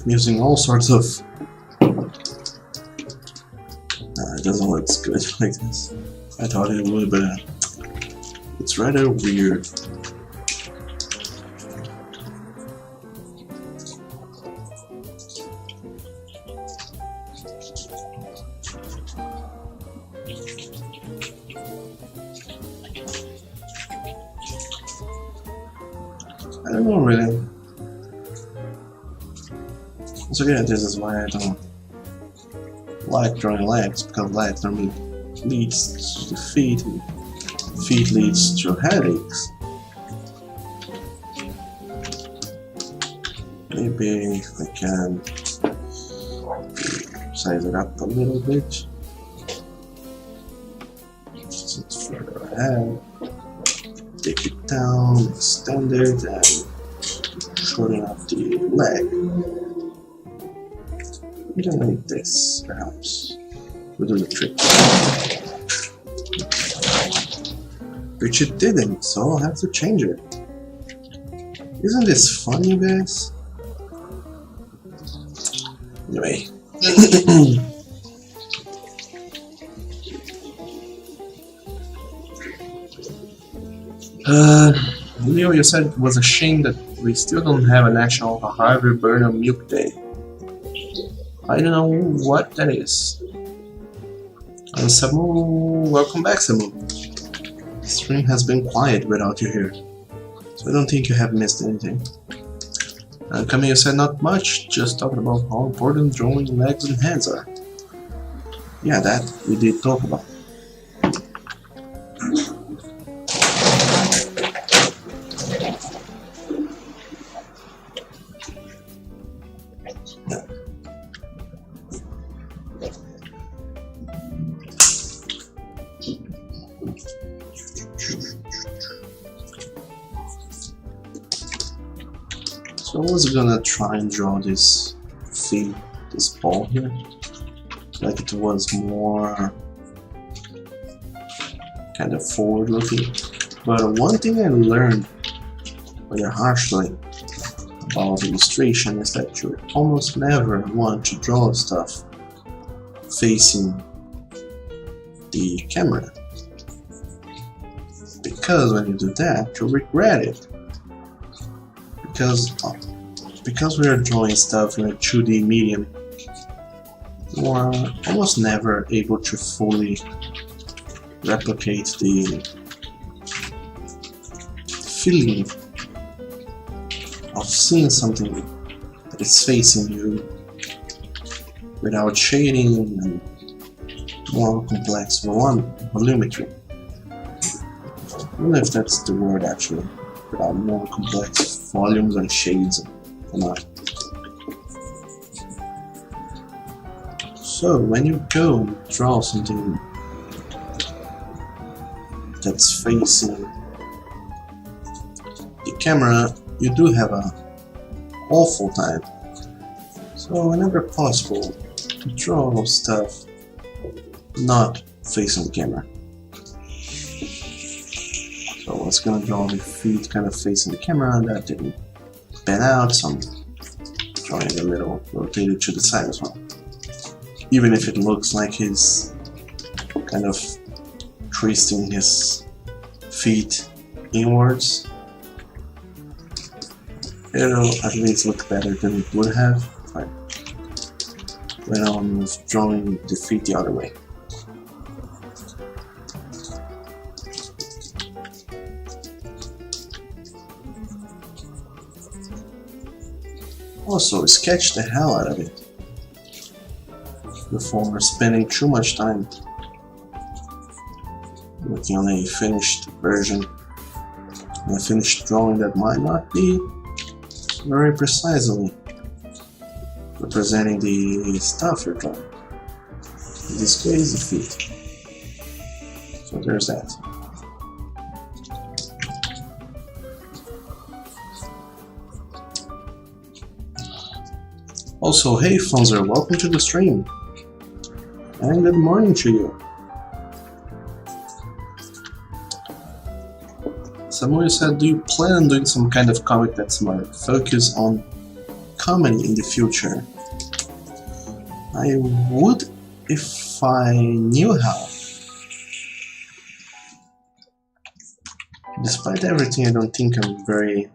I'm using all sorts of it doesn't look good like this. I thought it would, but it's rather weird. I don't know really. So yeah, this is why I don't like drawing legs, because legs normally leads to the feet, and feet leads to headaches. Maybe I can size it up a little bit. So it's further ahead. Take it down, extend it, and shorten up the leg. Something like this, perhaps, will do the trick. Which it didn't, so I'll have to change it. Isn't this fun, you guys? Anyway. Leo, you said it was a shame that we still don't have a National Harvey Burnham Milk Day. I don't know what that is. Samu, welcome back, Samu. The stream has been quiet without you here, so I don't think you have missed anything. Camille said not much, just talking about how important drawing legs and hands are. Yeah, that we did talk about. So I was gonna try and draw this thing, this ball here, like it was more kind of forward looking. But one thing I learned very harshly about illustration is that you almost never want to draw stuff facing the camera, because when you do that, you'll regret it. Because because we are drawing stuff in a 2D medium, you are almost never able to fully replicate the feeling of seeing something that is facing you without shading and more complex volumetry. I don't know if that's the word actually, without more complex volumes and shades and all. So when you go and draw something that's facing the camera, you do have a awful time. So whenever possible, draw stuff not facing the camera. So I was gonna draw the feet kind of facing the camera, that didn't pan out, so I'm drawing in the middle, rotated to the side as well. Even if it looks like he's kind of twisting his feet inwards, it'll at least look better than it would have when I was drawing the feet the other way. Also, sketch the hell out of it before spending too much time working on a finished version, a finished drawing that might not be very precisely representing the stuff you're drawing. In this case, the feet. So there's that. Also, hey Fonzer, welcome to the stream, and good morning to you. Someone said, do you plan on doing some kind of comic that's more focused on comedy in the future? I would if I knew how. Despite everything, I don't think I'm very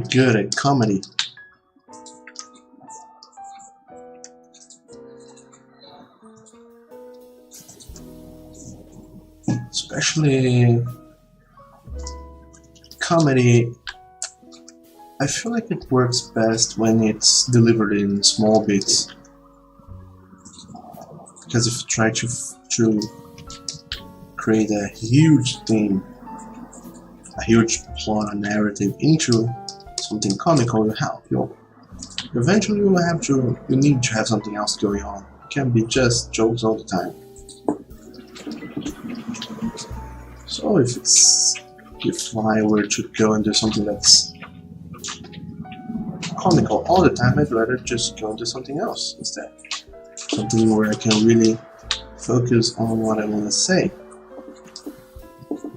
good at comedy. Especially comedy, I feel like it works best when it's delivered in small bits. Because if you try to create a huge theme, a huge plot and narrative into something comical, eventually you need to have something else going on. It can't be just jokes all the time. So if I were to go and do something that's comical all the time, I'd rather just go and do something else instead. Something where I can really focus on what I want to say.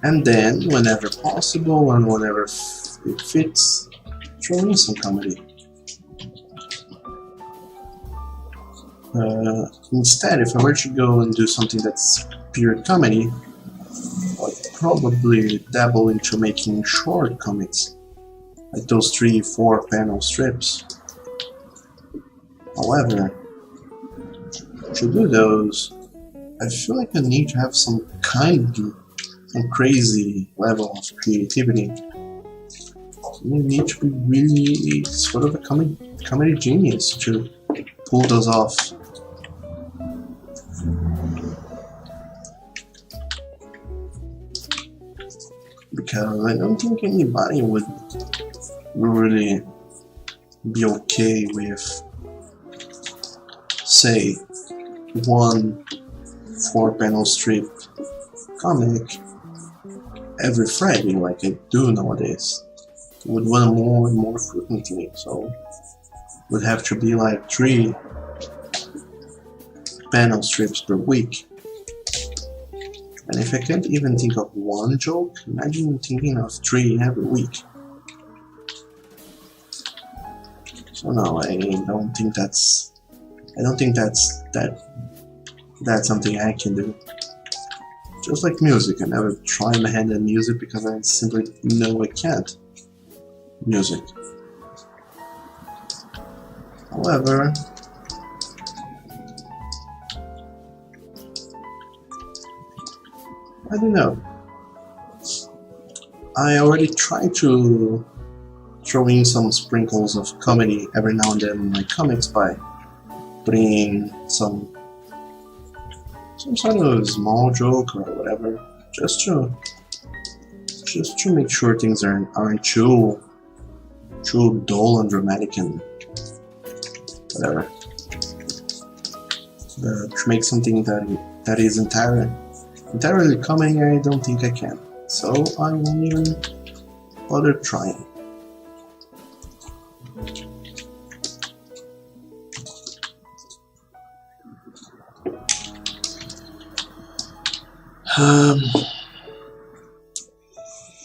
And then, whenever possible and whenever it fits, throw in some comedy. Instead, if I were to go and do something that's pure comedy, I'd probably dabble into making short comics, like those 3-4 panel strips. However, to do those, I feel like I need to have some crazy level of creativity. You need to be really sort of a comedy genius to pull those off. Because I don't think anybody would really be okay with, say, one 4-panel strip comic every Friday like I do nowadays. It would want more and more frequently, so it would have to be like 3 panel strips per week. And if I can't even think of one joke, imagine thinking of 3 every week. So no, I don't think that's something I can do. Just like music, I never try my hand at music because I simply know I can't. Music. However, I don't know. I already tried to throw in some sprinkles of comedy every now and then in my comics by putting in some sort of small joke or whatever, just to make sure things aren't too dull and dramatic and whatever. But to make something that is entirely comedy, I don't think I can. So I won't even bother trying.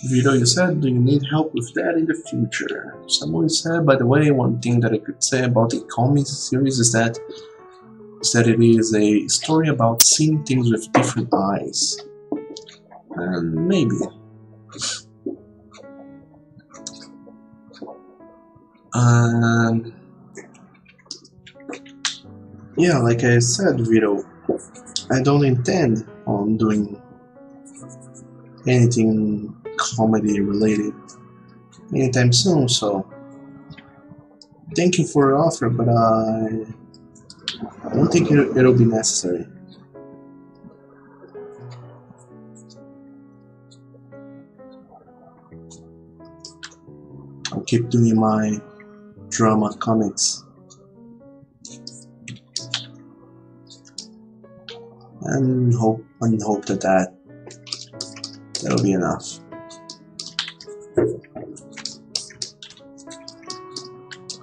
Vito, you said, do you need help with that in the future? Someone said, by the way, one thing that I could say about the comic series is that it is a story about seeing things with different eyes. And maybe. Yeah, like I said, Vito, I don't intend on doing anything comedy related anytime soon, so thank you for your offer, but I don't think it'll be necessary. I'll keep doing my drama comics and hope that'll be enough.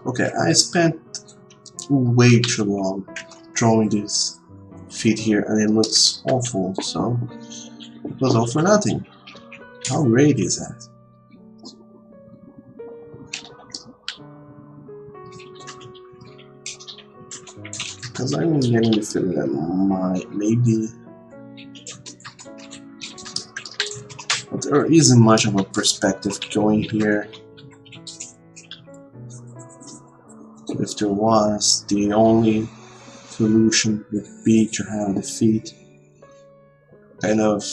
Okay, I spent way too long drawing this feet here and it looks awful, so it was all for nothing. How great is that? Because I'm getting the feeling that maybe there isn't much of a perspective going here. If there was, the only solution would be to have the feet kind of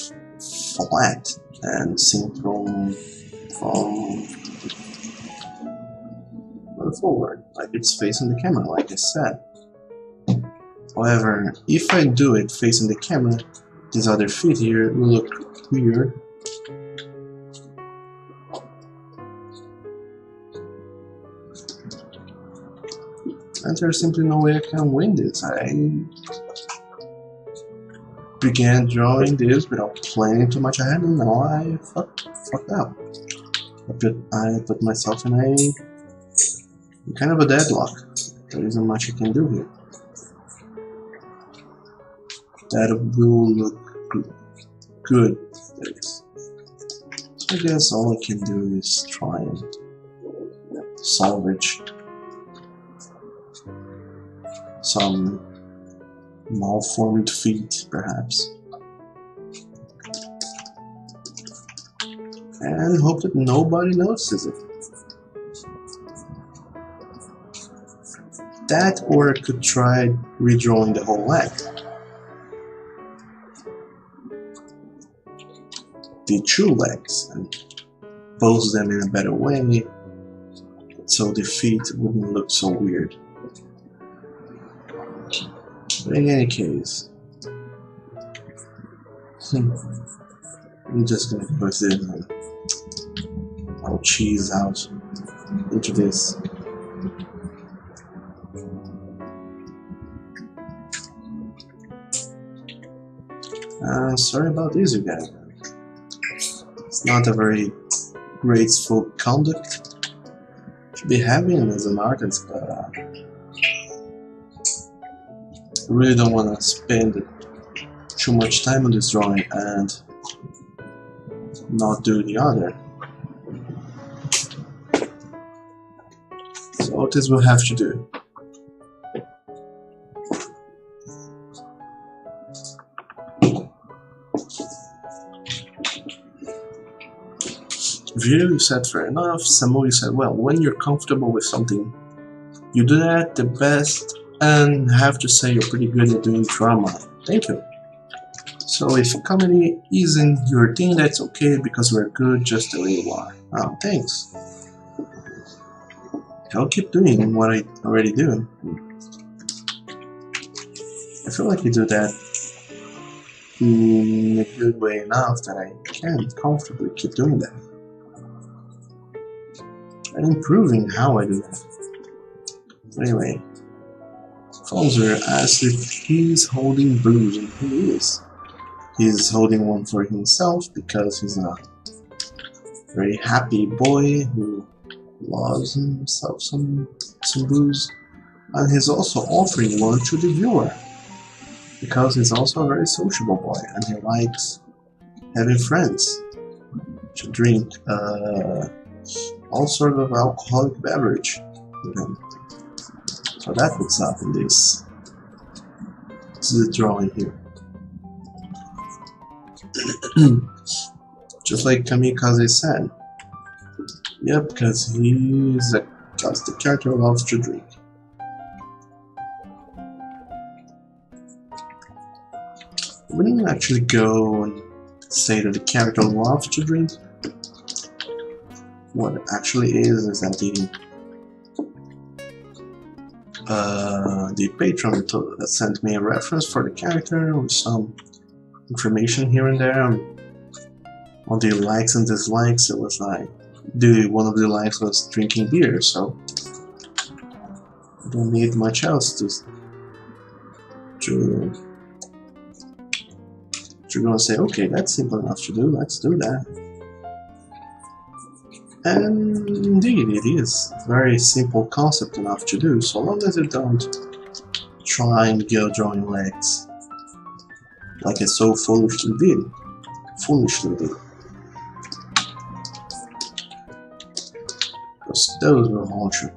flat and seen from forward, like it's facing the camera, like I said. However, if I do it facing the camera, these other feet here will look weird. And there's simply no way I can win this. I began drawing this without planning too much ahead, and now I fucked up. I put myself in kind of a deadlock. There isn't much I can do here. That will look good. So I guess all I can do is try and salvage some malformed feet, perhaps, and hope that nobody notices it. That, or I could try redrawing the whole leg. The two legs, and pose them in a better way, so the feet wouldn't look so weird. But in any case, I'm just gonna go with it and I'll cheese out into this. Sorry about this, you guys. It's not a very graceful conduct to be having as an artist, but I really don't want to spend too much time on this drawing and not do the other. So this will have to do. Vito, you said fair enough. Samu, you said, well, when you're comfortable with something, You do that the best, and have to say you're pretty good at doing drama. Thank you. So if comedy isn't your thing, that's okay because we're good just the way you are. Oh, thanks. I'll keep doing what I already do. I feel like you do that in a good way enough that I can comfortably keep doing that. And improving how I do that. Anyway, Fonzer asks if he's holding blues, and he is. He's holding one for himself because he's a very happy boy who loves himself some booze. And he's also offering one to the viewer because he's also a very sociable boy and he likes having friends to drink all sort of alcoholic beverage with him. So that's what's up in this. This is the drawing here. Just like Kamikaze said. Yep, because the character loves to drink. We didn't actually go and say that the character loves to drink. What it actually is that the patron sent me a reference for the character with some information here and there on the likes and dislikes. It was like one of the likes was drinking beer, so I don't need much else to go and say, okay, that's simple enough to do, let's do that. And indeed it is a very simple concept enough to do, so long as you don't try and go drawing legs like it so foolishly did. Because those will haunt you.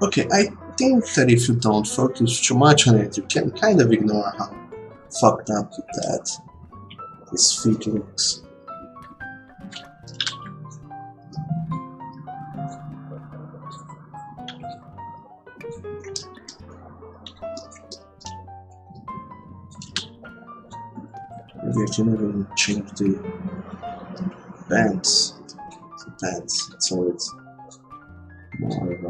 Okay, I think that if you don't focus too much on it, you can kind of ignore how fucked up that his feet looks. Maybe I can even change the bands, so it's more of a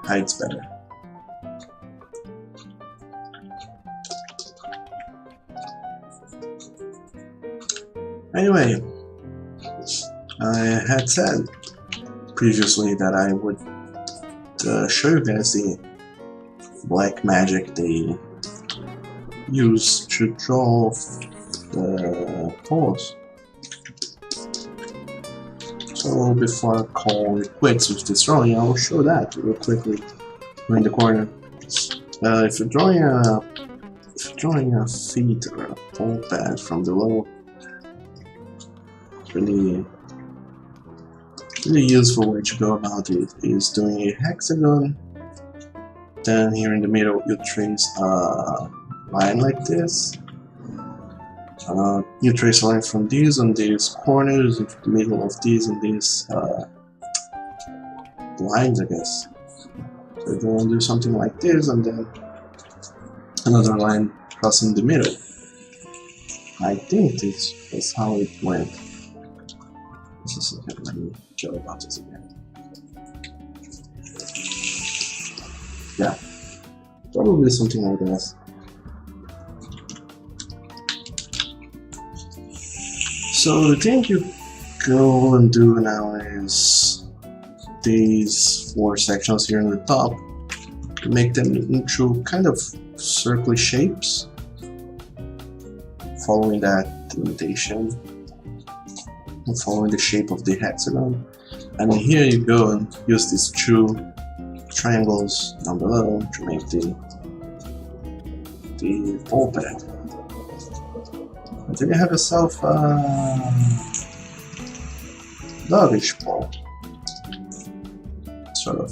hides better. Anyway, I had said previously that I would show you guys the black magic they use to draw the pose. So before I call it quits with this drawing, I will show that real quickly in the corner. If you're drawing a feet or a pole pad from below, really useful way to go about it is doing a hexagon. Then here in the middle you trace a line like this. You trace a line from these and these corners into the middle of these and these lines, I guess. So you're going to do something like this and then another line crossing the middle. I think this is how it went. Just a second, let me show about this again. Yeah, probably something like this. So the thing you go and do now is these 4 sections here in the top, make them into kind of circular shapes, following that delimitation and following the shape of the hexagon. And then here you go and use these 2 triangles down below to make the pole pad. And then you have yourself a dovish pole, sort of.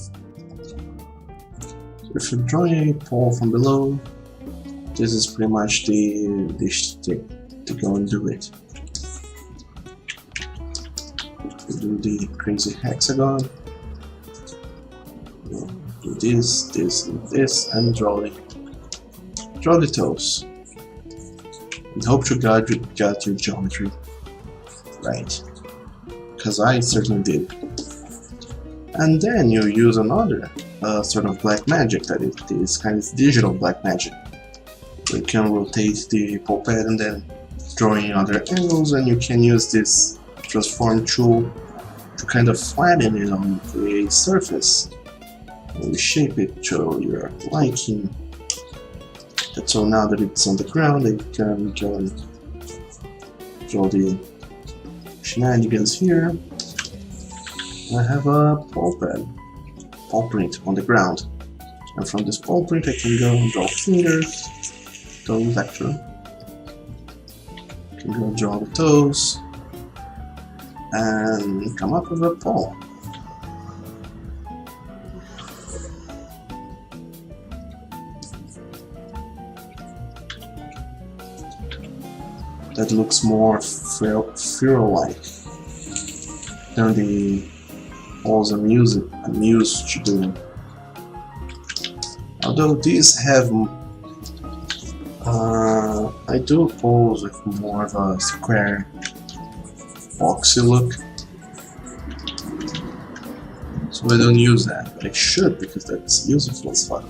So If you're drawing a pole from below, this is pretty much the stick to go and do it. You do the crazy hexagon, do this, this, and this, and draw the toes. And hope you got your geometry right, because I certainly did. And then you use another sort of black magic that is kind of digital black magic. You can rotate the pole pad and then drawing other angles, and you can use this transform tool to kind of flatten it on a surface and shape it to your liking. So now that it's on the ground, you can draw the shenanigans here. I have a pole print on the ground, and from this pole print I can go and draw fingers, toe vector. I can go draw the toes and come up with a pole. That looks more Firo-like than the poles I'm used to doing. Although these have, I do poles with more of a square, boxy look, so I don't use that, but I should because that's useful as fuck.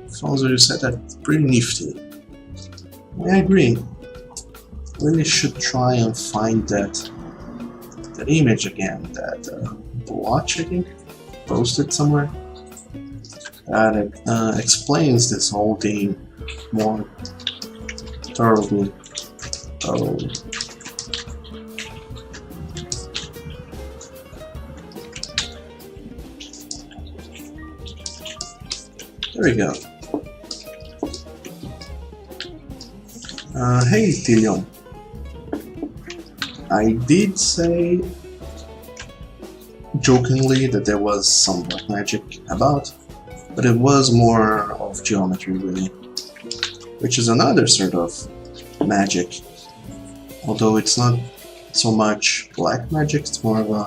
Fonzo, you said that's pretty nifty. I agree. Really should try and find that image again, that watch I think posted somewhere that explains this whole thing more thoroughly. Oh. There we go. Hey Tillion, I did say jokingly that there was some black magic about, but it was more of geometry really, which is another sort of magic, although it's not so much black magic, it's more of a